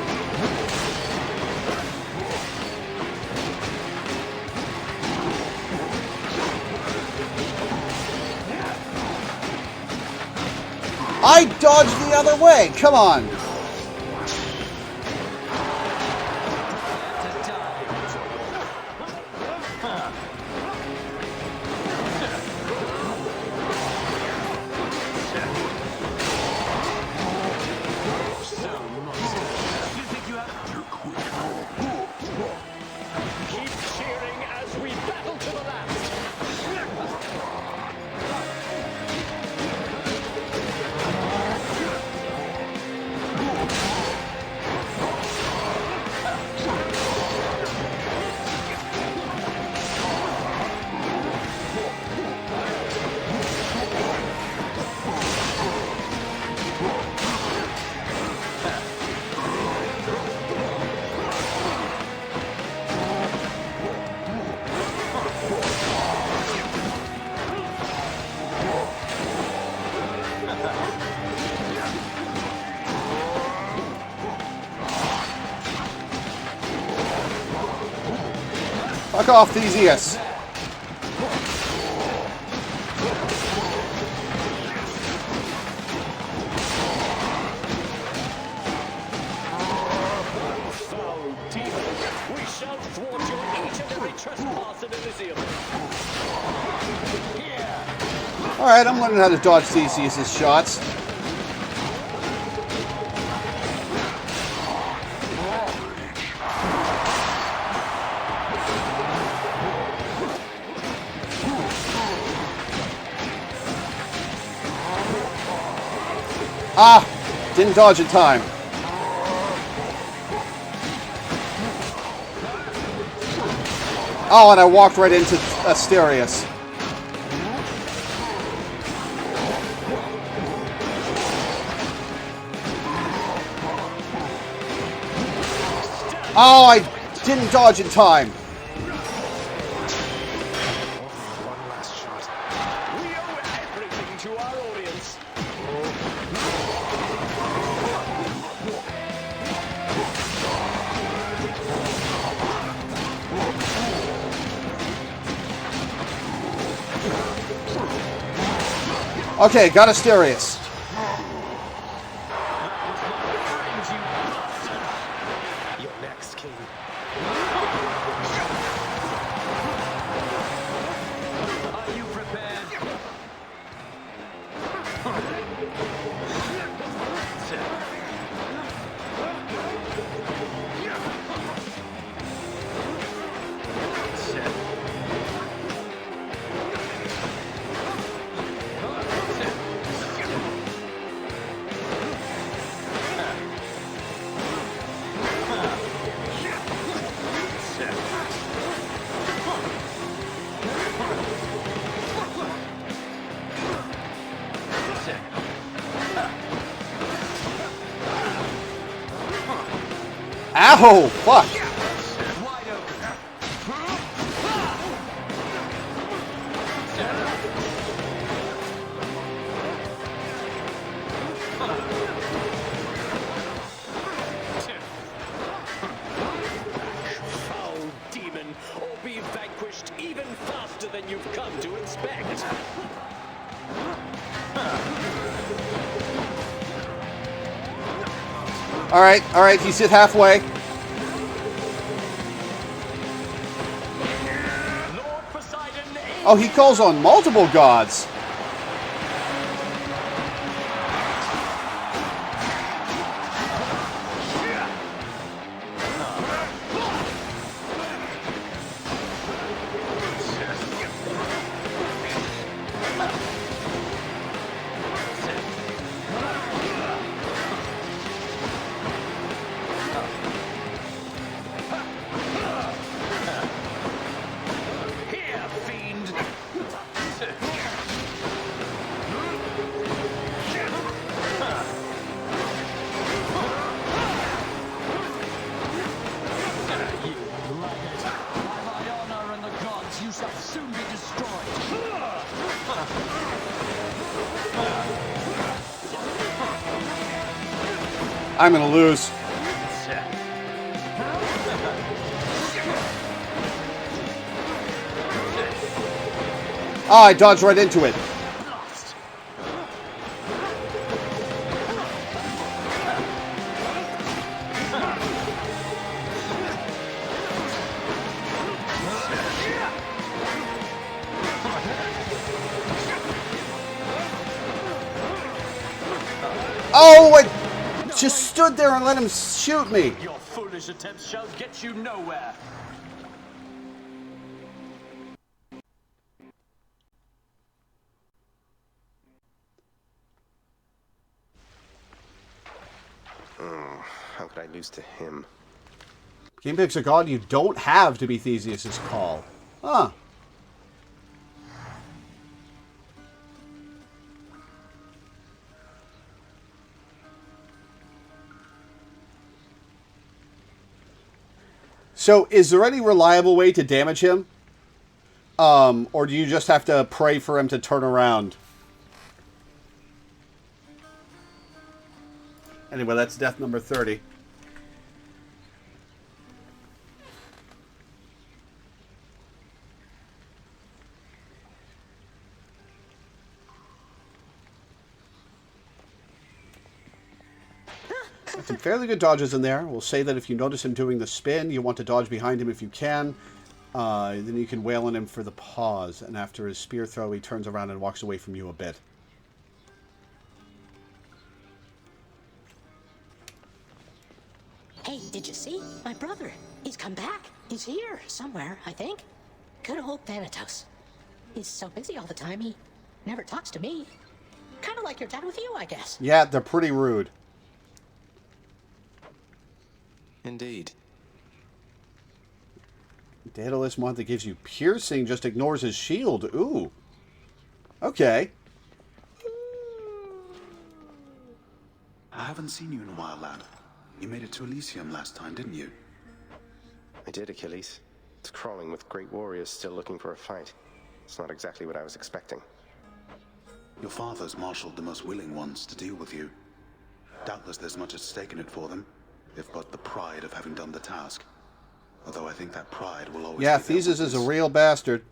I dodged the other way. Come on. Fuck off, Theseus. Alright, I'm learning how to dodge Theseus' shots. Ah! Didn't dodge in time. Oh, and I walked right into Asterius. Oh, I didn't dodge in time. One last shot. We owe everything to our audience. Okay, got Asterius. You're next, King. Are you prepared? Ow! Fuck! Foul demon, or be vanquished even faster than you've come to expect. Alright, he's hit halfway. Oh, he calls on multiple gods. I'm gonna lose. Oh, I dodged right into it. Oh, I just stood there and let him shoot me. Your foolish attempts shall get you nowhere. Oh, how could I lose to him? Game picks a god you don't have to be Theseus' call. Huh. So, is there any reliable way to damage him? Or do you just have to pray for him to turn around? Anyway, that's death number 30. Some fairly good dodges in there. We'll say that if you notice him doing the spin, you want to dodge behind him if you can. Then you can wail on him for the pause, and after his spear throw, he turns around and walks away from you a bit. Hey, did you see? My brother. He's come back. He's here somewhere, I think. Good old Thanatos. He's so busy all the time, he never talks to me. Kind of like your dad with you, I guess. Yeah, they're pretty rude. Indeed. Daedalus mod that gives you piercing just ignores his shield. Ooh. Okay. I haven't seen you in a while, lad. You made it to Elysium last time, didn't you? I did, Achilles. It's crawling with great warriors still looking for a fight. It's not exactly what I was expecting. Your father's marshaled the most willing ones to deal with you. Doubtless there's much at stake in it for them, if but the pride of having done the task. Although I think that pride will always... Yeah, Theseus is a real bastard.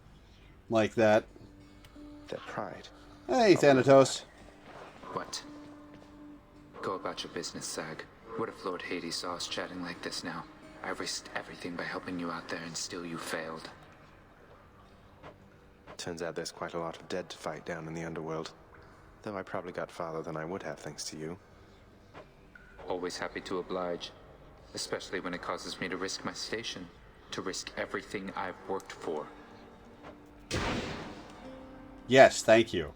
Like that. That pride? Hey, Thanatos. What? Go about your business, Zag. What if Lord Hades saw us chatting like this now? I risked everything by helping you out there, and still you failed. Turns out there's quite a lot of dead to fight down in the underworld. Though I probably got farther than I would have thanks to you. Always happy to oblige. Especially when it causes me to risk my station. To risk everything I've worked for. Yes, thank you.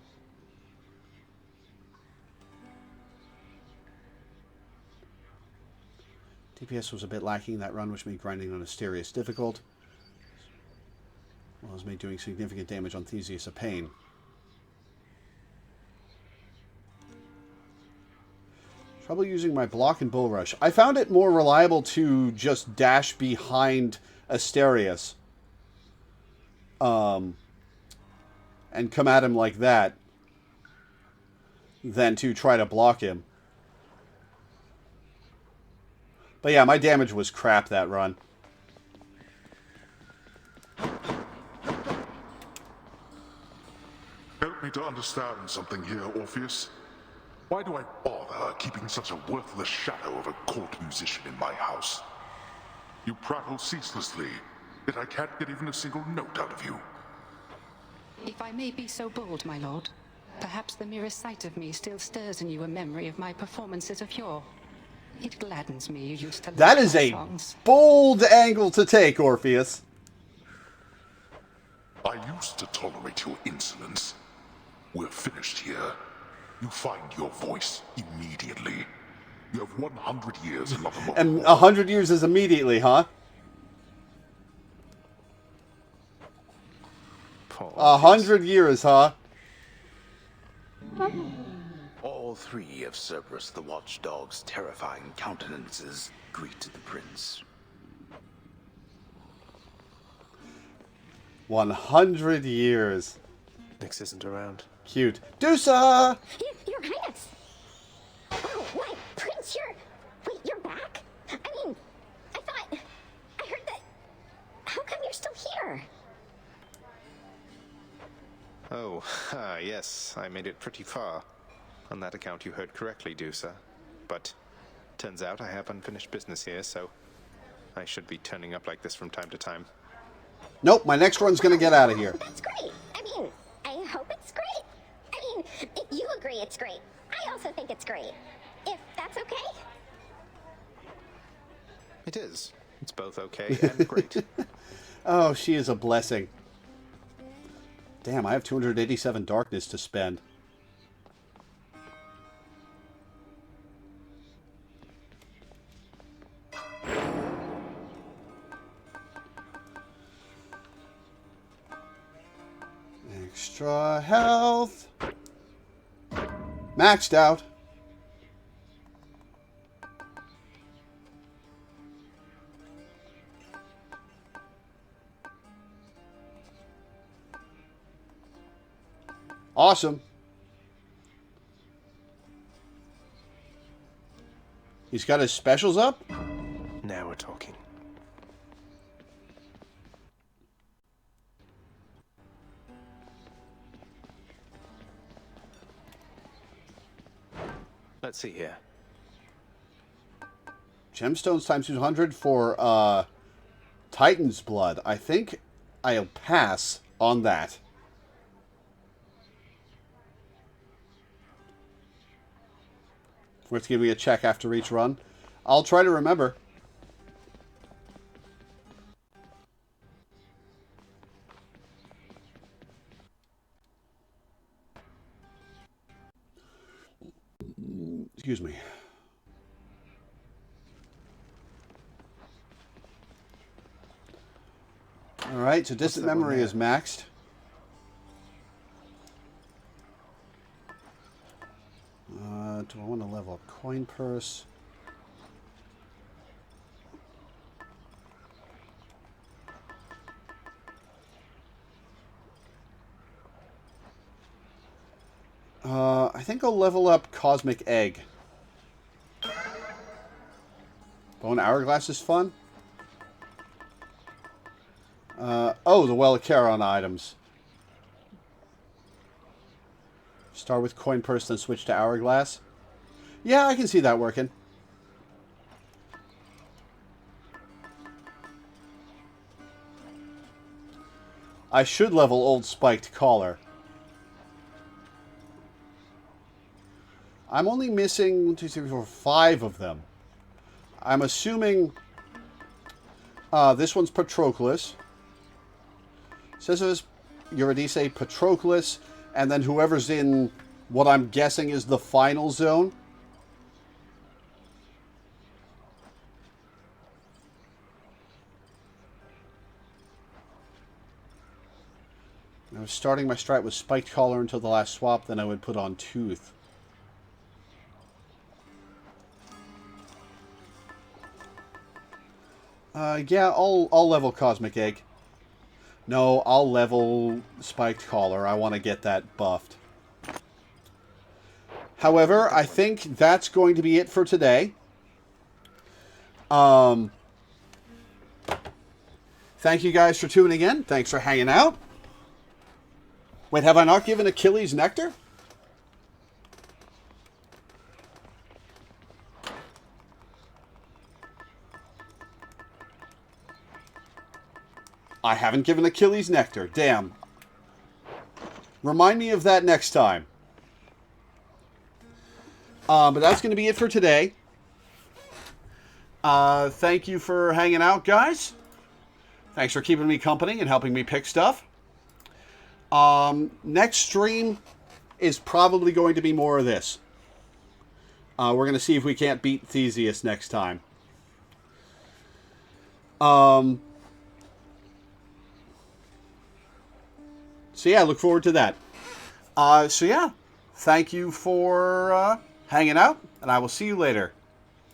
DPS was a bit lacking that run, which made grinding on Asterius difficult. Well, as made doing significant damage on Theseus a pain. Trouble using my block and bull rush. I found it more reliable to just dash behind Asterius. And come at him like that. Than to try to block him. But yeah, my damage was crap that run. Help me to understand something here, Orpheus. Why do I bother keeping such a worthless shadow of a court musician in my house? You prattle ceaselessly, yet I can't get even a single note out of you. If I may be so bold, my lord, perhaps the merest sight of me still stirs in you a memory of my performances of yore. It gladdens me you used to That love is my a songs. bold angle to take, Orpheus. I used to tolerate your insolence. We're finished here. You find your voice immediately. You have 100 years and not a moment. And 100 years is immediately, huh? 100 years, huh? All three of Cerberus the Watchdog's terrifying countenances greet the prince. 100 years. Nyx isn't around. Cute. Dusa! Your Highness! Oh, why, Prince, you're back? I mean, I heard that... How come you're still here? Oh, yes, I made it pretty far. On that account, you heard correctly, Dusa. But turns out I have unfinished business here, so I should be turning up like this from time to time. Nope, my next run's gonna get out of here. That's great. I mean, I hope it's great. I mean, if you agree it's great, I also think it's great. If that's okay? It is. It's both okay and great. Oh, she is a blessing. Damn, I have 287 darkness to spend. Extra health. Maxed out. Awesome. He's got his specials up? Now we're talking. Let's see here. Gemstones times 200 for Titan's blood. I think I'll pass on that. Worth giving a check after each run. I'll try to remember. Excuse me. Alright, so distant memory is maxed. Do I want to level up coin purse? I think I'll level up Cosmic Egg. Bone Hourglass is fun. Oh, the Well of Charon items. Start with Coin Purse, then switch to Hourglass. Yeah, I can see that working. I should level Old Spiked Collar. I'm only missing 1, 2, 3, 4, 5 of them. I'm assuming this one's Patroclus. Says it was Eurydice, Patroclus, and then whoever's in what I'm guessing is the final zone. I was starting my strat with Spiked Collar until the last swap, then I would put on Tooth. Yeah, I'll level Cosmic Egg. No, I'll level Spiked Collar. I want to get that buffed. However, I think that's going to be it for today. Thank you guys for tuning in. Thanks for hanging out. Wait, have I not given Achilles Nectar? I haven't given Achilles Nectar. Damn. Remind me of that next time. But that's going to be it for today. Thank you for hanging out, guys. Thanks for keeping me company and helping me pick stuff. Next stream is probably going to be more of this. We're going to see if we can't beat Theseus next time. So yeah, look forward to that. So yeah, thank you for hanging out, and I will see you later.